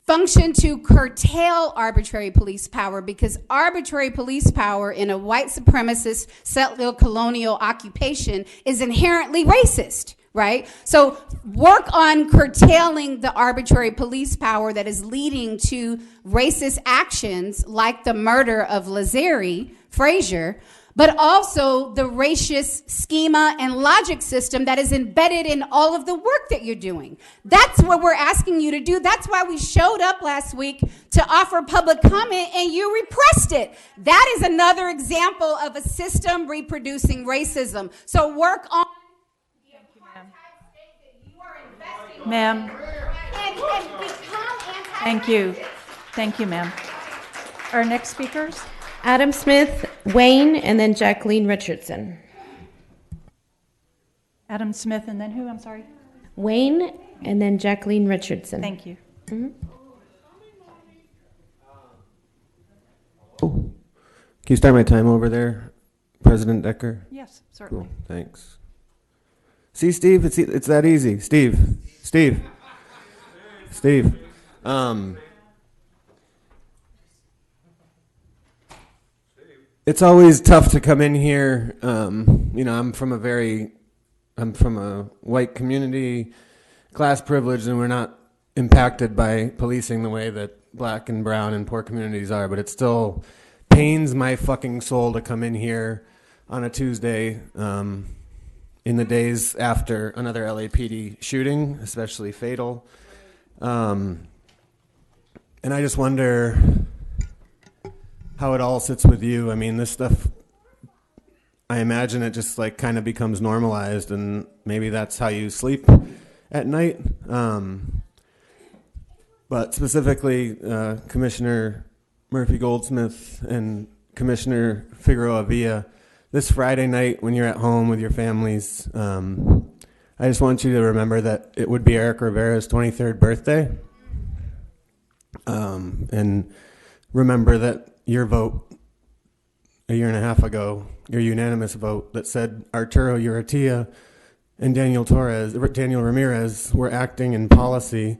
Function to curtail arbitrary police power, because arbitrary police power in a white supremacist settler colonial occupation is inherently racist. Right? So work on curtailing the arbitrary police power that is leading to racist actions like the murder of Lazari Frazier, but also the racist schema and logic system that is embedded in all of the work that you're doing. That's what we're asking you to do. That's why we showed up last week to offer public comment and you repressed it. That is another example of a system reproducing racism. So work on Ma'am. Thank you. Thank you, ma'am. Our next speakers? Adam Smith, Wayne, and then Jacqueline Richardson. Adam Smith, and then who? I'm sorry. Wayne, and then Jacqueline Richardson. Thank you. Mm-hmm. Can you start my time over there, President Decker? Yes, certainly. Cool, thanks. See, Steve, it's that easy. Steve. It's always tough to come in here. I'm from a white community, class privilege, and we're not impacted by policing the way that black and brown and poor communities are, but it still pains my fucking soul to come in here on a Tuesday, in the days after another LAPD shooting, especially fatal. And I just wonder, how it all sits with you. I mean, this stuff, I imagine it just like kind of becomes normalized, and maybe that's how you sleep at night. But specifically, Commissioner Murphy Goldsmith and Commissioner Figueroa Villa, this Friday night when you're at home with your families, I just want you to remember that it would be Eric Rivera's 23rd birthday. And remember that your vote a year and a half ago, your unanimous vote that said Arturo Urrutia and Daniel Ramirez were acting in policy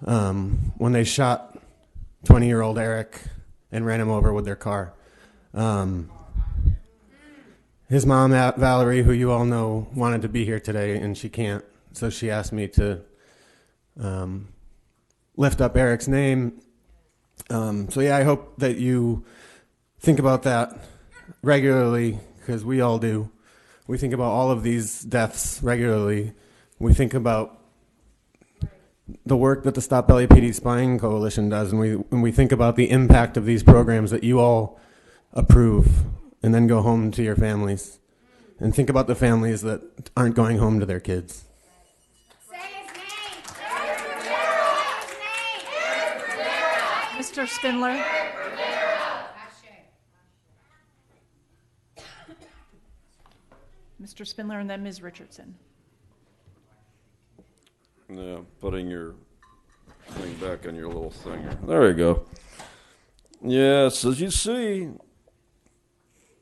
when they shot 20-year-old Eric and ran him over with their car. His mom, Valerie, who you all know, wanted to be here today, and she can't. So she asked me to lift up Eric's name. So yeah, I hope that you think about that regularly, because we all do. We think about all of these deaths regularly. We think about the work that the Stop LAPD Spying Coalition does, and we think about the impact of these programs that you all approve, and then go home to your families. And think about the families that aren't going home to their kids. Mr. Spindler. Mr. Spindler, and then Ms. Richardson. Yeah, putting your thing back on your little thing. There you go. Yes, as you see,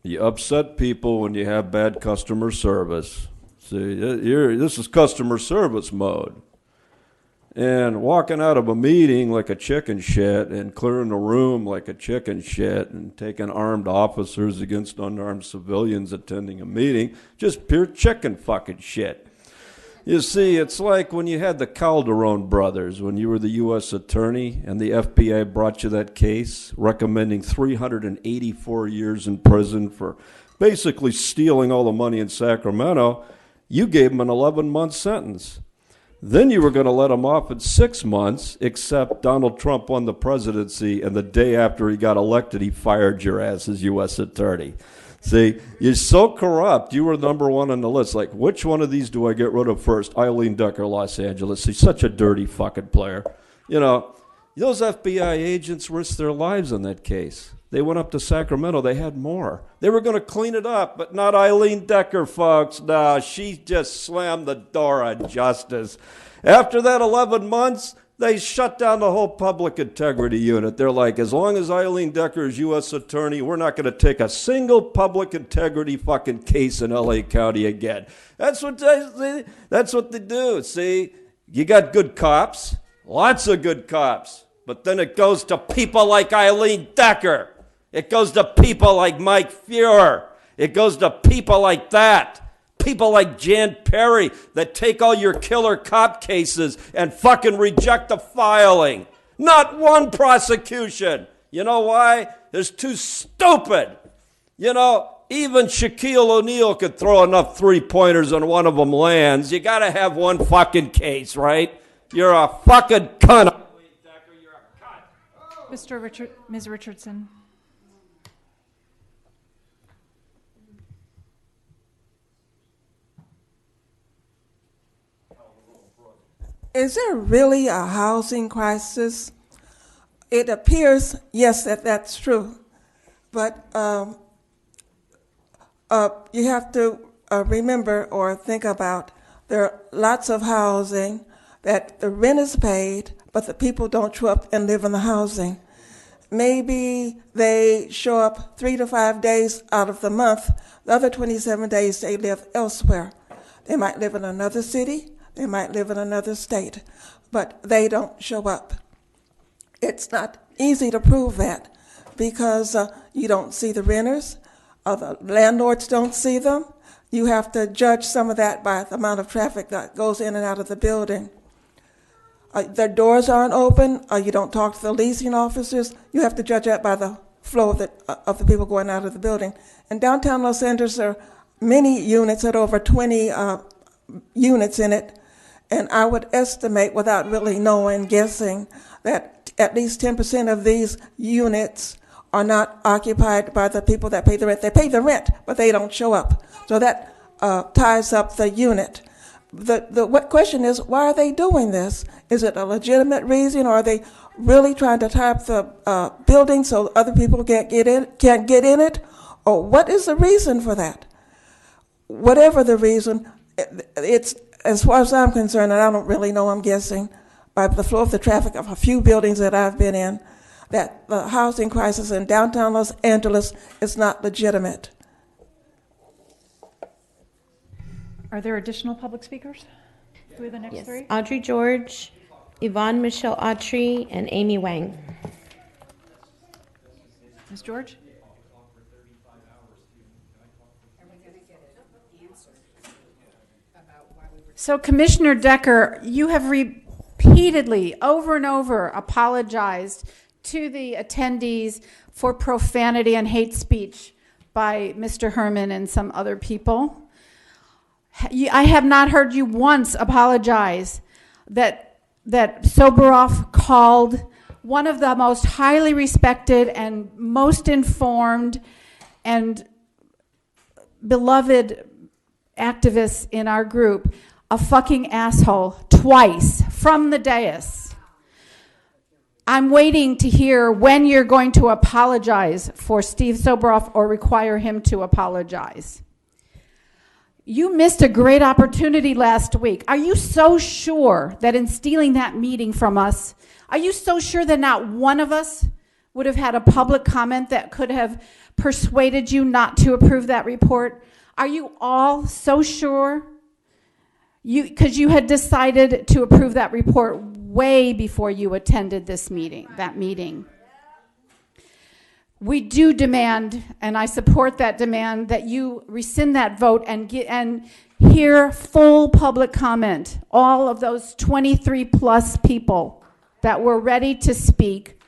you upset people when you have bad customer service. See, this is customer service mode. And walking out of a meeting like a chicken shit and clearing the room like a chicken shit and taking armed officers against unarmed civilians attending a meeting, just pure chicken fucking shit. You see, it's like when you had the Calderon brothers, when you were the U.S. attorney and the FBI brought you that case recommending 384 years in prison for basically stealing all the money in Sacramento. You gave them an 11-month sentence. Then you were going to let him off in 6 months, except Donald Trump won the presidency, and the day after he got elected, he fired your ass as U.S. attorney. See, you're so corrupt. You were number one on the list. Like, which one of these do I get rid of first? Eileen Decker, Los Angeles. She's such a dirty fucking player. You know, those FBI agents risked their lives in that case. They went up to Sacramento. They had more. They were going to clean it up, but not Eileen Decker, folks. No, she just slammed the door on justice. After that 11 months, they shut down the whole public integrity unit. They're like, as long as Eileen Decker is U.S. attorney, we're not going to take a single public integrity fucking case in L.A. County again. That's what they do. See, you got good cops, lots of good cops, but then it goes to people like Eileen Decker. It goes to people like Mike Fuhrer. It goes to people like that. People like Jan Perry that take all your killer cop cases and fucking reject the filing. Not one prosecution. You know why? They're too stupid. You know, even Shaquille O'Neal could throw enough three-pointers and one of them lands. You got to have one fucking case, right? You're a fucking cunt. Ms. Richardson. Is there really a housing crisis? It appears, yes, that's true. But you have to remember or think about there are lots of housing that the rent is paid, but the people don't show up and live in the housing. Maybe they show up 3 to 5 days out of the month. The other 27 days they live elsewhere. They might live in another city. They might live in another state, but they don't show up. It's not easy to prove that because you don't see the renters, the landlords don't see them. You have to judge some of that by the amount of traffic that goes in and out of the building. Their doors aren't open. You don't talk to the leasing officers. You have to judge that by the flow of the people going out of the building. In downtown Los Angeles, there are many units at over 20 units in it. And I would estimate, without really knowing, guessing, that at least 10% of these units are not occupied by the people that pay the rent. They pay the rent, but they don't show up. So that ties up the unit. What question is, why are they doing this? Is it a legitimate reason, or are they really trying to tie up the building so other people can't get in it? Or what is the reason for that? Whatever the reason, it's, as far as I'm concerned, and I don't really know, I'm guessing, by the flow of the traffic of a few buildings that I've been in, that the housing crisis in downtown Los Angeles is not legitimate. Are there additional public speakers? Who are the next Yes. three? Audrey George, Yvonne Michelle Autry, and Amy Wang. Ms. George? So, Commissioner Decker, you have repeatedly, over and over, apologized to the attendees for profanity and hate speech by Mr. Herman and some other people. I have not heard you once apologize that Soboroff called one of the most highly respected and most informed and beloved activists in our group a fucking asshole twice from the dais. I'm waiting to hear when you're going to apologize for Steve Soboroff or require him to apologize. You missed a great opportunity last week. Are you so sure that in stealing that meeting from us, are you so sure that not one of us would have had a public comment that could have persuaded you not to approve that report? Are you all so sure? Because you had decided to approve that report way before you attended that meeting. We do demand, and I support that demand, that you rescind that vote and hear full public comment. All of those 23 plus people that were ready to speak,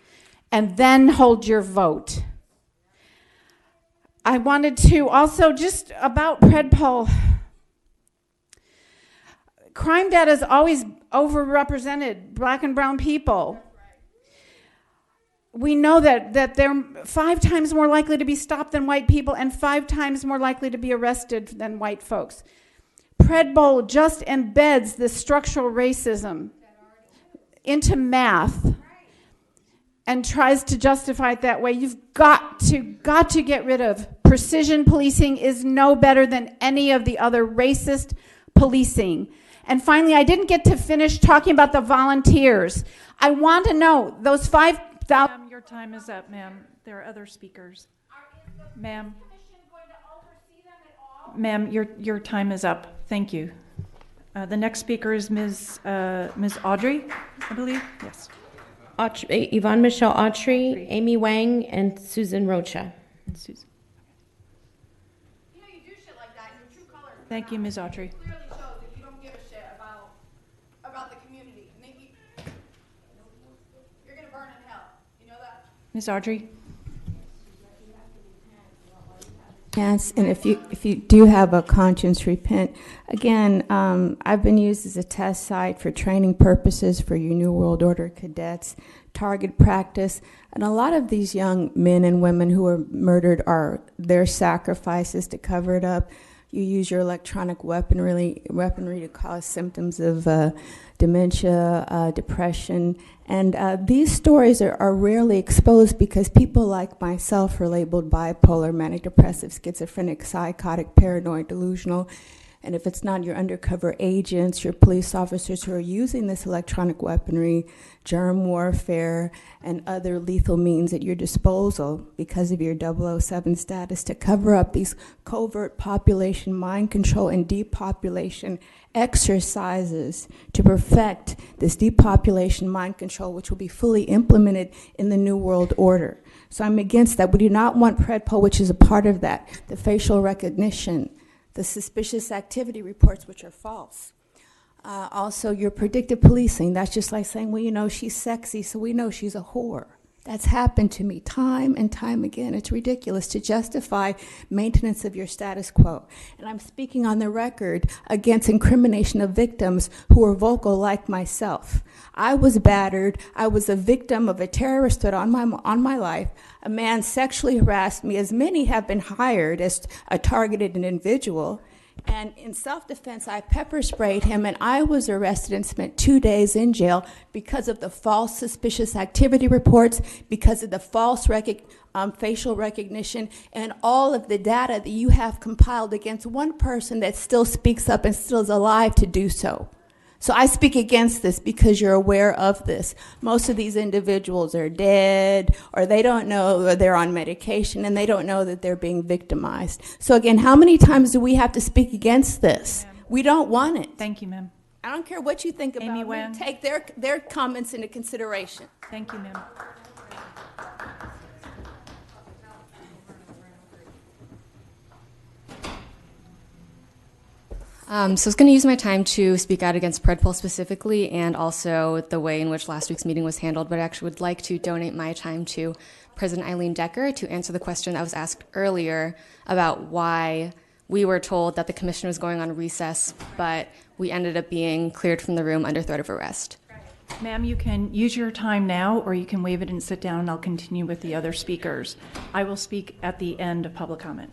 and then hold your vote. I wanted to also, just about PredPol, crime data is always overrepresented, black and brown people. We know that they're 5 times more likely to be stopped than white people and 5 times more likely to be arrested than white folks. PredPol just embeds this structural racism into math and tries to justify it that way. You've got to get rid of. Precision policing is no better than any of the other racist policing. And finally, I didn't get to finish talking about the volunteers. I want to know, those 5,000... Your time is up, ma'am. There are other speakers. Ma'am. Ma'am, your time is up. Thank you. The next speaker is Ms. Audrey, I believe. Yes. Yvonne Michelle Autry, Amy Wang, and Susan Rocha. Susan. Thank you, Ms. Autry. Ms. Audrey. Yes, and if you do have a conscience, repent. Again, I've been used as a test site for training purposes for your New World Order cadets, target practice, and a lot of these young men and women who are murdered are their sacrifices to cover it up. You use your electronic weaponry to cause symptoms of dementia, depression, and these stories are rarely exposed because people like myself are labeled bipolar, manic depressive, schizophrenic, psychotic, paranoid, delusional. And if it's not your undercover agents, your police officers who are using this electronic weaponry, germ warfare, and other lethal means at your disposal because of your 007 status to cover up these covert population mind control and depopulation exercises to perfect this depopulation mind control, which will be fully implemented in the New World Order. So I'm against that. We do not want PredPol, which is a part of that, the facial recognition, the suspicious activity reports, which are false. Also, your predictive policing. That's just like saying, well, you know, she's sexy, so we know she's a whore. That's happened to me time and time again. It's ridiculous to justify maintenance of your status quo. And I'm speaking on the record against incrimination of victims who are vocal like myself. I was battered. I was a victim of a terrorist threat on my life. A man sexually harassed me, as many have been hired as a targeted individual. And in self-defense, I pepper sprayed him, and I was arrested and spent 2 days in jail because of the false suspicious activity reports, because of the false facial recognition, and all of the data that you have compiled against one person that still speaks up and still is alive to do so. So I speak against this because you're aware of this. Most of these individuals are dead, or they don't know they're on medication, and they don't know that they're being victimized. So again, how many times do we have to speak against this? We don't want it. Thank you, ma'am. I don't care what you think about Amy me. Wen. Take their comments into consideration. Thank you, ma'am. So I was going to use my time to speak out against Predpol specifically, and also the way in which last week's meeting was handled, but I actually would like to donate my time to President Eileen Decker to answer the question that was asked earlier about why we were told that the commission was going on recess, but we ended up being cleared from the room under threat of arrest. Ma'am, you can use your time now, or you can waive it and sit down, and I'll continue with the other speakers. I will speak at the end of public comment.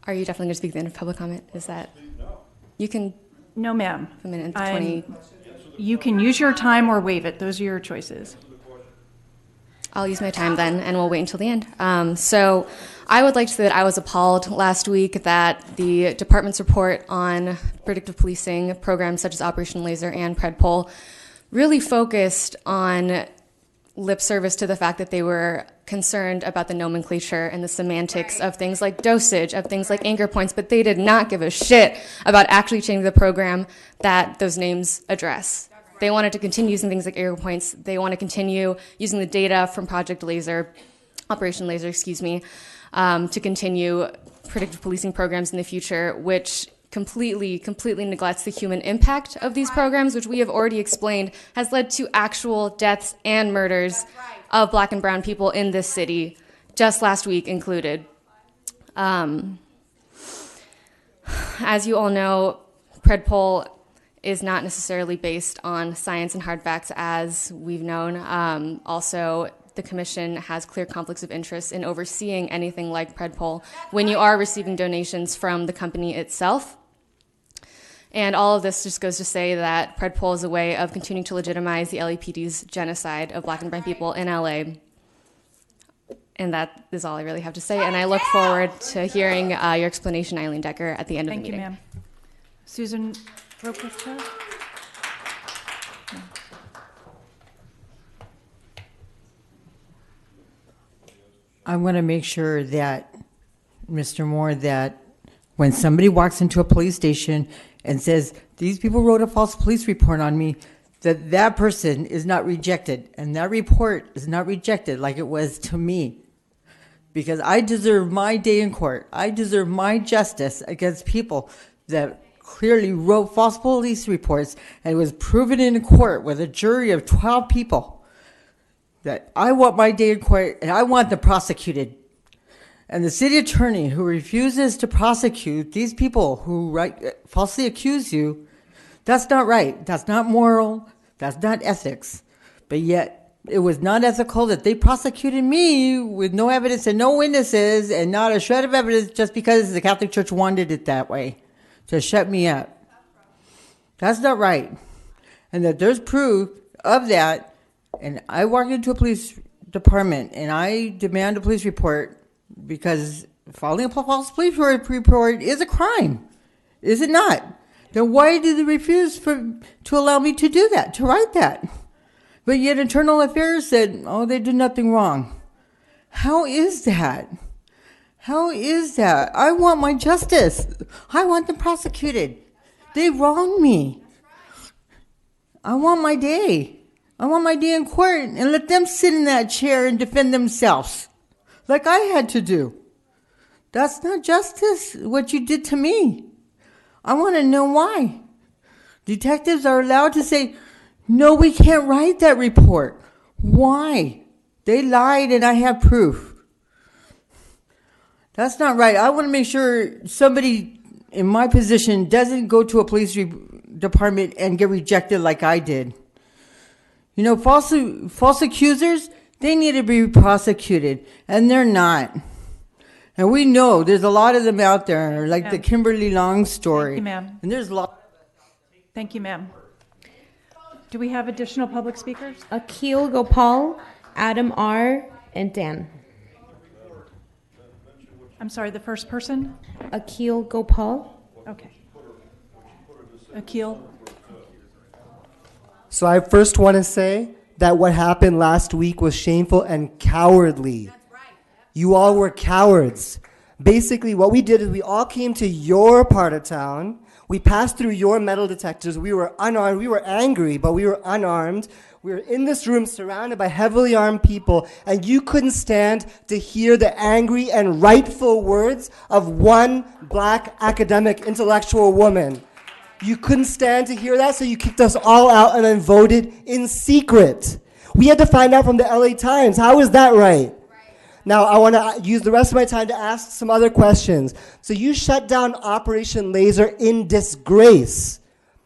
Are you definitely going to speak at the end of public comment? Is that... You can... No, ma'am. A minute and 20... You can use your time or waive it. Those are your choices. I'll use my time then, and we'll wait until the end. So I would like to say that I was appalled last week that the department's report on predictive policing programs such as Operation Laser and Predpol really focused on lip service to the fact that they were concerned about the nomenclature and the semantics of things like dosage, of things like anchor points, but they did not give a shit about actually changing the program that those names address. They wanted to continue using things like anchor points. They want to continue using the data from Project Laser, Operation Laser, to continue predictive policing programs in the future, which completely neglects the human impact of these programs, which we have already explained has led to actual deaths and murders of Black and brown people in this city, just last week included. As you all know, Predpol is not necessarily based on science and hard facts, as we've known. Also, the commission has clear conflicts of interest in overseeing anything like Predpol when you are receiving donations from the company itself. And all of this just goes to say that Predpol is a way of continuing to legitimize the LAPD's genocide of Black and brown people in LA. And that is all I really have to say. And I look forward to hearing your explanation, Eileen Decker, at the end of the meeting. Thank you, ma'am. Susan Roquista? I want to make sure that, Mr. Moore, that when somebody walks into a police station and says, these people wrote a false police report on me, that that person is not rejected. And that report is not rejected like it was to me. Because I deserve my day in court. I deserve my justice against people that clearly wrote false police reports, and it was proven in court with a jury of 12 people that I want my day in court and I want them prosecuted. And the city attorney who refuses to prosecute these people who falsely accuse you, that's not right. That's not moral. That's not ethics. But yet, it was not ethical that they prosecuted me with no evidence and no witnesses and not a shred of evidence just because the Catholic Church wanted it that way, to shut me up. That's not right. And that there's proof of that. And I walk into a police department and I demand a police report, because filing a false police report is a crime, is it not? Then why do they refuse to allow me to do that, to write that? But yet Internal Affairs said, oh, they did nothing wrong. How is that? How is that? I want my justice. I want them prosecuted. They wronged me. I want my day. I want my day in court, and let them sit in that chair and defend themselves like I had to do. That's not justice, what you did to me. I want to know why. Detectives are allowed to say, no, we can't write that report. Why? They lied and I have proof. That's not right. I want to make sure somebody in my position doesn't go to a police department and get rejected like I did. You know, false accusers, they need to be prosecuted, and they're not. And we know there's a lot of them out there, like the Kimberly Long story. Thank you, ma'am. And there's a lot. Thank you, ma'am. Do we have additional public speakers? Akil Gopal, Adam R., and Dan. I'm sorry, the first person? Akil Gopal. Okay. Akil? So I first want to say that what happened last week was shameful and cowardly. You all were cowards. Basically, what we did is we all came to your part of town. We passed through your metal detectors. We were unarmed. We were angry, but we were unarmed. We were in this room surrounded by heavily armed people, and you couldn't stand to hear the angry and rightful words of one black academic intellectual woman. You couldn't stand to hear that, so you kicked us all out and then voted in secret. We had to find out from the LA Times. How is that right? Now, I want to use the rest of my time to ask some other questions. So you shut down Operation Laser in disgrace.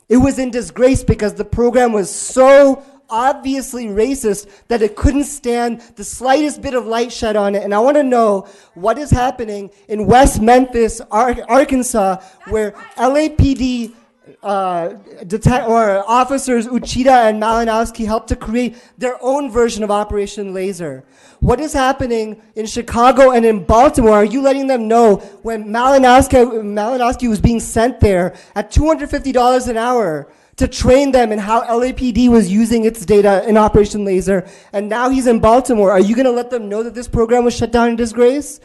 It was in disgrace because the program was so obviously racist that it couldn't stand the slightest bit of light shed on it. And I want to know what is happening in West Memphis, Arkansas, where LAPD officers Uchida and Malinowski helped to create their own version of Operation Laser. What is happening in Chicago and in Baltimore? Are you letting them know when Malinowski was being sent there at $250 an hour to train them in how LAPD was using its data in Operation Laser, and now he's in Baltimore? Are you going to let them know that this program was shut down in disgrace?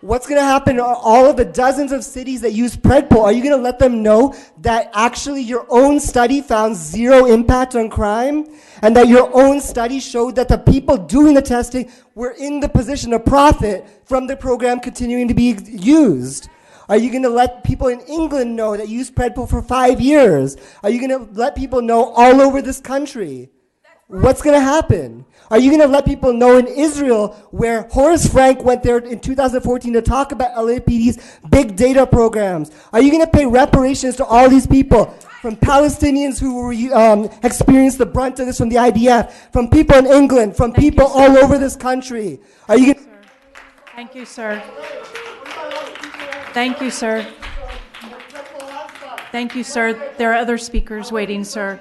What's going to happen to all of the dozens of cities that use PredPol? Are you going to let them know that actually your own study found zero impact on crime, and that your own study showed that the people doing the testing were in the position to profit from the program continuing to be used? Are you going to let people in England know that you used PredPol for 5 years? Are you going to let people know all over this country? What's going to happen? Are you going to let people know in Israel, where Horace Frank went there in 2014 to talk about LAPD's big data programs? Are you going to pay reparations to all these people, from Palestinians who experienced the brunt of this from the IDF, from people in England, from people all over this country? Are you going to... Thank you, sir. Thank you, sir. Thank you, sir. There are other speakers waiting, sir.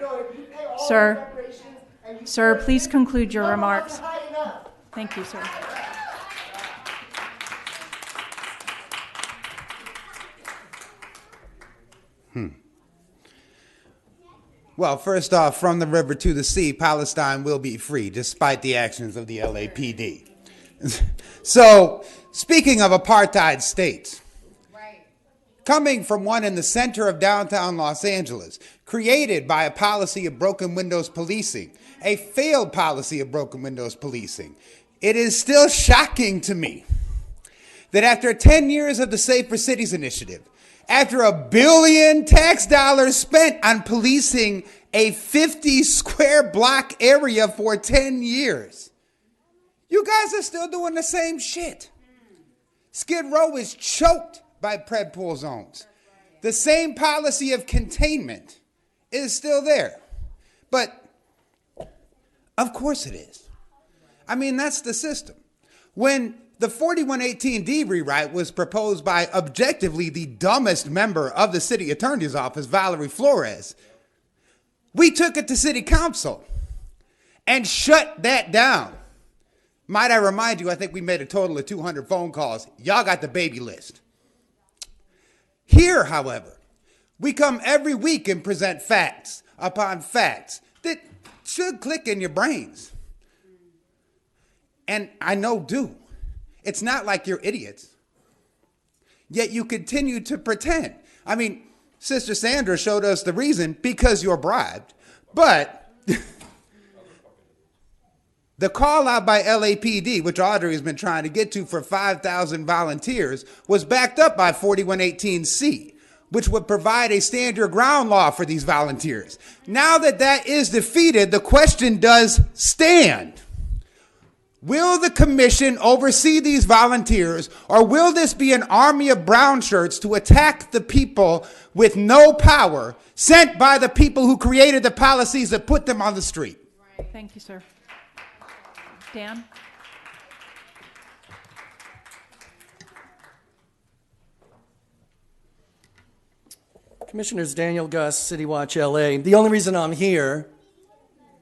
Sir, please conclude your remarks. Thank you, sir. Well, first off, from the river to the sea, Palestine will be free, despite the actions of the LAPD. So, speaking of apartheid states, coming from one in the center of downtown Los Angeles, created by a policy of broken windows policing, a failed policy of broken windows policing, it is still shocking to me that after 10 years of the Safer Cities Initiative, after $1 billion tax dollars spent on policing a 50 square block area for 10 years, you guys are still doing the same shit. Skid Row is choked by PredPol zones. The same policy of containment is still there. But of course it is. I mean, that's the system. When the 4118D rewrite was proposed by objectively the dumbest member of the city attorney's office, Valerie Flores, we took it to city council and shut that down. Might I remind you, I think we made a total of 200 phone calls. Y'all got the baby list. Here, however, we come every week and present facts upon facts that should click in your brains. And I know do. It's not like you're idiots. Yet you continue to pretend. I mean, Sister Sandra showed us the reason, because you're bribed. But the call out by LAPD, which Audrey has been trying to get to for 5,000 volunteers, was backed up by 4118C, which would provide a stand your ground law for these volunteers. Now that that is defeated, the question does stand. Will the commission oversee these volunteers, or will this be an army of brown shirts to attack the people with no power, sent by the people who created the policies that put them on the street? Thank you, sir. Dan? Commissioners Daniel Gus, City Watch LA. The only reason I'm here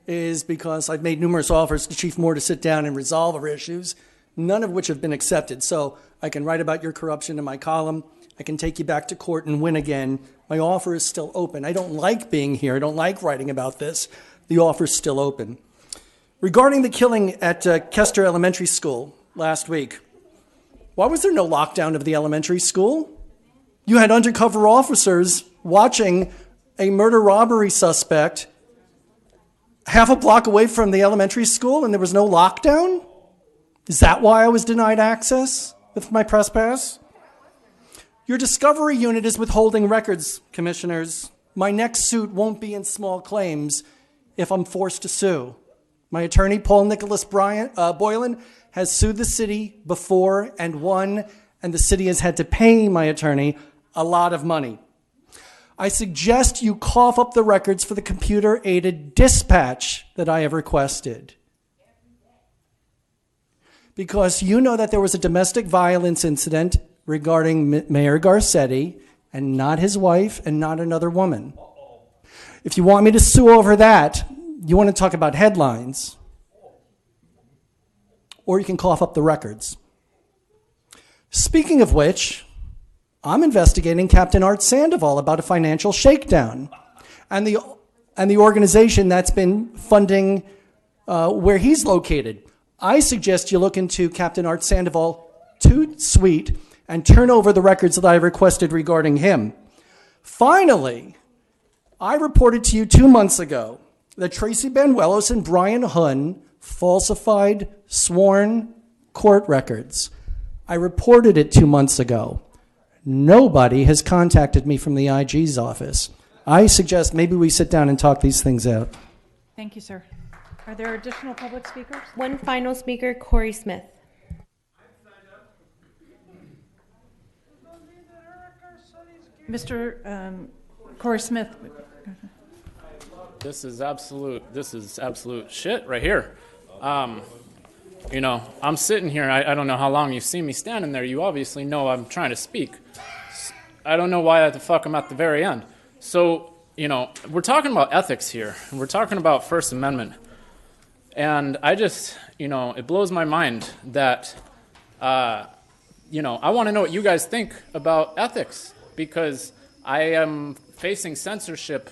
is because I've made numerous offers to Chief Moore to sit down and resolve our issues, none of which have been accepted. So I can write about your corruption in my column. I can take you back to court and win again. My offer is still open. I don't like being here. I don't like writing about this. The offer is still open. Regarding the killing at Kester Elementary School last week, why was there no lockdown of the elementary school? You had undercover officers watching a murder-robbery suspect half a block away from the elementary school, and there was no lockdown? Is that why I was denied access with my press pass? Your discovery unit is withholding records, commissioners. My next suit won't be in small claims if I'm forced to sue. My attorney, Paul Nicholas Boylan, has sued the city before and won, and the city has had to pay my attorney a lot of money. I suggest you cough up the records for the computer-aided dispatch that I have requested. Because you know that there was a domestic violence incident regarding Mayor Garcetti, and not his wife and not another woman. If you want me to sue over that, you want to talk about headlines, or you can cough up the records. Speaking of which, I'm investigating Captain Art Sandoval about a financial shakedown and the organization that's been funding where he's located. I suggest you look into Captain Art Sandoval Suite and turn over the records that I requested regarding him. Finally, I reported to you 2 months ago that Tracy Banuelos and Brian Hunn falsified sworn court records. I reported it 2 months ago. Nobody has contacted me from the IG's office. I suggest maybe we sit down and talk these things out. Thank you, sir. Are there additional public speakers? One final speaker, Corey Smith. Mr. Corey Smith. This is absolute shit right here. You know, I'm sitting here. I don't know how long you've seen me standing there. You obviously know I'm trying to speak. I don't know why the fuck I'm at the very end. So, you know, we're talking about ethics here. We're talking about First Amendment. And I just, you know, it blows my mind that, you know, I want to know what you guys think about ethics, because I am facing censorship,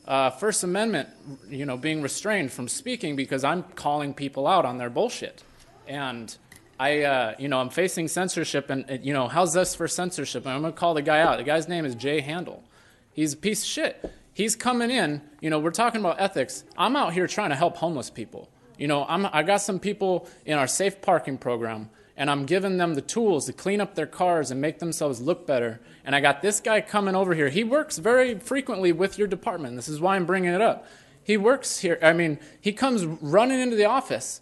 First Amendment, you know, being restrained from speaking because I'm calling people out on their bullshit. And you know, I'm facing censorship, and, you know, how's this for censorship? And I'm going to call the guy out. The guy's name is Jay Handel. He's a piece of shit. He's coming in, you know, we're talking about ethics. I'm out here trying to help homeless people. You know, I got some people in our safe parking program, and I'm giving them the tools to clean up their cars and make themselves look better. And I got this guy coming over here. He works very frequently with your department. This is why I'm bringing it up. He works here. I mean, he comes running into the office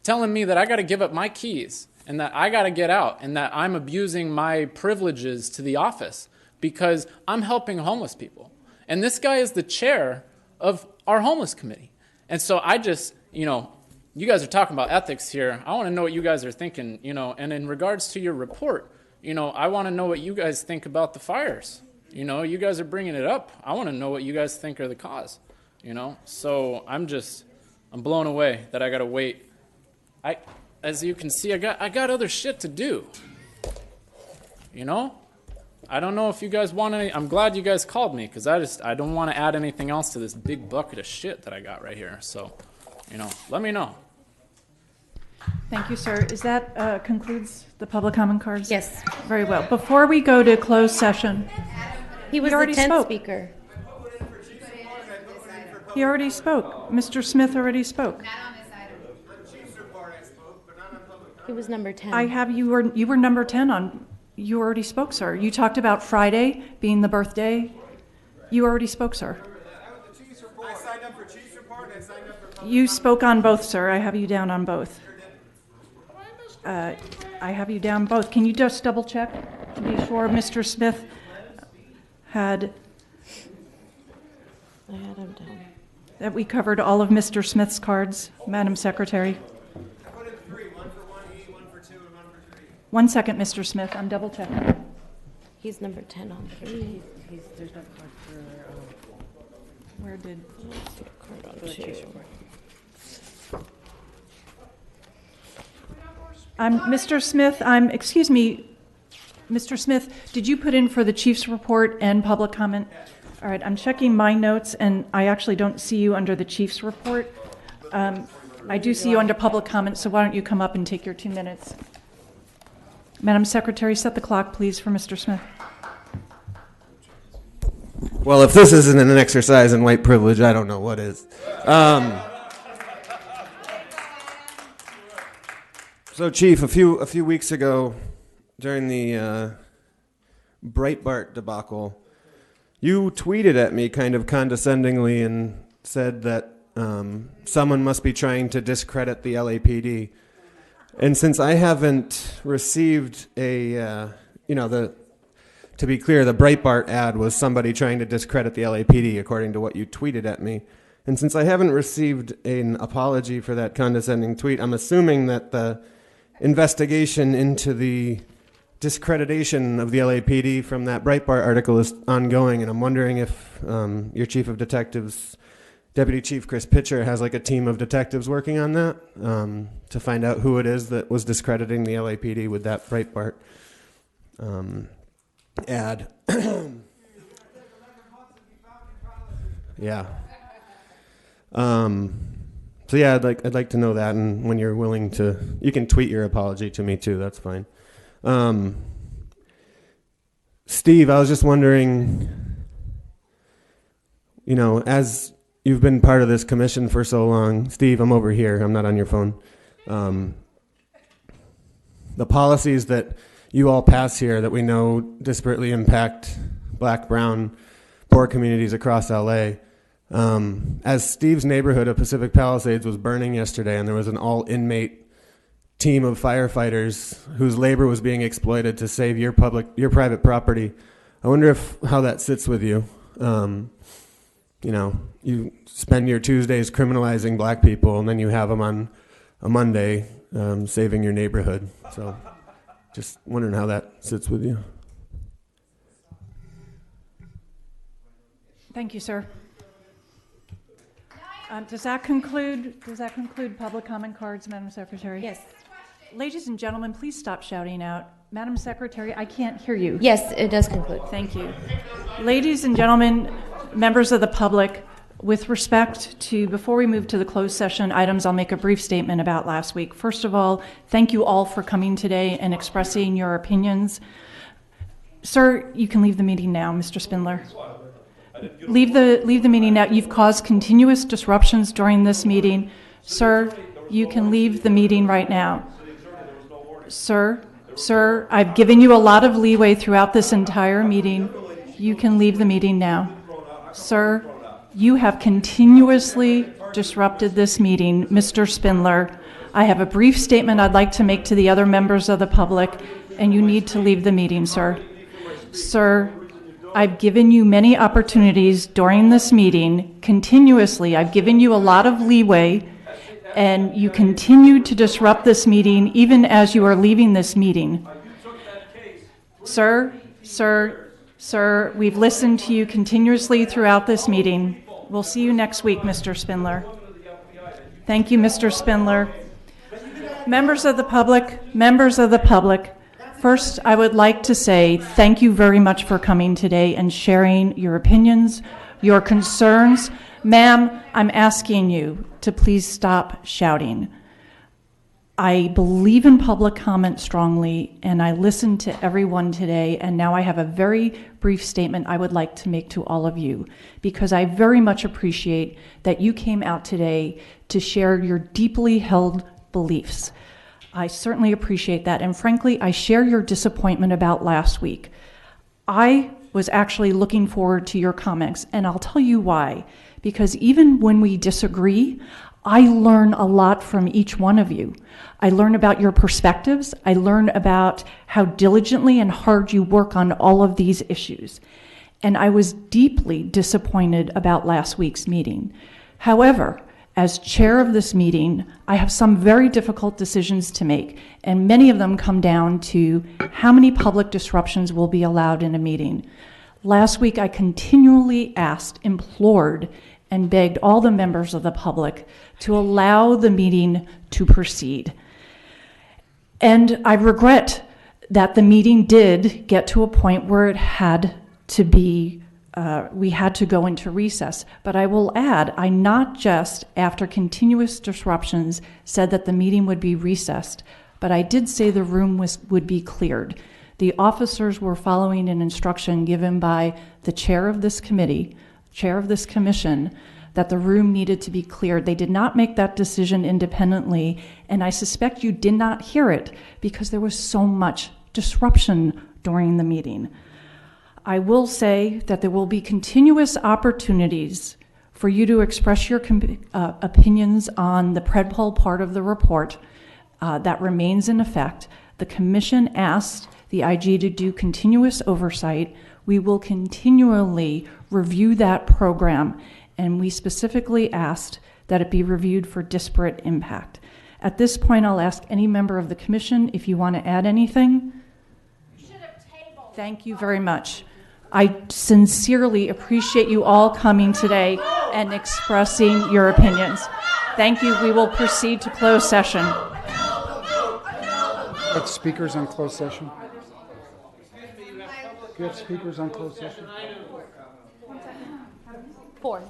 telling me that I got to give up my keys and that I got to get out and that I'm abusing my privileges to the office because I'm helping homeless people. And this guy is the chair of our homeless committee. And so I just, you know, you guys are talking about ethics here. I want to know what you guys are thinking, you know, and in regards to your report, you know, I want to know what you guys think about the fires. You know, you guys are bringing it up. I want to know what you guys think are the cause, you know. So I'm blown away that I got to wait. As you can see, I got other shit to do, you know. I don't know if you guys want any. I'm glad you guys called me because I don't want to add anything else to this big bucket of shit that I got right here. So, you know, let me know. Thank you, sir. Is that concludes the public comment cards? Yes. Very well. Before we go to closed session, he was the 10th speaker. He already spoke. Mr. Smith already spoke. He was number 10. I have you were number 10 on. You already spoke, sir. You talked about Friday being the birthday. You already spoke, sir. I signed up for Chief's report and I signed up for... You spoke on both, sir. I have you down on both. I have you down both. Can you just double check to be sure Mr. Smith had, I had him down. that we covered all of Mr. Smith's cards, Madam Secretary? I put in 3, 1 for 1E, 1 for 2, and 1 for 3. 1 second, Mr. Smith. I'm double checking. He's number 10 on 3. There's no card for. Where did? Card on 2. Mr. Smith, excuse me, Mr. Smith, did you put in for the chief's report and public comment? All right, I'm checking my notes, and I actually don't see you under the chief's report. I do see you under public comment, so why don't you come up and take your 2 minutes? Madam Secretary, set the clock, please, for Mr. Smith. Well, if this isn't an exercise in white privilege, I don't know what is. So, Chief, a few weeks ago, during the Breitbart debacle, you tweeted at me kind of condescendingly and said that someone must be trying to discredit the LAPD. And since I haven't received to be clear, the Breitbart ad was somebody trying to discredit the LAPD, according to what you tweeted at me. And since I haven't received an apology for that condescending tweet, I'm assuming that the investigation into the discreditation of the LAPD from that Breitbart article is ongoing, and I'm wondering if your chief of detectives, Deputy Chief Chris Pitcher, has like a team of detectives working on that to find out who it is that was discrediting the LAPD with that Breitbart ad. Yeah. So yeah, I'd like to know that, and when you're willing to, you can tweet your apology to me too. That's fine. Steve, I was just wondering, as you've been part of this commission for so long, Steve, I'm over here. I'm not on your phone. The policies that you all pass here that we know disparately impact black, brown, poor communities across LA. As Steve's neighborhood of Pacific Palisades was burning yesterday, and there was an all-inmate team of firefighters whose labor was being exploited to save your private property, I wonder how that sits with you. You spend your Tuesdays criminalizing black people, and then you have them on a Monday saving your neighborhood. So just wondering how that sits with you. Thank you, sir. Does that conclude public comment cards, Madam Secretary? Yes. Ladies and gentlemen, please stop shouting out. Madam Secretary, I can't hear you. Yes, it does conclude. Thank you. Ladies and gentlemen, members of the public, with respect to, before we move to the closed session items, I'll make a brief statement about last week. First of all, thank you all for coming today and expressing your opinions. Sir, you can leave the meeting now, Mr. Spindler. Leave the meeting now. You've caused continuous disruptions during this meeting. Sir, you can leave the meeting right now. Sir, I've given you a lot of leeway throughout this entire meeting. You can leave the meeting now. Sir, you have continuously disrupted this meeting, Mr. Spindler. I have a brief statement I'd like to make to the other members of the public, and you need to leave the meeting, sir. Sir, I've given you many opportunities during this meeting, continuously. I've given you a lot of leeway, and you continue to disrupt this meeting even as you are leaving this meeting. Sir, we've listened to you continuously throughout this meeting. We'll see you next week, Mr. Spindler. Thank you, Mr. Spindler. Members of the public, first, I would like to say thank you very much for coming today and sharing your opinions, your concerns. Ma'am, I'm asking you to please stop shouting. I believe in public comment strongly, and I listened to everyone today, and now I have a very brief statement I would like to make to all of you, because I very much appreciate that you came out today to share your deeply held beliefs. I certainly appreciate that, and frankly, I share your disappointment about last week. I was actually looking forward to your comments, and I'll tell you why. Because even when we disagree, I learn a lot from each one of you. I learn about your perspectives. I learn about how diligently and hard you work on all of these issues. And I was deeply disappointed about last week's meeting. However, as chair of this meeting, I have some very difficult decisions to make, and many of them come down to how many public disruptions will be allowed in a meeting. Last week, I continually asked, implored, and begged all the members of the public to allow the meeting to proceed. And I regret that the meeting did get to a point where it had to be, we had to go into recess. But I will add, I not just, after continuous disruptions, said that the meeting would be recessed, but I did say the room would be cleared. The officers were following an instruction given by the chair of this committee, chair of this commission, that the room needed to be cleared. They did not make that decision independently, and I suspect you did not hear it because there was so much disruption during the meeting. I will say that there will be continuous opportunities for you to express your opinions on the Predpol part of the report that remains in effect. The commission asked the IG to do continuous oversight. We will continually review that program, and we specifically asked that it be reviewed for disparate impact. At this point, I'll ask any member of the commission if you want to add anything. Thank you very much. I sincerely appreciate you all coming today and expressing your opinions. Thank you. We will proceed to closed session. Got speakers on closed session? Do you have speakers on closed session? 4.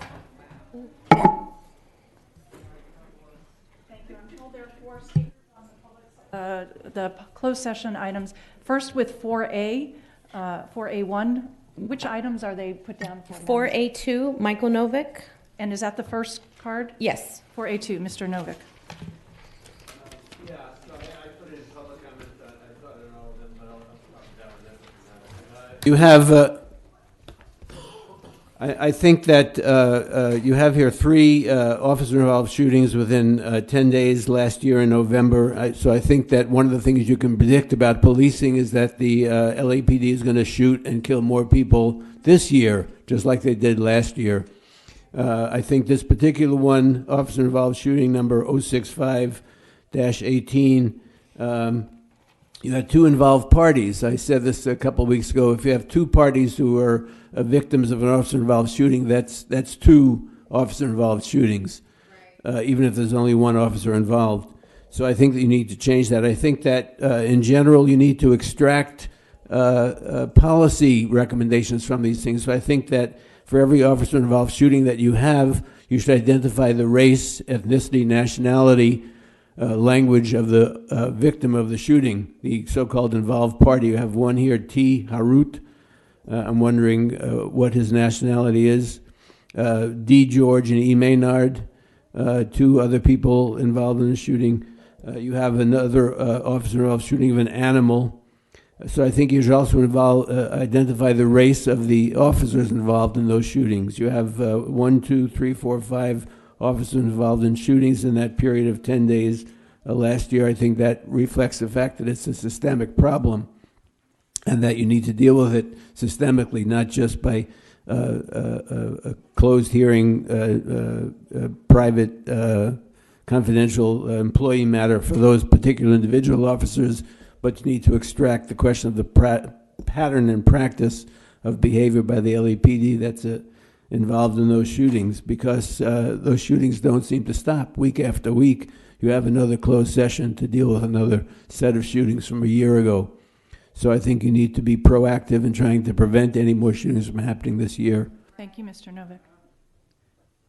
The closed session items. First with 4A, 4A1. Which items are they put down for? 4A2, Michael Novick. And is that the first card? Yes. 4A2, Mr. Novick. Yeah, so I put it in public comment. I thought it all of them, but I'll stop down. You have, I think that you have here 3 officer-involved shootings within 10 days last year in November. So I think that one of the things you can predict about policing is that the LAPD is going to shoot and kill more people this year, just like they did last year. I think this particular one, officer-involved shooting number 065-18, you had 2 involved parties. I said this a couple of weeks ago. If you have 2 parties who are victims of an officer-involved shooting, that's 2 officer-involved shootings, even if there's only 1 officer involved. So I think that you need to change that. I think that in general you need to extract policy recommendations from these things. So I think that for every officer-involved shooting that you have, you should identify the race, ethnicity, nationality, language of the victim of the shooting, the so-called involved party. You have one here, T. Harut. I'm wondering what his nationality is. D. George and E. Maynard, 2 other people involved in the shooting. You have another officer involved shooting of an animal. So I think you should also identify the race of the officers involved in those shootings. You have 1, 2, 3, 4, 5 officers involved in shootings in that period of 10 days last year. I think that reflects the fact that it's a systemic problem and that you need to deal with it systemically, not just by a closed hearing, private, confidential employee matter for those particular individual officers, but you need to extract the question of the pattern and practice of behavior by the LAPD that's involved in those shootings, because those shootings don't seem to stop. Week after week, you have another closed session to deal with another set of shootings from a year ago. So I think you need to be proactive in trying to prevent any more shootings from happening this year. Thank you, Mr. Novick.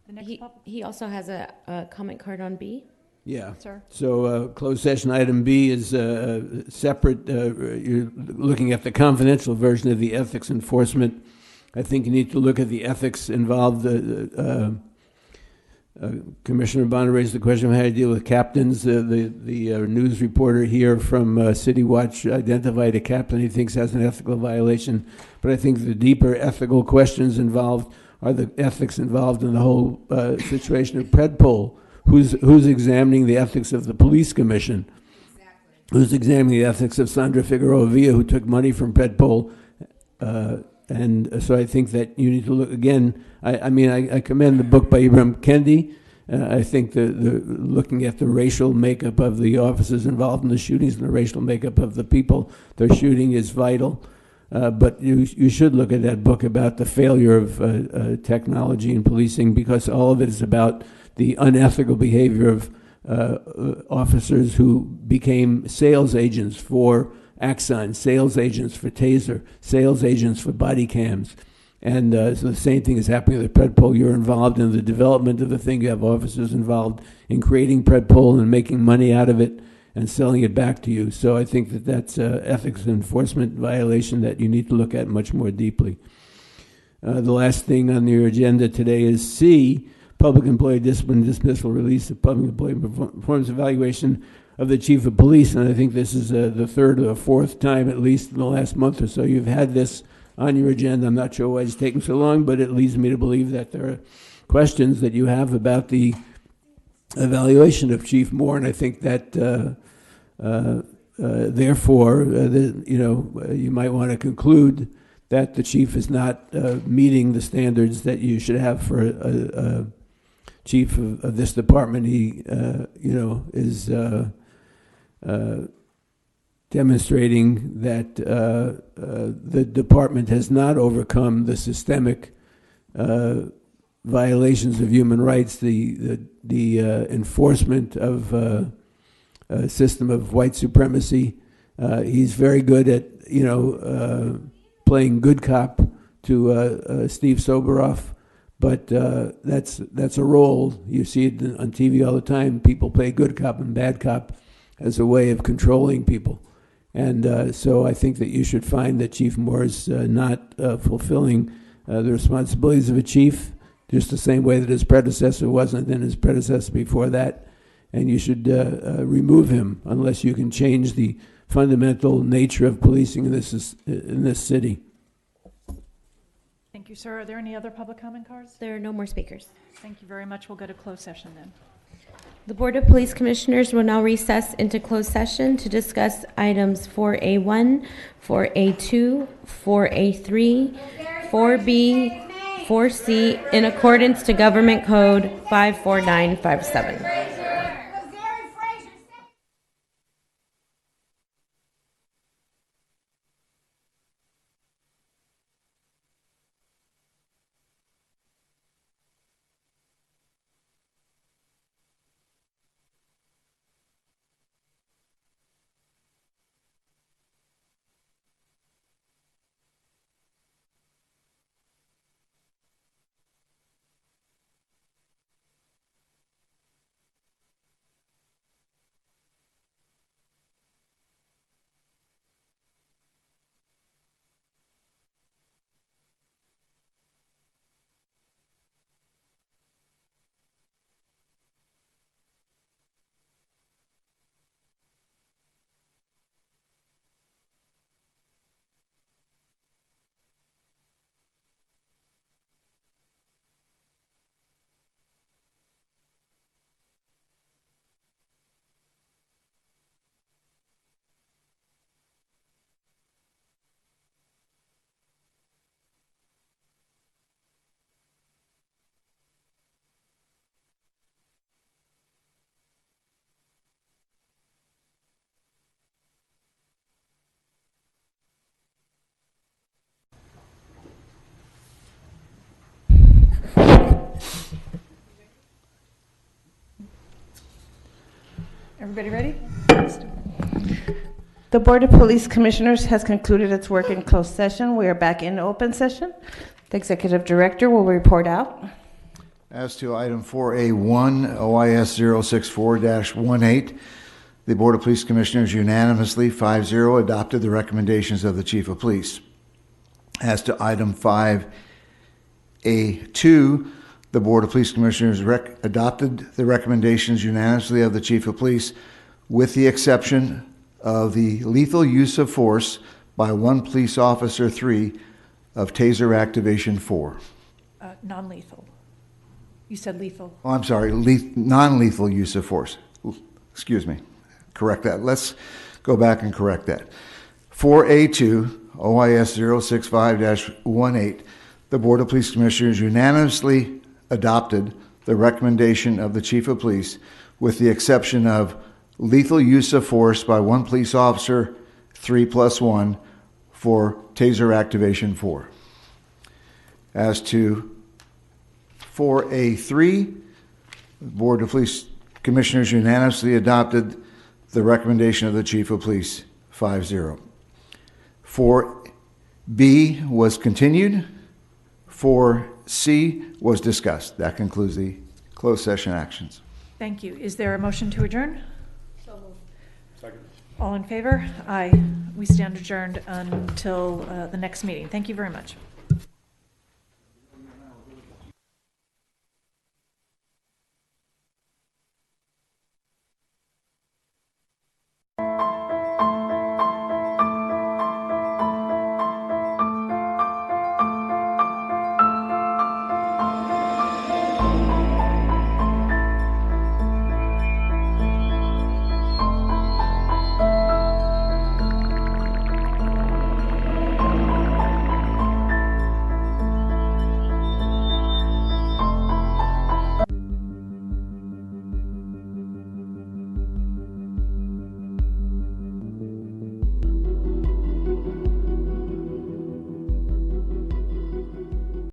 The next He also has a comment card on B. Yeah. Sir. So closed session item B is separate. You're looking at the confidential version of the ethics enforcement. I think you need to look at the ethics involved. Commissioner Bonner raised the question of how to deal with captains. The news reporter here from City Watch identified a captain he thinks has an ethical violation. But I think the deeper ethical questions involved are the ethics involved in the whole situation of Predpol, who's examining the ethics of the police commission? Who's examining the ethics of Sandra Figueroa Villa, who took money from Predpol? And so I think that you need to look again. I commend the book by Ibram Kendi. I think the looking at the racial makeup of the officers involved in the shootings and the racial makeup of the people they're shooting is vital. But you should look at that book about the failure of technology in policing, because all of it is about the unethical behavior of officers who became sales agents for Axon, sales agents for Taser, sales agents for body cams. And so the same thing is happening with Predpol. You're involved in the development of the thing. You have officers involved in creating Predpol and making money out of it and selling it back to you. So I think that that's an ethics enforcement violation that you need to look at much more deeply. The last thing on your agenda today is C, public employee discipline, dismissal, release of public employee performance evaluation of the chief of police. And I think this is the third or fourth time, at least in the last month or so, you've had this on your agenda. I'm not sure why it's taking so long, but it leads me to believe that there are questions that you have about the evaluation of Chief Moore, and I think that therefore, you might want to conclude that the chief is not meeting the standards that you should have for a chief of this department. He, is demonstrating that the department has not overcome the systemic violations of human rights, the enforcement of a system of white supremacy. He's very good at playing good cop to Steve Soboroff, but that's a role. You see it on TV all the time. People play good cop and bad cop as a way of controlling people. And so I think that you should find that Chief Moore is not fulfilling the responsibilities of a chief, just the same way that his predecessor wasn't, and his predecessor before that. And you should remove him unless you can change the fundamental nature of policing in this city. Thank you, sir. Are there any other public comment cards? There are no more speakers. Thank you very much. We'll go to closed session then. The Board of Police Commissioners will now recess into closed session to discuss items 4A1, 4A2, 4A3, 4B, 4C in accordance to Government Code 54957. Everybody ready? The Board of Police Commissioners has concluded its work in closed session. We are back in open session. The Executive Director will report out. As to item 4A1, OIS 064-18, the Board of Police Commissioners unanimously 5-0 adopted the recommendations of the Chief of Police. As to item 5A2, the Board of Police Commissioners adopted the recommendations unanimously of the Chief of Police, with the exception of the lethal use of force by one police officer 3 of Taser Activation 4. Non-lethal. You said lethal. Oh, I'm sorry, non-lethal use of force. Excuse me. Correct that. Let's go back and correct that. 4A2, OIS 065-18, the Board of Police Commissioners unanimously adopted the recommendation of the Chief of Police with the exception of lethal use of force by one police officer, 3+1, for Taser Activation 4. As to 4A3, the Board of Police Commissioners unanimously adopted the recommendation of the Chief of Police, 5-0. 4B was continued. 4C was discussed. That concludes the closed session actions. Thank you. Is there a motion to adjourn? Second. All in favor? Aye. We stand adjourned until the next meeting. Thank you very much.